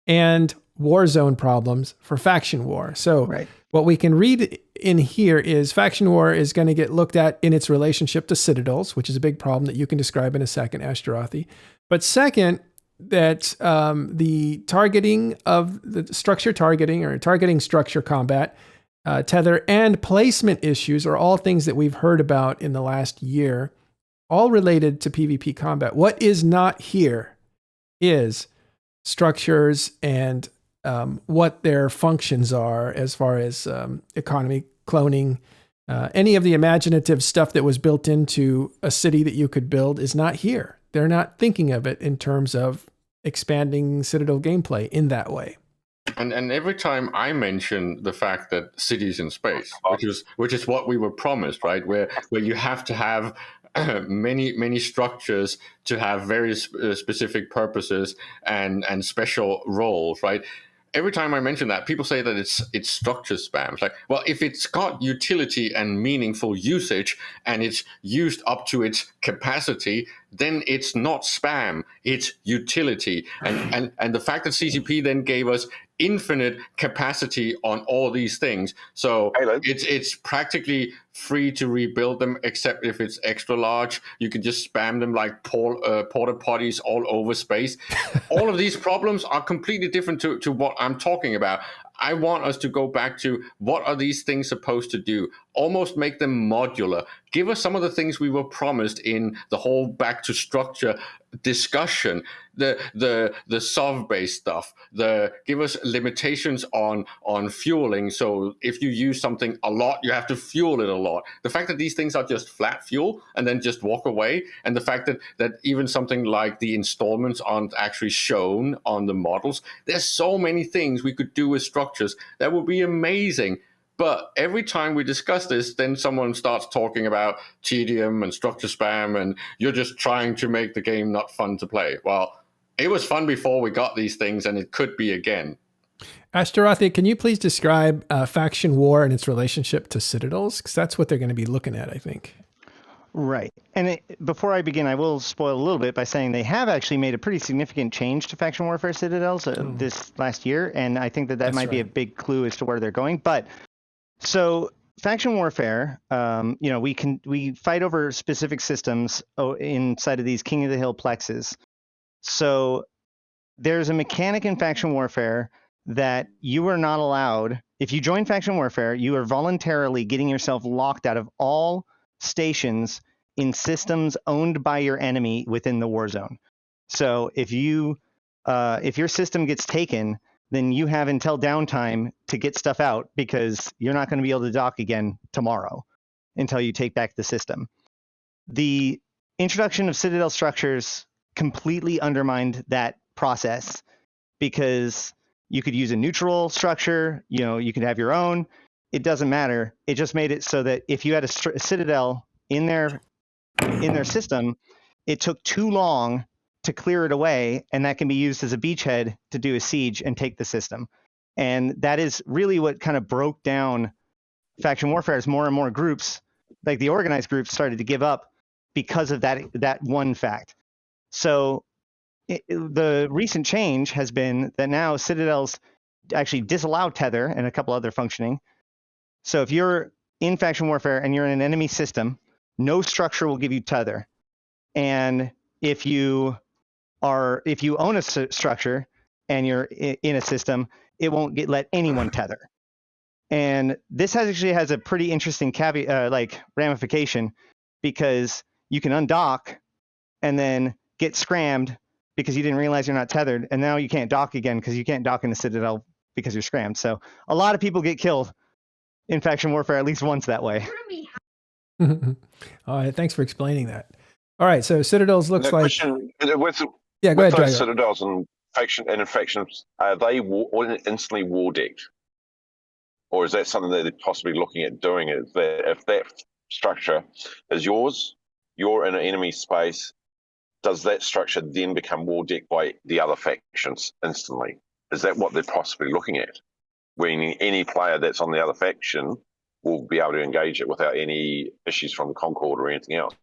and war zone problems for faction war. So what we can read in here is faction war is going to get looked at in its relationship to Citadels, which is a big problem that you can describe in a second, Ashtarothi. But second, that the targeting of the structure targeting or targeting structure combat, tether and placement issues are all things that we've heard about in the last year, all related to PvP combat. What is not here is structures and what their functions are as far as economy, cloning, any of the imaginative stuff that was built into a city that you could build is not here. They're not thinking of it in terms of expanding Citadel gameplay in that way. And every time I mention the fact that cities in space, which is what we were promised, right? Where you have to have many structures to have very specific purposes and special roles, right? Every time I mention that, people say that it's structure spam. It's like, well, if it's got utility and meaningful usage and it's used up to its capacity, then it's not spam, it's utility. And the fact that CCP then gave us infinite capacity on all these things, so it's practically free to rebuild them, except if it's extra large. You can just spam them like porta potties all over space. All of these problems are completely different to what I'm talking about. I want us to go back to what are these things supposed to do? Almost make them modular. Give us some of the things we were promised in the whole back to structure discussion. The SOV-based stuff. Give us limitations on fueling. So if you use something a lot, you have to fuel it a lot. The fact that these things are just flat fuel and then just walk away, and the fact that even something like the installments aren't actually shown on the models. There's so many things we could do with structures that would be amazing. But every time we discuss this, then someone starts talking about tedium and structure spam, and you're just trying to make the game not fun to play. Well, it was fun before we got these things, and it could be again. Ashtarothi, can you please describe faction war and its relationship to Citadels? Because that's what they're going to be looking at, I think. Right. And before I begin, I will spoil a little bit by saying they have actually made a pretty significant change to faction warfare Citadels this last year, and I think that might be a big clue as to where they're going. But so faction warfare, we fight over specific systems inside of these King of the Hill plexes. So there's a mechanic in faction warfare that you are not allowed. If you join faction warfare, you are voluntarily getting yourself locked out of all stations in systems owned by your enemy within the war zone. So if your system gets taken, then you have until downtime to get stuff out, because you're not going to be able to dock again tomorrow until you take back the system. The introduction of Citadel structures completely undermined that process, because you could use a neutral structure, you could have your own. It doesn't matter. It just made it so that if you had a Citadel in their system, it took too long to clear it away, and that can be used as a beachhead to do a siege and take the system. And that is really what kind of broke down faction warfare, as more and more groups, like the organized groups, started to give up because of that one fact. So the recent change has been that now Citadels actually disallow tether and a couple other functioning. So if you're in faction warfare and you're in an enemy system, no structure will give you tether. And if you own a structure and you're in a system, it won't let anyone tether. And this actually has a pretty interesting ramification, because you can undock and then get scrammed because you didn't realize you're not tethered, and now you can't dock again because you can't dock in the Citadel because you're scrammed. So a lot of people get killed in faction warfare at least once that way. All right, thanks for explaining that. All right, so Citadels looks like... Go ahead, those Citadels and factions, are they instantly war decked? Or is that something that they're possibly looking at doing? Is that if that structure is yours, you're in an enemy space, does that structure then become war decked by the other factions instantly? Is that what they're possibly looking at? When any player that's on the other faction will be able to engage it without any issues from the Concord or anything else?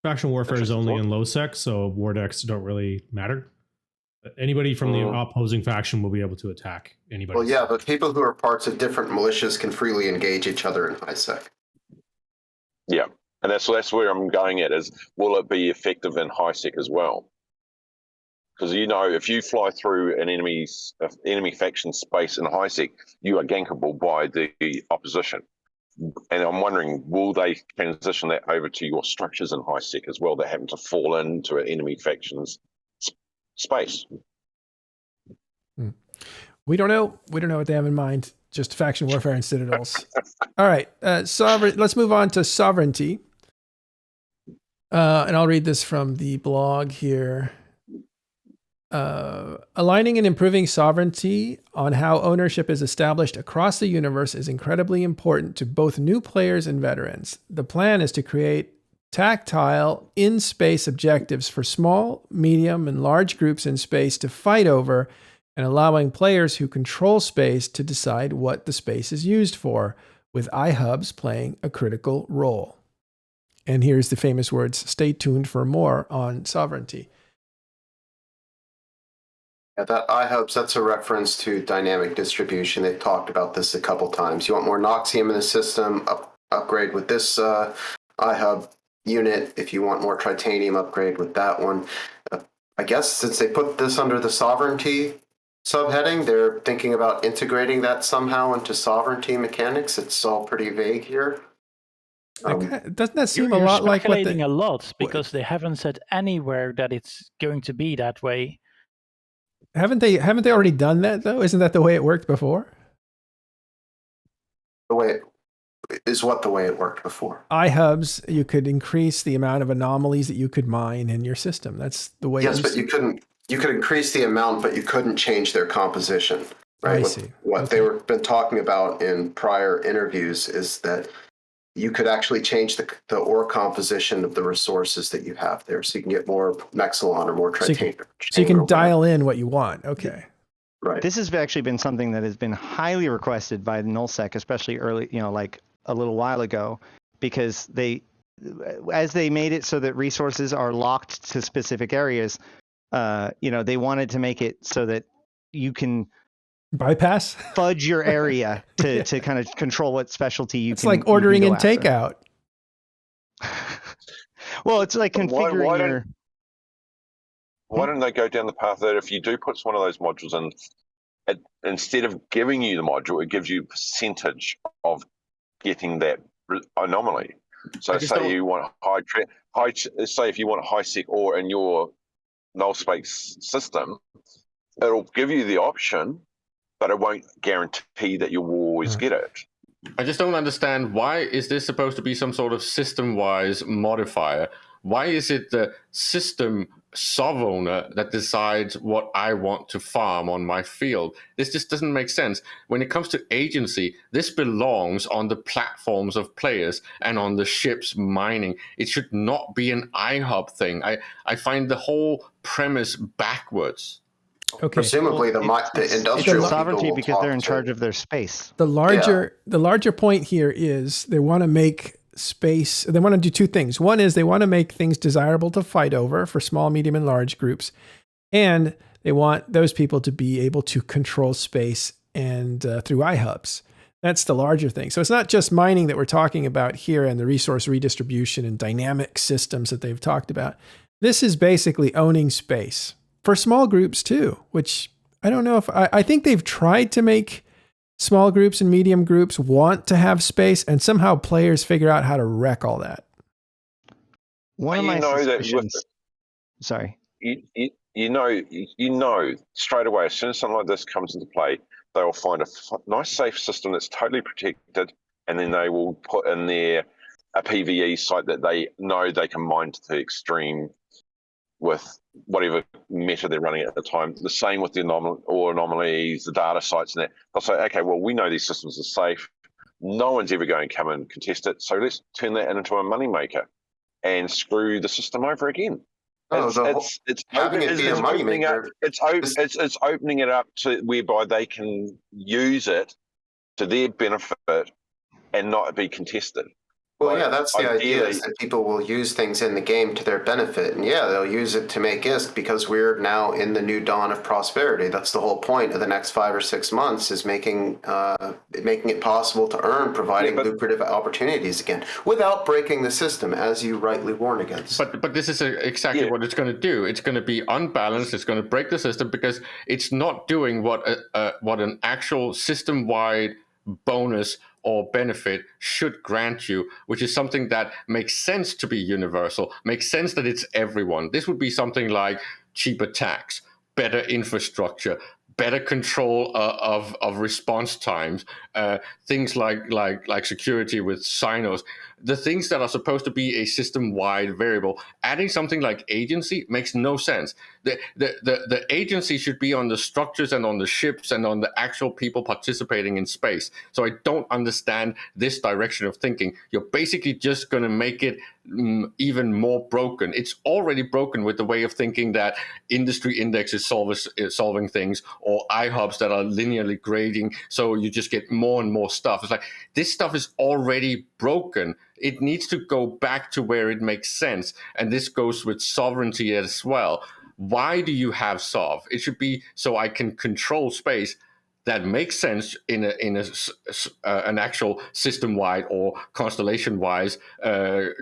Faction warfare is only in low sec, so war decks don't really matter. Anybody from the opposing faction will be able to attack anybody. Well, yeah, but people who are parts of different militias can freely engage each other in high sec. Yeah, and that's where I'm going at, is will it be effective in high sec as well? Because if you fly through an enemy faction space in high sec, you are gankable by the opposition. And I'm wondering, will they transition that over to your structures in high sec as well that happen to fall into an enemy faction's space. We don't know. We don't know what they have in mind. Just faction warfare and citadels. All right. Let's move on to sovereignty. And I'll read this from the blog here. Aligning and improving sovereignty on how ownership is established across the universe is incredibly important to both new players and veterans. The plan is to create tactile in-space objectives for small, medium, and large groups in space to fight over, and allowing players who control space to decide what the space is used for, with iHubs playing a critical role. And here's the famous words, stay tuned for more on sovereignty. Yeah, that iHubs, that's a reference to dynamic distribution. They've talked about this a couple times. You want more Noxium in the system, upgrade with this iHub unit. If you want more Tritanium, upgrade with that one. I guess since they put this under the sovereignty subheading, they're thinking about integrating that somehow into sovereignty mechanics. It's all pretty vague here. Doesn't that seem You're a lot like what speculating a lot because they haven't said anywhere that it's going to be that way. Haven't they already done that though? Isn't that the way it worked before? The way it worked before. iHubs, you could increase the amount of anomalies that you could mine in your system. That's the way. Yes, but you couldn't. You could increase the amount, but you couldn't change their composition. Right. I see. What they were been talking about in prior interviews is that you could actually change the ore composition of the resources that you have there, so you can get more Mexilon or more Tritanium. So you can dial in what you want. Okay. Right. This has actually been something that has been highly requested by the nullsec, especially early, like a little while ago, because as they made it so that resources are locked to specific areas, they wanted to make it so that you can bypass fudge your area to kind of control what specialty you it's can. It's like ordering in after. takeout. Well, it's like configuring Why don't they go down the path that if you do put one of those modules in, instead of giving you the module, it gives you a percentage of getting that anomaly. So say you want say if you want a high sec ore in your null space system, it'll give you the option, but it won't guarantee that you will always get it. I just don't understand, why is this supposed to be some sort of system-wise modifier? Why is it the system sub-owner that decides what I want to farm on my field? This just doesn't make sense. When it comes to agency, this belongs on the platforms of players and on the ships mining. It should not be an iHub thing. I find the whole premise backwards. Okay. Presumably the industrial sovereignty because they're in charge of their space. The larger point here is they want to make space. They want to do two things. One is they want to make things desirable to fight over for small, medium, and large groups, and they want those people to be able to control space and through iHubs. That's the larger thing. So it's not just mining that we're talking about here and the resource redistribution and dynamic systems that they've talked about. This is basically owning space. For small groups too, which I don't know if I think they've tried to make small groups and medium groups want to have space, and somehow players figure out how to wreck all that. One of my suspicions. Sorry. You know straight away, as soon as something like this comes into play, they will find a nice safe system that's totally protected, and then they will put in there a PvE site that they know they can mine to the extreme with whatever meta they're running at the time. The same with the anomalies, the data sites and that. They'll say, okay, well, we know these systems are safe. No one's ever going to come and contest it. So let's turn that into a moneymaker and screw the system over again. It's opening it up to whereby they can use it to their benefit and not be contested. Well, yeah, that's the idea, is that people will use things in the game to their benefit. And yeah, they'll use it to make ISK because we're now in the new dawn of prosperity. That's the whole point of the next 5 or 6 months, is making it possible to earn, providing lucrative opportunities again, without breaking the system, as you rightly warn against. But this is exactly what it's going to do. It's going to be unbalanced. It's going to break the system because it's not doing what an actual system-wide bonus or benefit should grant you, which is something that makes sense to be universal, makes sense that it's everyone. This would be something like cheaper tax better infrastructure, better control of response times, things like security with signals, the things that are supposed to be a system-wide variable. Adding something like agency makes no sense. The agency should be on the structures and on the ships and on the actual people participating in space. So I don't understand this direction of thinking. You're basically just going to make it even more broken. It's already broken with the way of thinking that industry index is solving things, or iHubs that are linearly grading, so you just get more and more stuff. It's like, this stuff is already broken. It needs to go back to where it makes sense. And this goes with sovereignty as well. Why do you have SOV? It should be so I can control space that makes sense in an actual system-wide or constellation-wise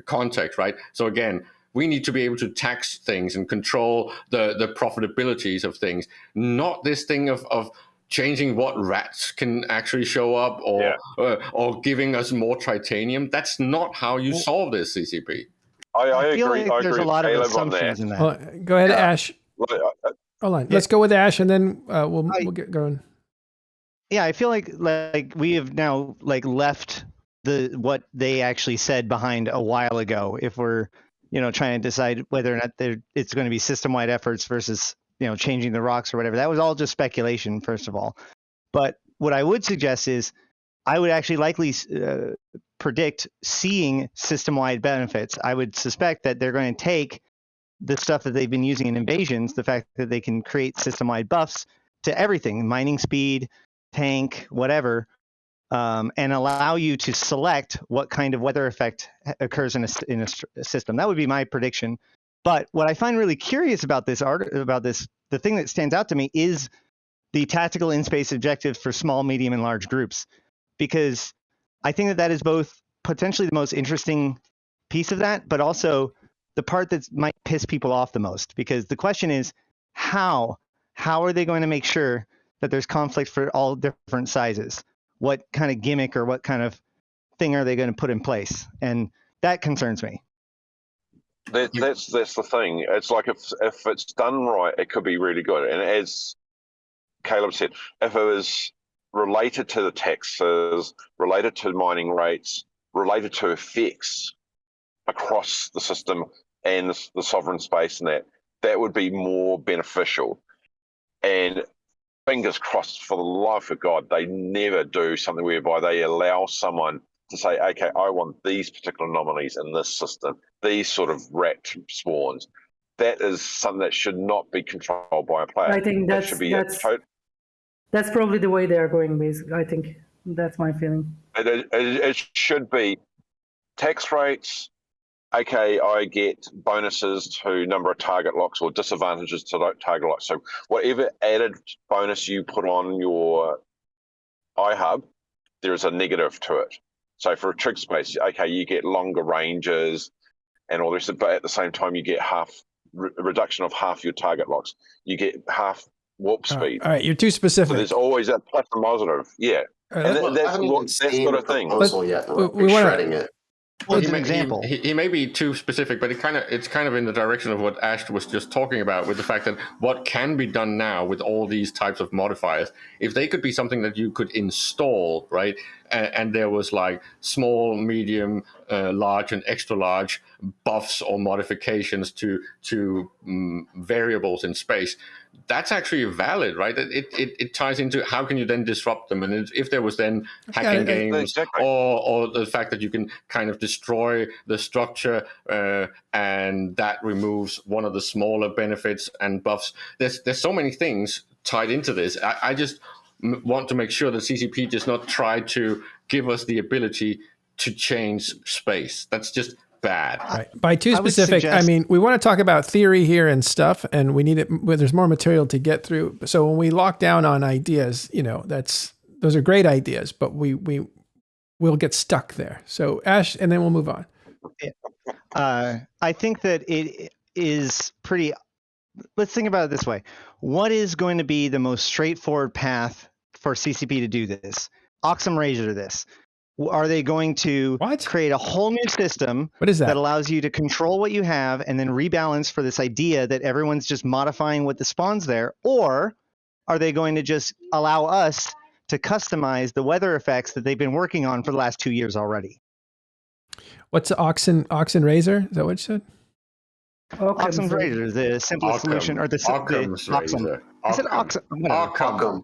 context, right? So again, we need to be able to tax things and control the profitabilities of things, not this thing of changing what rats can actually show up, or giving us more titanium. That's not how you solve this, CCP. I feel agree. like there's a lot of Caleb on assumptions in that. Well, go ahead, Ash. Hold on. Let's go with Ash, and then we'll get going. Yeah, I feel like we have now left what they actually said behind a while ago. If we're trying to decide whether or not it's going to be system-wide efforts versus changing the rocks or whatever, that was all just speculation, first of all. But what I would suggest is I would actually likely predict seeing system-wide benefits. I would suspect that they're going to take the stuff that they've been using in invasions, the fact that they can create system-wide buffs to everything, mining speed, tank, whatever, and allow you to select what kind of weather effect occurs in a system. That would be my prediction. But what I find really curious about the thing that stands out to me is the tactical in-space objectives for small, medium, and large groups, because I think that is both potentially the most interesting piece of that, but also the part that might piss people off the most. Because the question is, how are they going to make sure that there's conflict for all different sizes? What kind of gimmick or what kind of thing are they going to put in place? And that concerns me. That's the thing. It's like if it's done right, it could be really good. And as Caleb said, if it was related to the taxes, related to mining rates, related to effects across the system and the sovereign space, and that would be more beneficial. And fingers crossed, for the life of God, they never do something whereby they allow someone to say, okay, I want these particular anomalies in this system, these sort of rat spawns. That is something that should not be controlled by a player. I think that's probably the way they are going, basically. I think that's my feeling. It should be tax rates. Okay, I get bonuses to number of target locks or disadvantages to target locks. So whatever added bonus you put on your iHub, there is a negative to it. So for a trig space, okay, you get longer ranges and all this, but at the same time, you get reduction of half your target locks. You get half warp speed. All right, you're too specific. So there's always that plus and positive. Yeah. And that's that sort of thing. Proposal yet. We're shredding it. Well, he may be too specific, but it's kind of in the direction of what Ash was just talking about, with the fact that what can be done now with all these types of modifiers, if they could be something that you could install, right? And there was like small, medium, large, and extra large buffs or modifications to variables in space. That's actually valid, right? It ties into how can you then disrupt them, and if there was then hacking games, exactly. or the fact that you can kind of destroy the structure, and that removes one of the smaller benefits and buffs. There's so many things tied into this. I just want to make sure that CCP does not try to give us the ability to change space. That's just bad. Right. By too specific, I mean, we want to talk about theory here and stuff, and we need it. There's more material to get through. So when we lock down on ideas, those are great ideas, but we'll get stuck there. So Ash, and then we'll move on. I think that it is pretty. Let's think about it this way. What is going to be the most straightforward path for CCP to do this? Occam Razor this. are they going to create a whole new system what is that allows you to control what you have and then rebalance for this idea that everyone's just modifying what the spawn's there? Or are they going to just allow us to customize the weather effects that they've been working on for the last 2 years already? What's Oxen Razor? Is that what you said? Occam's Razor, the simplest solution, or the Occam's Razor. I said Occam. Occam.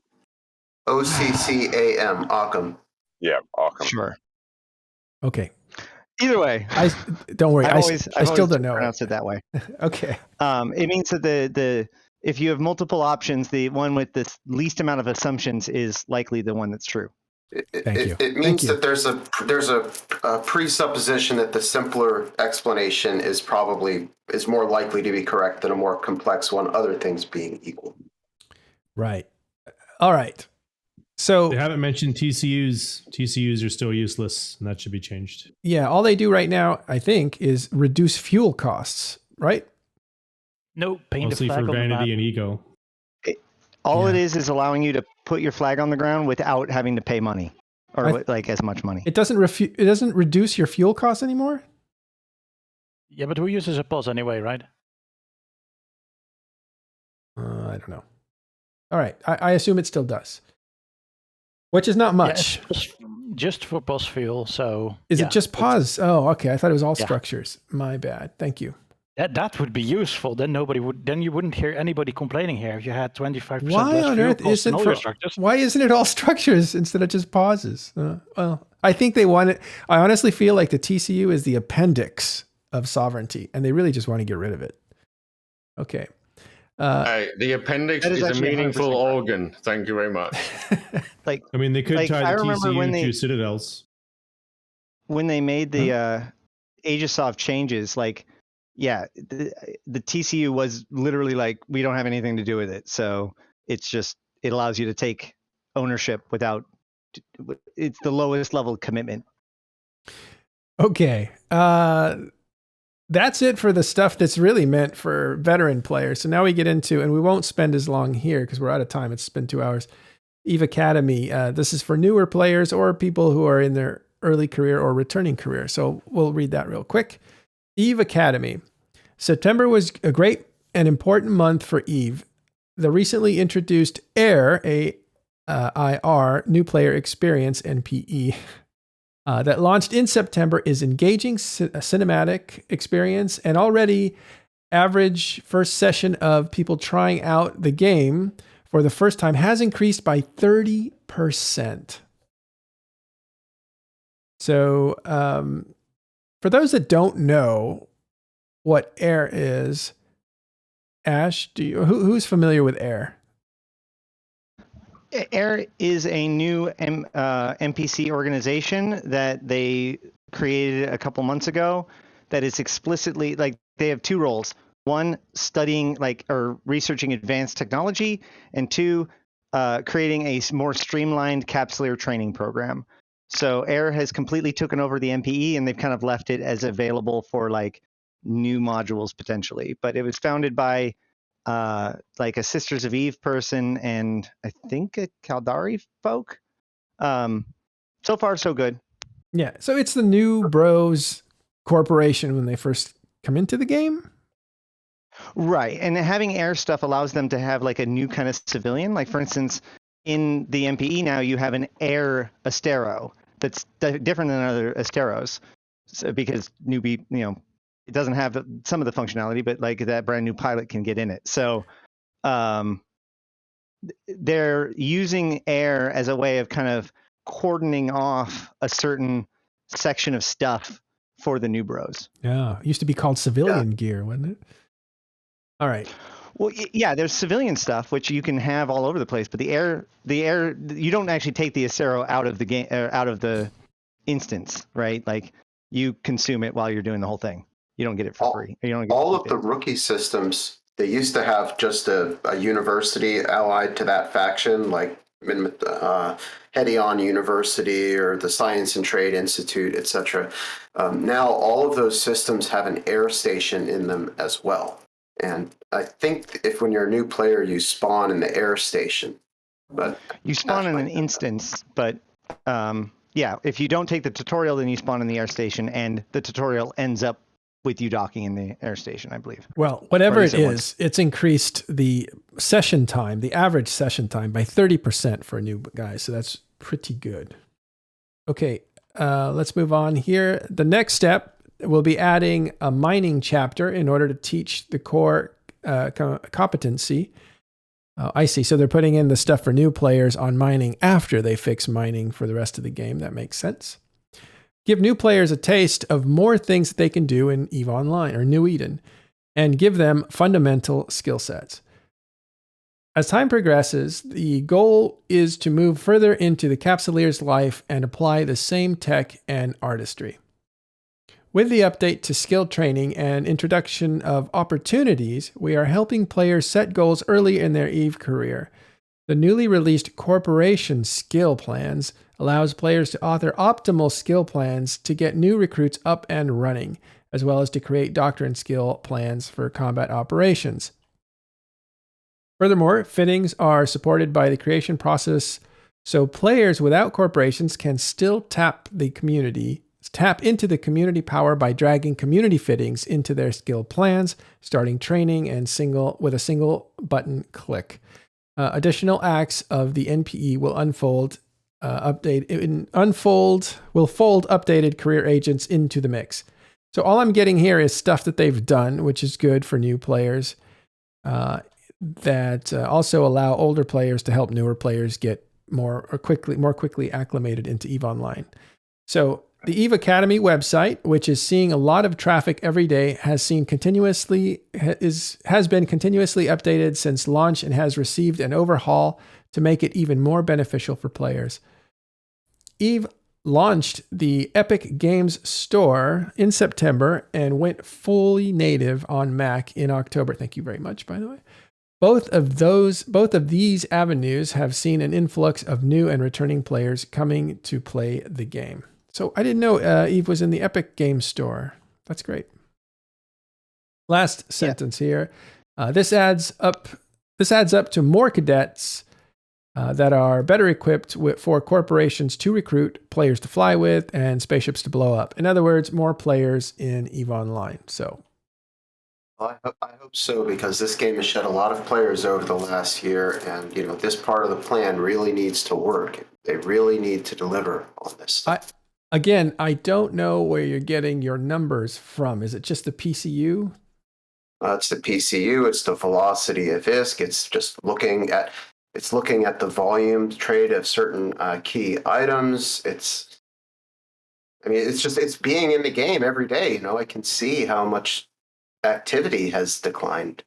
Occam. Occam. Yeah, Occam. Sure. Okay. Either way, don't worry. I still don't know. Pronounce it that way. Okay. It means that if you have multiple options, the one with the least amount of assumptions is likely the one that's true. It means that there's a presupposition that the simpler explanation is more likely to be correct than a more complex one, other things being equal. Right. All right. So they haven't mentioned TCUs. TCUs are still useless, and that should be changed. Yeah, all they do right now, I think, is reduce fuel costs, right? No, paint mostly a flag for on vanity the map. and ego. All it is allowing you to put your flag on the ground without having to pay money, or like as much money. It doesn't reduce your fuel costs anymore. Yeah, but who uses a pause anyway, right? I don't know. All right, I assume it still does, which is not much. Yeah, just for pause fuel. So is it just pause? Oh, okay. I thought it was all structures. My bad. Thank you. That would be useful. Then you wouldn't hear anybody complaining here if you had 25% why less on fuel earth cost in all your structures. Why isn't it all structures instead of just pauses? Well, I think they want it. I honestly feel like the TCU is the appendix of sovereignty, and they really just want to get rid of it. Okay. The appendix is a meaningful organ. Thank you very much. I mean, they could tie the TCU to Citadels. When they made the Aegisoft changes, the TCU was literally like, we don't have anything to do with it. So it allows you to take ownership without, it's the lowest level commitment. Okay. That's it for the stuff that's really meant for veteran players. So now we get into, and we won't spend as long here because we're out of time. It's been 2 hours. Eve Academy. This is for newer players or people who are in their early career or returning career. So we'll read that real quick. Eve Academy. September was a great and important month for Eve. The recently introduced AIR, A-I-R, New Player Experience, NPE, that launched in September is engaging cinematic experience, and already average first session of people trying out the game for the first time has increased by 30%. So for those that don't know what AIR is, Ash, who's familiar with AIR? AIR is a new NPC organization that they created a couple months ago that is explicitly, they have 2 roles. 1, studying or researching advanced technology, and 2, creating a more streamlined capsuleer training program. So AIR has completely taken over the NPE, and they've kind of left it as available for new modules potentially. But it was founded by a Sisters of Eve person and I think a Caldari folk. So far, so good. Yeah. So it's the New Bros Corporation when they first come into the game. Right. And having AIR stuff allows them to have a new kind of civilian. For instance, in the NPE now you have an AIR Astero that's different than other Asteros. So, because newbie, it doesn't have some of the functionality, but that brand new pilot can get in it. So they're using AIR as a way of kind of cordoning off a certain section of stuff for the new bros. Yeah. It used to be called civilian gear, wasn't it? All right. Well, yeah, there's civilian stuff, which you can have all over the place, but the AIR, you don't actually take the Acero out of the game, out of the instance, right? You consume it while you're doing the whole thing. You don't get it for free. You don't get all of the rookie systems, they used to have just a university allied to that faction, like Hedion University or the Science and Trade Institute, etc. Now all of those systems have an air station in them as well. And I think when you're a new player, you spawn in the air station. But you spawn in an instance, but Yeah, if you don't take the tutorial, then you spawn in the air station, and the tutorial ends up with you docking in the air station, I believe. Well, whatever it is, it's increased the session time, the average session time, by 30% for new guys. So that's pretty good. Okay, let's move on here. The next step will be adding a mining chapter in order to teach the core competency. I see. So they're putting in the stuff for new players on mining after they fix mining for the rest of the game. That makes sense. Give new players a taste of more things that they can do in EVE Online or New Eden, and give them fundamental skill sets. As time progresses, the goal is to move further into the Capsulier's life and apply the same tech and artistry. With the update to skill training and introduction of opportunities, we are helping players set goals early in their EVE career. The newly released Corporation Skill Plans allows players to author optimal skill plans to get new recruits up and running, as well as to create doctrine skill plans for combat operations. Furthermore, fittings are supported by the creation process, so players without corporations can still tap into the community power by dragging community fittings into their skill plans, starting training with a single button click. Additional acts of the NPE will fold updated career agents into the mix. So all I'm getting here is stuff that they've done, which is good for new players, that also allow older players to help newer players get more quickly acclimated into EVE Online. So the EVE Academy website, which is seeing a lot of traffic every day, has been continuously updated since launch and has received an overhaul to make it even more beneficial for players. EVE launched the Epic Games Store in September and went fully native on Mac in October. Thank you very much, by the way. Both of these avenues have seen an influx of new and returning players coming to play the game. So I didn't know EVE was in the Epic Games Store. That's great. Last sentence here. This adds up to more cadets that are better equipped for corporations to recruit, players to fly with, and spaceships to blow up. In other words, more players in EVE Online. So, I hope so, because this game has shed a lot of players over the last year, and this part of the plan really needs to work. They really need to deliver on this stuff. Again, I don't know where you're getting your numbers from. Is it just the PCU? It's the PCU. It's the velocity of ISK. It's just looking at the volume trade of certain key items. It's being in the game every day. I can see how much activity has declined.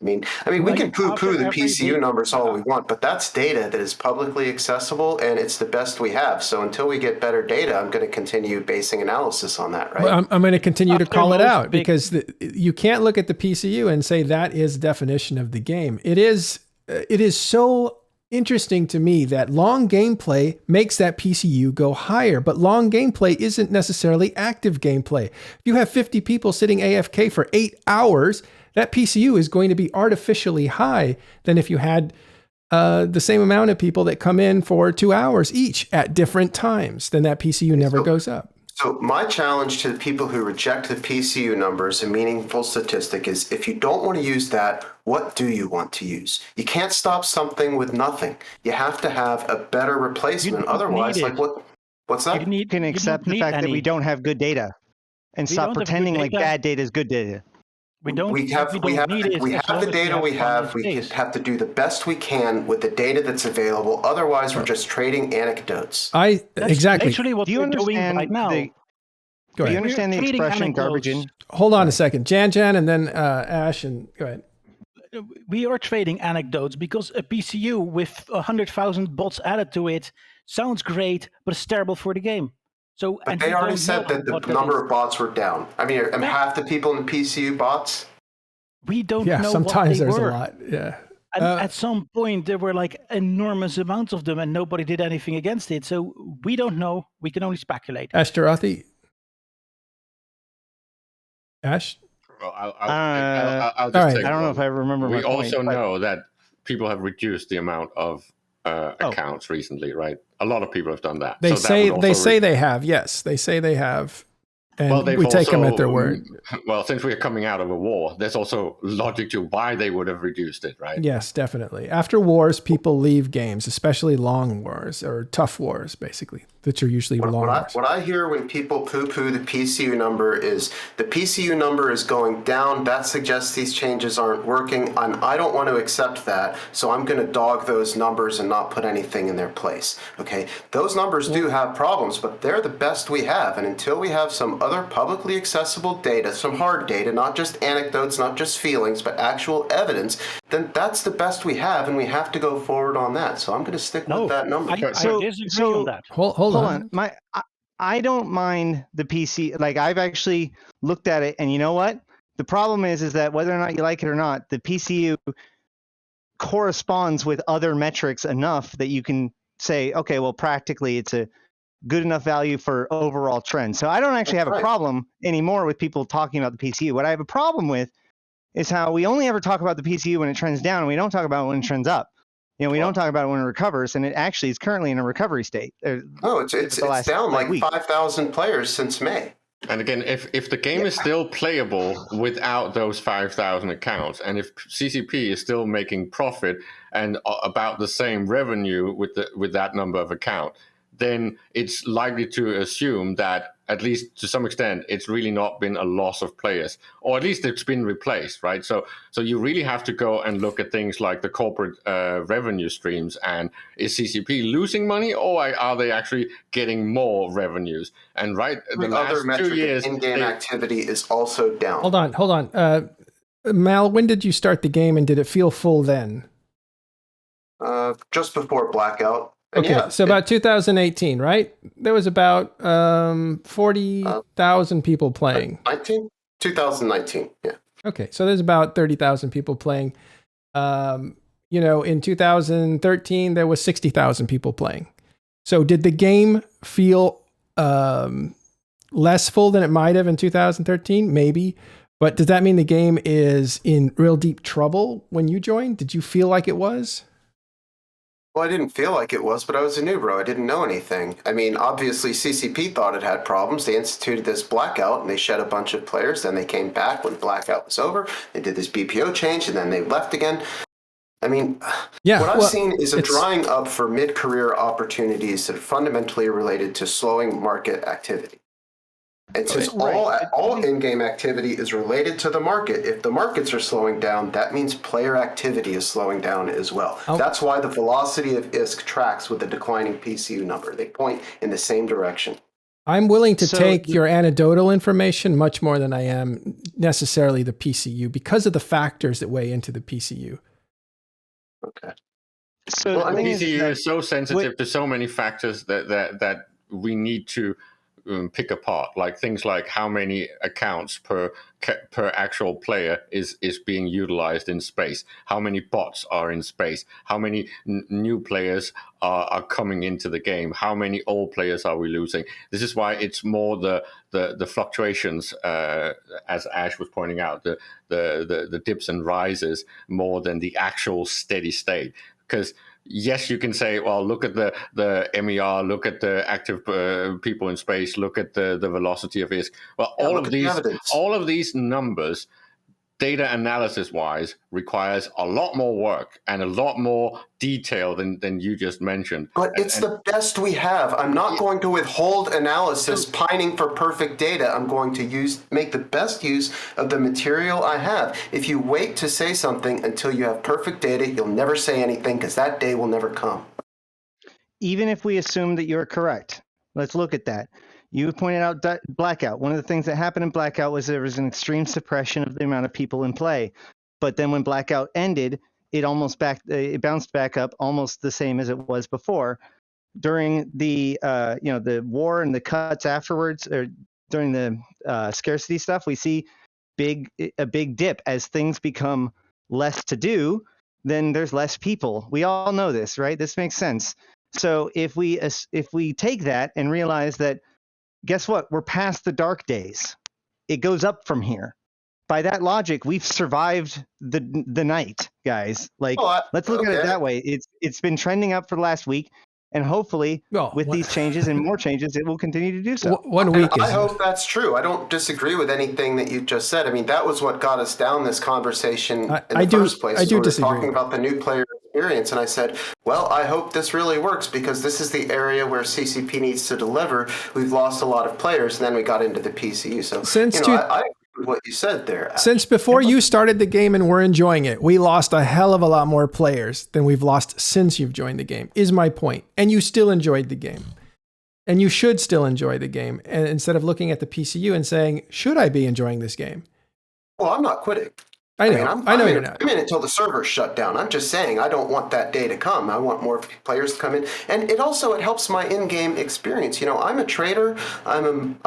We can poo-poo the PCU numbers all we want, but that's data that is publicly accessible, and it's the best we have. So until we get better data, I'm going to continue basing analysis on that, right? Well, I'm going to continue to call it out, because you can't look at the PCU and say that is definition of the game. It is so interesting to me that long gameplay makes that PCU go higher, but long gameplay isn't necessarily active gameplay. If you have 50 people sitting AFK for 8 hours, that PCU is going to be artificially high than if you had the same amount of people that come in for 2 hours each at different times. Then that PCU never goes up. So my challenge to the people who reject the PCU numbers, a meaningful statistic, is if you don't want to use that, what do you want to use? You can't stop something with nothing. You have to have a better replacement. Otherwise, what's that? You can accept the fact that we don't have good data and stop pretending like bad data is good data. We have the data we have. We have to do the best we can with the data that's available. Otherwise, we're just trading anecdotes. Exactly. Literally what we're doing right now. Do you understand the expression garbage in? Hold on a second. Jan, and then Ash, and go ahead. We are trading anecdotes because a PCU with 100,000 bots added to it sounds great, but it's terrible for the game. But they already said that the number of bots were down. Half the people in the PCU bots? We don't know sometimes what they there's were. a lot. Yeah. And at some point, there were like enormous amounts of them and nobody did anything against it. So we don't know. We can only speculate. Ash Tarathi? Ash? Well, I'll just I don't know if I remember. We also know that people have reduced the amount of accounts recently, right? A lot of people have done that. They so say that they say they have. Yes, they say they have. And well, we take them at their word. Well, since we're coming out of a war, there's also logic to why they would have reduced it, right? Yes, definitely. After wars, people leave games, especially long wars or tough wars, basically, that are usually long wars. What I hear when people poo-poo the PCU number is the PCU number is going down. That suggests these changes aren't working, and I don't want to accept that, so I'm going to dog those numbers and not put anything in their place. Okay, those numbers do have problems, but they're the best we have, and until we have some other publicly accessible data, some hard data, not just anecdotes, not just feelings, but actual evidence, then that's the best we have, and we have to go forward on that. So I'm going to stick with that number. I disagree on that. Hold on. I don't mind the PC. Like, I've actually looked at it, and you know what? The problem is that whether or not you like it or not, the PCU corresponds with other metrics enough that you can say, okay, well, practically it's a good enough value for overall trend. So I don't actually have a problem anymore with people talking about the PCU. What I have a problem with is how we only ever talk about the PCU when it trends down, and we don't talk about it when it trends up. You know, we don't talk about it when it recovers, and it actually is currently in a recovery state. It's down like 5,000 players since May. And again, if the game is still playable without those 5,000 accounts, and if CCP is still making profit and about the same revenue with that number of accounts, then it's likely to assume that, at least to some extent, it's really not been a loss of players, or at least it's been replaced, right? So you really have to go and look at things like the corporate revenue streams, and is CCP losing money, or are they actually getting more revenues? And the last 2 years, in-game activity is also down. Hold on. Mal, when did you start the game, and did it feel full then? Just before Blackout. Okay, so about 2018, right? There was about 40,000 people playing. 2019, yeah. Okay, so there's about 30,000 people playing. In 2013, there was 60,000 people playing. So did the game feel less full than it might have in 2013? Maybe. But does that mean the game is in real deep trouble when you joined? Did you feel like it was? Well, I didn't feel like it was, but I was a new bro. I didn't know anything. I mean, obviously, CCP thought it had problems. They instituted this blackout, and they shed a bunch of players. Then they came back when blackout was over. They did this BPO change, and then they left again. I mean, what I've seen is a drying up for mid-career opportunities that are fundamentally related to slowing market activity. And since all in-game activity is related to the market, if the markets are slowing down, that means player activity is slowing down as well. That's why the velocity of ISK tracks with the declining PCU number. They point in the same direction. I'm willing to take your anecdotal information much more than I am necessarily the PCU because of the factors that weigh into the PCU. Okay. So the PCU is so sensitive to so many factors that we need to pick apart, like things like how many accounts per actual player is being utilized in space, how many bots are in space, how many new players are coming into the game, how many old players are we losing. This is why it's more the fluctuations, as Ash was pointing out, the dips and rises more than the actual steady state. Because yes, you can say, well, look at the MER, look at the active people in space, look at the velocity of ISK. Well, all of these numbers, data analysis wise, requires a lot more work and a lot more detail than you just mentioned. But it's the best we have. I'm not going to withhold analysis pining for perfect data. I'm going to make the best use of the material I have. If you wait to say something until you have perfect data, you'll never say anything because that day will never come. Even if we assume that you're correct, let's look at that. You pointed out Blackout. One of the things that happened in Blackout was there was an extreme suppression of the amount of people in play. But then when Blackout ended, it bounced back up almost the same as it was before. During the war and the cuts afterwards, or during the scarcity stuff, we see a big dip as things become less to do. Then there's less people. We all know this, right? This makes sense. So if we take that and realize that, guess what? We're past the dark days. It goes up from here. by that logic, we've survived the night, guys. Like, let's look at it that way. It's been trending up for the last week, and hopefully, with these changes and more changes, it will continue to do so. 1 week I hope that's true. I don't disagree with anything that you just said. I mean, that was what got us down this conversation in the first place. I do we were disagree. talking about the new player experience, and I said, well, I hope this really works because this is the area where CCP needs to deliver. We've lost a lot of players, and then we got into the PCU. So, I agree with what you said there. Since before you started the game and we're enjoying it, we lost a hell of a lot more players than we've lost since you've joined the game, is my point. And you still enjoyed the game. And you should still enjoy the game. And instead of looking at the PCU and saying, should I be enjoying this game? Well, I'm not quitting. I know. I know you're not. I'm in until the server's shut down. I'm just saying I don't want that day to come. I want more players to come in, and it helps my in-game experience. I'm a trader. I'm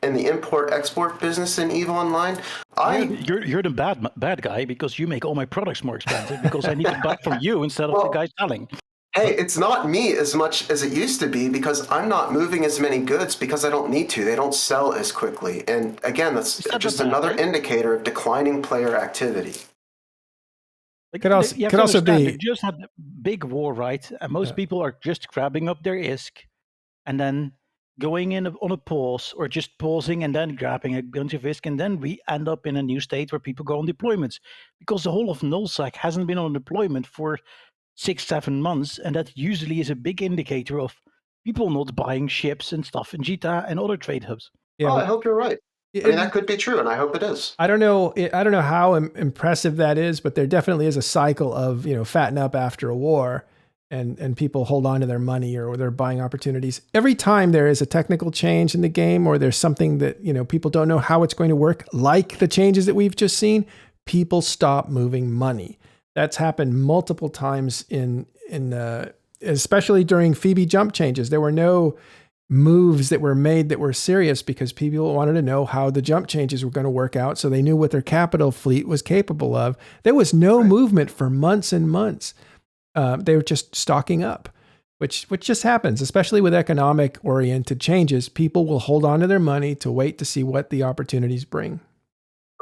in the import-export business in EVE Online. You're the bad guy because you make all my products more expensive because I need to buy from you instead of the guy selling. Hey, it's not me as much as it used to be because I'm not moving as many goods because I don't need to. They don't sell as quickly. And again, that's just another indicator of declining player activity. Could also be. You just had a big war, right? And most people are just grabbing up their ISK and then going in on a pause or just pausing and then grabbing a bunch of ISK. And then we end up in a new state where people go on deployments because the whole of nullsec hasn't been on deployment for 6-7 months, and that usually is a big indicator of people not buying ships and stuff in Jita and other trade hubs. Yeah, I hope you're right. I mean, that could be true, and I hope it is. I don't know how impressive that is, but there definitely is a cycle of fatten up after a war, and people hold on to their money or their buying opportunities. Every time there is a technical change in the game, or there's something that people don't know how it's going to work, like the changes that we've just seen, people stop moving money. That's happened multiple times in especially during Phoebe jump changes. There were no moves that were made that were serious because people wanted to know how the jump changes were going to work out, so they knew what their capital fleet was capable of. There was no movement for months and months. They were just stocking up, which just happens, especially with economic-oriented changes. People will hold on to their money to wait to see what the opportunities bring.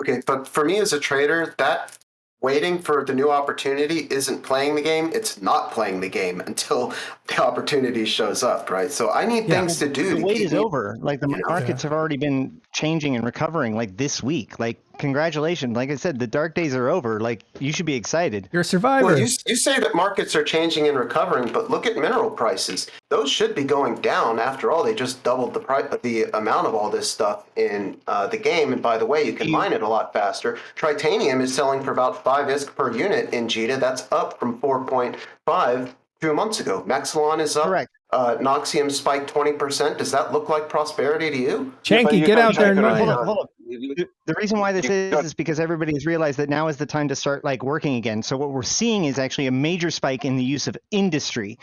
Okay, but for me as a trader, that waiting for the new opportunity isn't playing the game. It's not playing the game until the opportunity shows up, right? So I need things to do. The wait is over. Like the markets have already been changing and recovering like this week. Like, congratulations. Like I said, the dark days are over. Like, you should be excited. You're a survivor. Well, you say that markets are changing and recovering, but look at mineral prices. Those should be going down. After all, they just doubled the amount of all this stuff in the game. And by the way, you can mine it a lot faster. Tritanium is selling for about 5 ISK per unit in Jita. That's up from 4.5 2 months ago. Mexilon is up. Correct. Noxium spiked 20%. Does that look like prosperity to you? Chanky, get out there and mine. Hold on. The reason why this is because everybody has realized that now is the time to start working again. So what we're seeing is actually a major spike in the use of industry.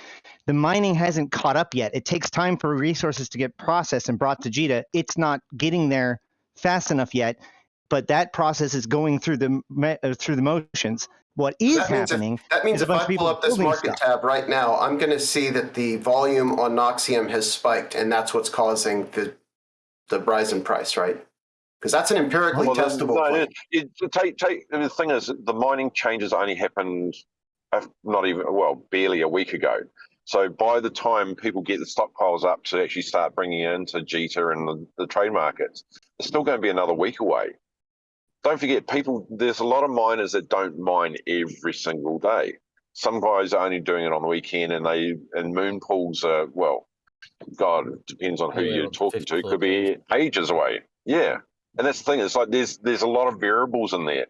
The mining hasn't caught up yet. It takes time for resources to get processed and brought to Jita. It's not getting there fast enough yet, but that process is going through the motions. What is happening? That means if I pull up this market tab right now, I'm going to see that the volume on Noxium has spiked, and that's what's causing the rise in price, right? Because that's an empirically testable point. The thing is, the mining changes only happened barely a week ago. So by the time people get the stockpiles up to actually start bringing it into Jita and the trade markets, it's still going to be another week away. Don't forget, there's a lot of miners that don't mine every single day. Some guys are only doing it on the weekend, and moon pools are, God, it depends on who you're talking to. It could be ages away. Yeah. And that's the thing. It's like there's a lot of variables in there.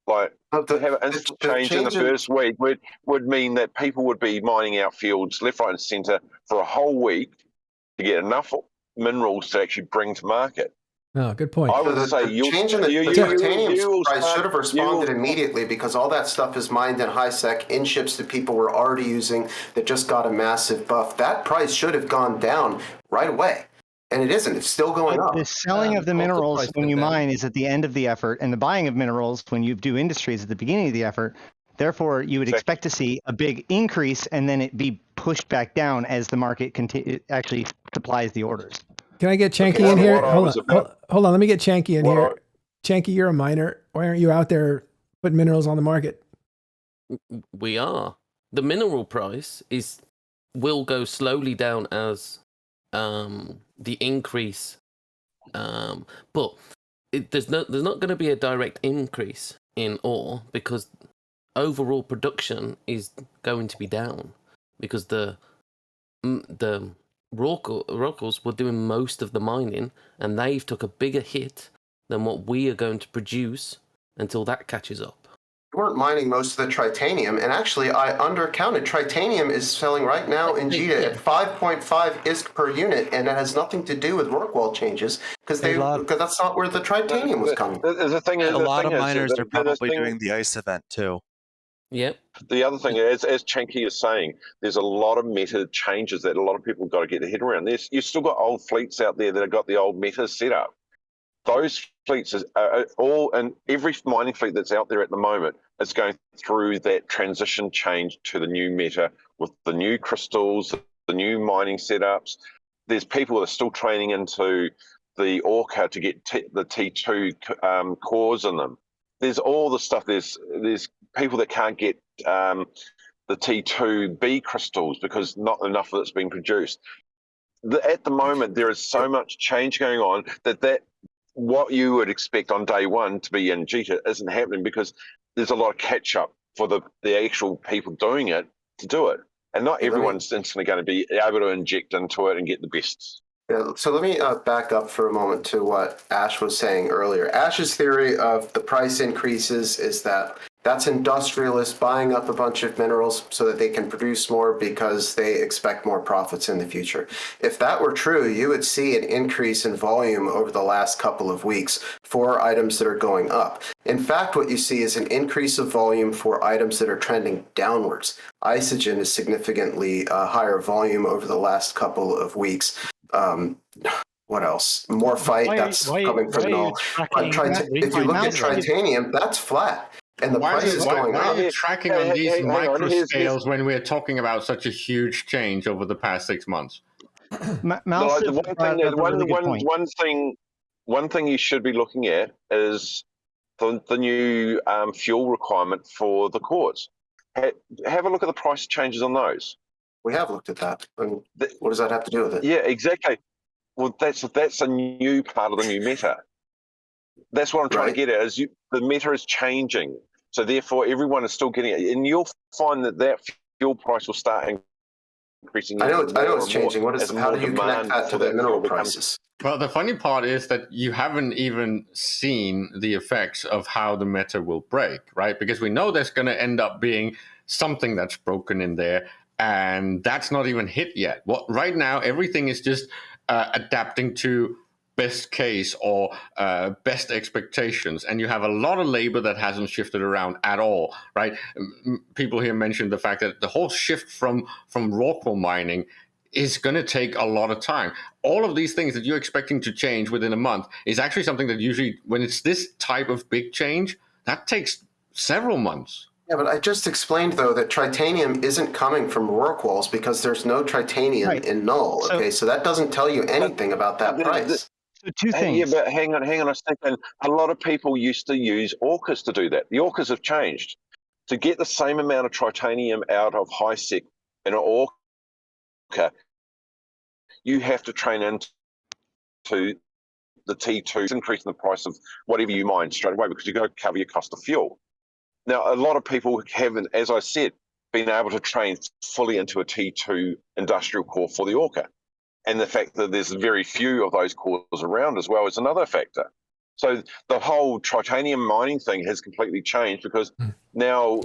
Like to have an instant change in the first week would mean that people would be mining out fields left, right, and centre for a whole week to get enough minerals to actually bring to market. Oh, good point. I would say the change in the titanium price should have responded immediately because all that stuff is mined in high sec in ships that people were already using that just got a massive buff. That price should have gone down right away. And it isn't. It's still going up. The selling of the minerals when you mine is at the end of the effort, and the buying of minerals when you do industry is at the beginning of the effort. Therefore, you would expect to see a big increase and then it be pushed back down as the market actually supplies the orders. Can I get Chanky in here? Hold on. Let me get Chanky in here. Chanky, you're a miner. Why aren't you out there putting minerals on the market? We are. The mineral price will go slowly down as the increase, but there's not going to be a direct increase in ore because overall production is going to be down because the Rockals were doing most of the mining and they've took a bigger hit than what we are going to produce until that catches up. We weren't mining most of the tritanium, and actually I undercounted. Tritanium is selling right now in Jita at 5.5 ISK per unit, and it has nothing to do with Rockwall changes because that's not where the tritanium was coming. A lot of miners are probably doing the ice event too. Yep. The other thing is, as Chanky is saying, there's a lot of meta changes that a lot of people have got to get their head around. You've still got old fleets out there that have got the old meta set up. Those fleets are all, and every mining fleet that's out there at the moment is going through that transition change to the new meta with the new crystals, the new mining setups. There's people that are still training into the Orca to get the T2 cores in them. There's all the stuff. There's people that can't get the T2B crystals because not enough of it's being produced. At the moment, there is so much change going on that what you would expect on day one to be in Jita isn't happening because there's a lot of catch up for the actual people doing it to do it. And not everyone's instantly going to be able to inject into it and get the best. Yeah, so let me back up for a moment to what Ash was saying earlier. Ash's theory of the price increases is that's industrialists buying up a bunch of minerals so that they can produce more because they expect more profits in the future. If that were true, you would see an increase in volume over the last couple of weeks for items that are going up. In fact, what you see is an increase of volume for items that are trending downwards. Isogen is significantly higher volume over the last couple of weeks. What else? More fight, that's coming from null. If you look at tritanium, that's flat. And the price is going up. Why are you tracking on these micro scales when we're talking about such a huge change over the past 6 months? One thing you should be looking at is the new fuel requirement for the cores. Have a look at the price changes on those. We have looked at that. And what does that have to do with it? Yeah, exactly. Well, that's a new part of the new meta. That's what I'm trying to get at. Is the meta is changing, so therefore everyone is still getting it, and you'll find that fuel price will start increasing. I know it's changing. How do you connect that to the mineral prices? Well, the funny part is that you haven't even seen the effects of how the meta will break, right? Because we know there's going to end up being something that's broken in there, and that's not even hit yet. Right now, everything is just adapting to best case or best expectations, and you have a lot of labor that hasn't shifted around at all, right? People here mentioned the fact that the whole shift from Rockwall mining is going to take a lot of time. All of these things that you're expecting to change within a month is actually something that usually, when it's this type of big change, that takes several months. Yeah, but I just explained, though, that tritanium isn't coming from Rockwalls because there's no tritanium in null. Okay, so that doesn't tell you anything about that price. So two things. Yeah, but hang on a second. A lot of people used to use orcas to do that. The orcas have changed. To get the same amount of tritanium out of high sec in an orca, you have to train into the T2, increasing the price of whatever you mine straight away because you've got to cover your cost of fuel. Now, a lot of people haven't, as I said, been able to train fully into a T2 industrial core for the orca. And the fact that there's very few of those cores around as well is another factor. So the whole tritanium mining thing has completely changed because now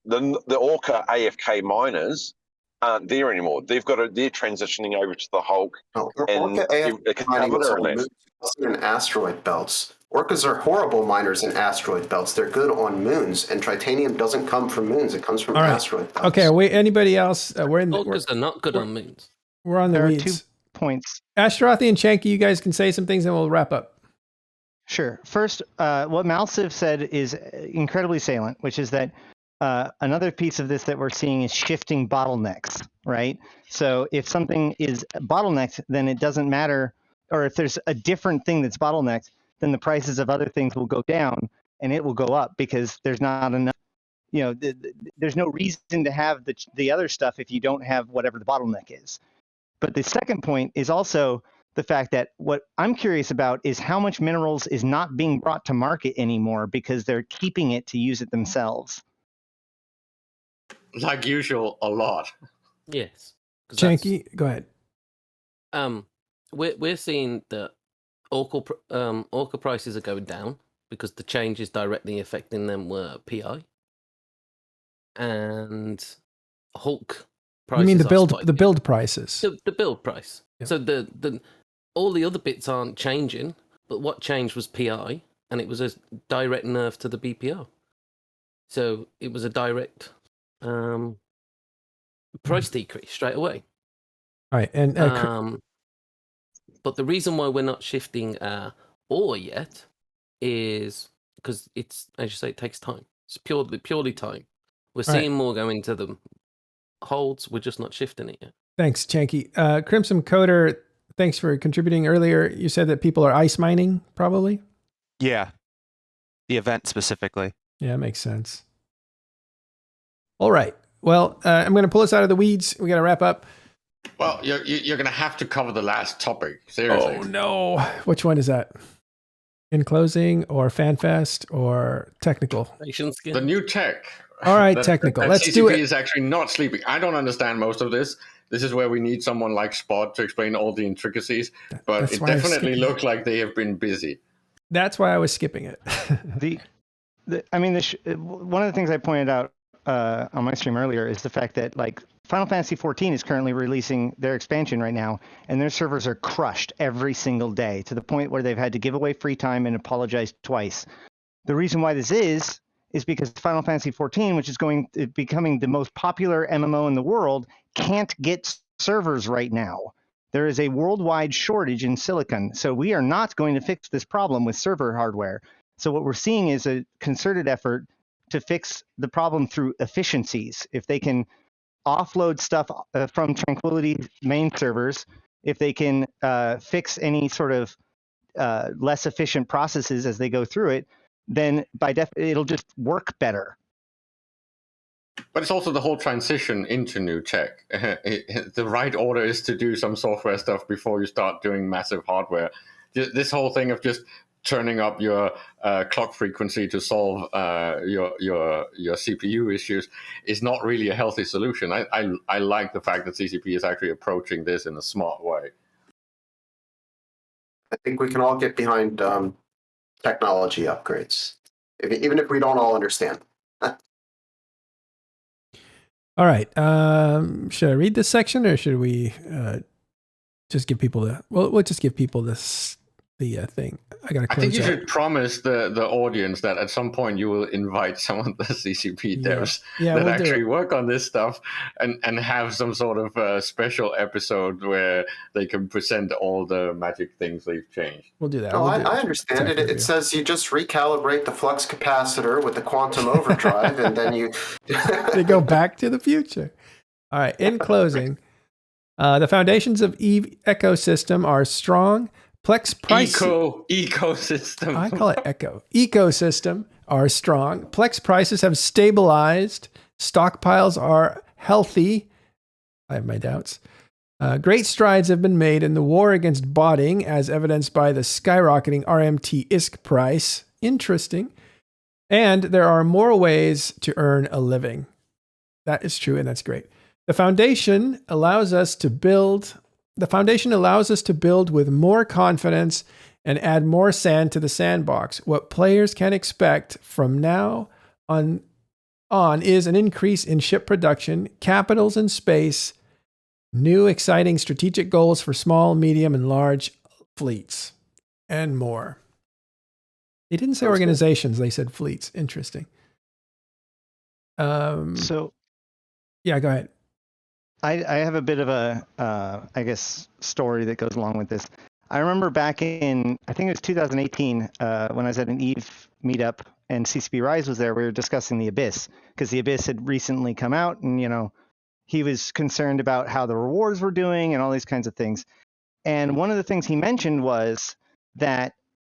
the Orca AFK miners aren't there anymore. They're transitioning over to the Hulk. Orca AFK mining was in asteroid belts. Orcas are horrible miners in asteroid belts. They're good on moons, and tritanium doesn't come from moons. It comes from asteroid belts. Okay, wait, anybody else? Orcas are not good on moons. We're on the weeds. There are 2 points. Ashtarothi and Chanky, you guys can say some things and we'll wrap up. Sure. First, what Malsiv said is incredibly salient, which is that another piece of this that we're seeing is shifting bottlenecks, right? So if something is bottlenecked, then it doesn't matter, or if there's a different thing that's bottlenecked, then the prices of other things will go down and it will go up because there's not enough. There's no reason to have the other stuff if you don't have whatever the bottleneck is. But the second point is also the fact that what I'm curious about is how much minerals is not being brought to market anymore because they're keeping it to use it themselves. Like usual, a lot. Yes. Janky, go ahead. We're seeing that Orca prices are going down because the changes directly affecting them were PI. And Hulk prices. You mean the build prices? The build price. Yep. So all the other bits aren't changing, but what changed was PI, and it was a direct nerf to the BPO. So it was a direct price decrease straight away. All right, and but the reason why we're not shifting ore yet is because it's, as you say, it takes time. It's purely time. We're seeing more go into the holds. We're just not shifting it yet. Thanks, Janky. Crimson Coder, thanks for contributing earlier. You said that people are ice mining, probably? Yeah. The event specifically. Yeah, makes sense. All right. Well, I'm going to pull us out of the weeds. We got to wrap up. Well, you're going to have to cover the last topic. Seriously. Oh, no. Which one is that? In closing or FanFest or technical? The new tech. All right, technical. Let's CCP do it. Is actually not sleeping. I don't understand most of this. This is where we need someone like Spot to explain all the intricacies. But it definitely looks like they have been busy. That's why I was skipping it. One of the things I pointed out on my stream earlier is the fact that Final Fantasy XIV is currently releasing their expansion right now, and their servers are crushed every single day to the point where they've had to give away free time and apologize twice. The reason why this is because Final Fantasy XIV, which is becoming the most popular MMO in the world, can't get servers right now. There is a worldwide shortage in silicon, so we are not going to fix this problem with server hardware. So what we're seeing is a concerted effort to fix the problem through efficiencies. If they can offload stuff from Tranquility main servers, if they can fix any sort of less efficient processes as they go through it, then it'll just work better. But it's also the whole transition into new tech. The right order is to do some software stuff before you start doing massive hardware. This whole thing of just turning up your clock frequency to solve your CPU issues is not really a healthy solution. I like the fact that CCP is actually approaching this in a smart way. I think we can all get behind technology upgrades, even if we don't all understand. All right. Should I read this section, or should we just give people we'll just give people the thing. I think you should promise the audience that at some point you will invite some of the CCP devs that actually work on this stuff and have some sort of special episode where they can present all the magic things they've changed. We'll do that. I understand it. It says you just recalibrate the flux capacitor with the quantum overdrive, and then you they go back to the future. All right. In closing, the foundations of Eve ecosystem are strong. Plex price ecosystem. I call it echo. Ecosystem are strong. Plex prices have stabilized. Stockpiles are healthy. I have my doubts. Great strides have been made in the war against botting, as evidenced by the skyrocketing RMT ISK price. Interesting. And there are more ways to earn a living. That is true, and that's great. The foundation allows us to build with more confidence and add more sand to the sandbox. What players can expect from now on is an increase in ship production, capitals in space, new exciting strategic goals for small, medium, and large fleets, and more. They didn't say organizations, they said fleets. Interesting. Yeah, go ahead. I have a bit of a, story that goes along with this. I remember back in, I think it was 2018, when I was at an Eve meetup and CCP Rise was there, we were discussing the Abyss, because the Abyss had recently come out, and, he was concerned about how the rewards were doing and all these kinds of things. And one of the things he mentioned was that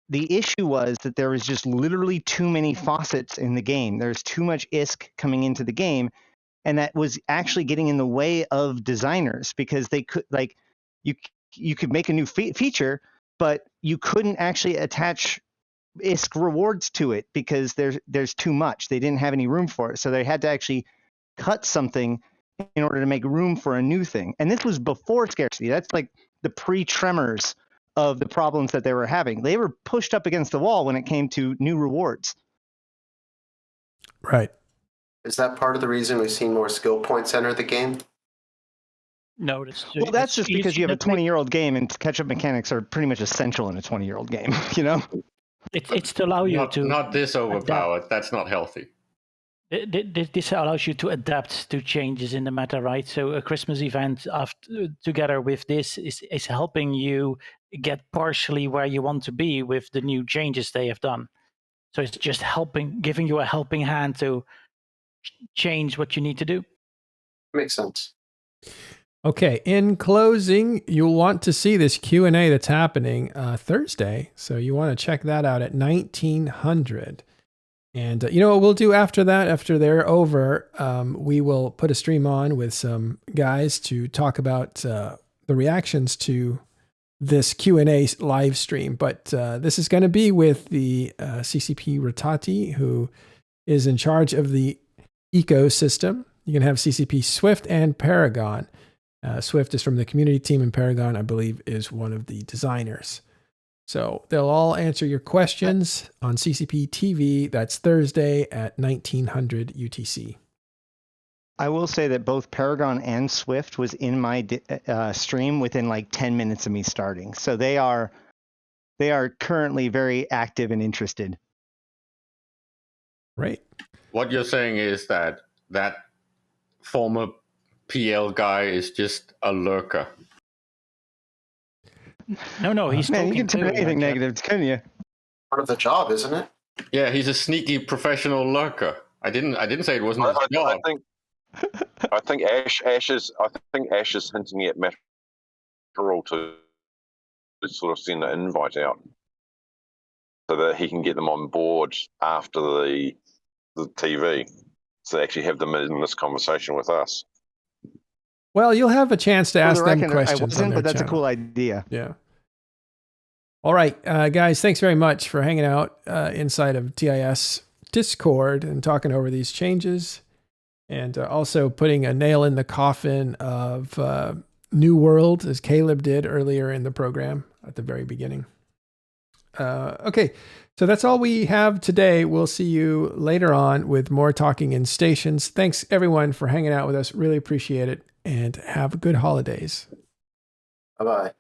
the issue was that there was just literally too many faucets in the game. There's too much ISK coming into the game, and that was actually getting in the way of designers because they could you could make a new feature, but you couldn't actually attach ISK rewards to it because there's too much. They didn't have any room for it, so they had to actually cut something in order to make room for a new thing. And this was before scarcity. That's like the pre-tremors of the problems that they were having. They were pushed up against the wall when it came to new rewards. Right. Is that part of the reason we've seen more skill points enter the game? No, that's just because you have a 20-year-old game, and catch-up mechanics are pretty much essential in a 20-year-old game. You know, it's to allow you to not this overpowered. Adapt. That's not healthy. This allows you to adapt to changes in the meta, right? So a Christmas event together with this is helping you get partially where you want to be with the new changes they have done. So it's just giving you a helping hand to change what you need to do. Makes sense. Okay, in closing, you'll want to see this Q&A that's happening Thursday. So you want to check that out at 1900. And you know what we'll do after that? After they're over, we will put a stream on with some guys to talk about the reactions to this Q&A live stream. But this is going to be with the CCP Rotati, who is in charge of the ecosystem. You can have CCP Swift and Paragon. Swift is from the community team, and Paragon, I believe, is one of the designers. So they'll all answer your questions on CCP TV. That's Thursday at 1900 UTC. I will say that both Paragon and Swift was in my stream within like 10 minutes of me starting. So they are currently very active and interested. Right. What you're saying is that former PL guy is just a lurker. No, he's man. You can turn anything negative, can you? Part of the job, isn't it? Yeah, he's a sneaky professional lurker. I didn't say it wasn't his job. I think Ash is hinting at Matterall to sort of send an invite out so that he can get them on board after the TV, so they actually have them in this conversation with us. Well, you'll have a chance to ask them questions. I wasn't, but that's a cool idea. Yeah. All right, guys, thanks very much for hanging out inside of TIS Discord and talking over these changes, and also putting a nail in the coffin of New World, as Caleb did earlier in the program at the very beginning. Okay, so that's all we have today. We'll see you later on with more Talking in Stations. Thanks, everyone, for hanging out with us. Really appreciate it. And have good holidays. Bye-bye.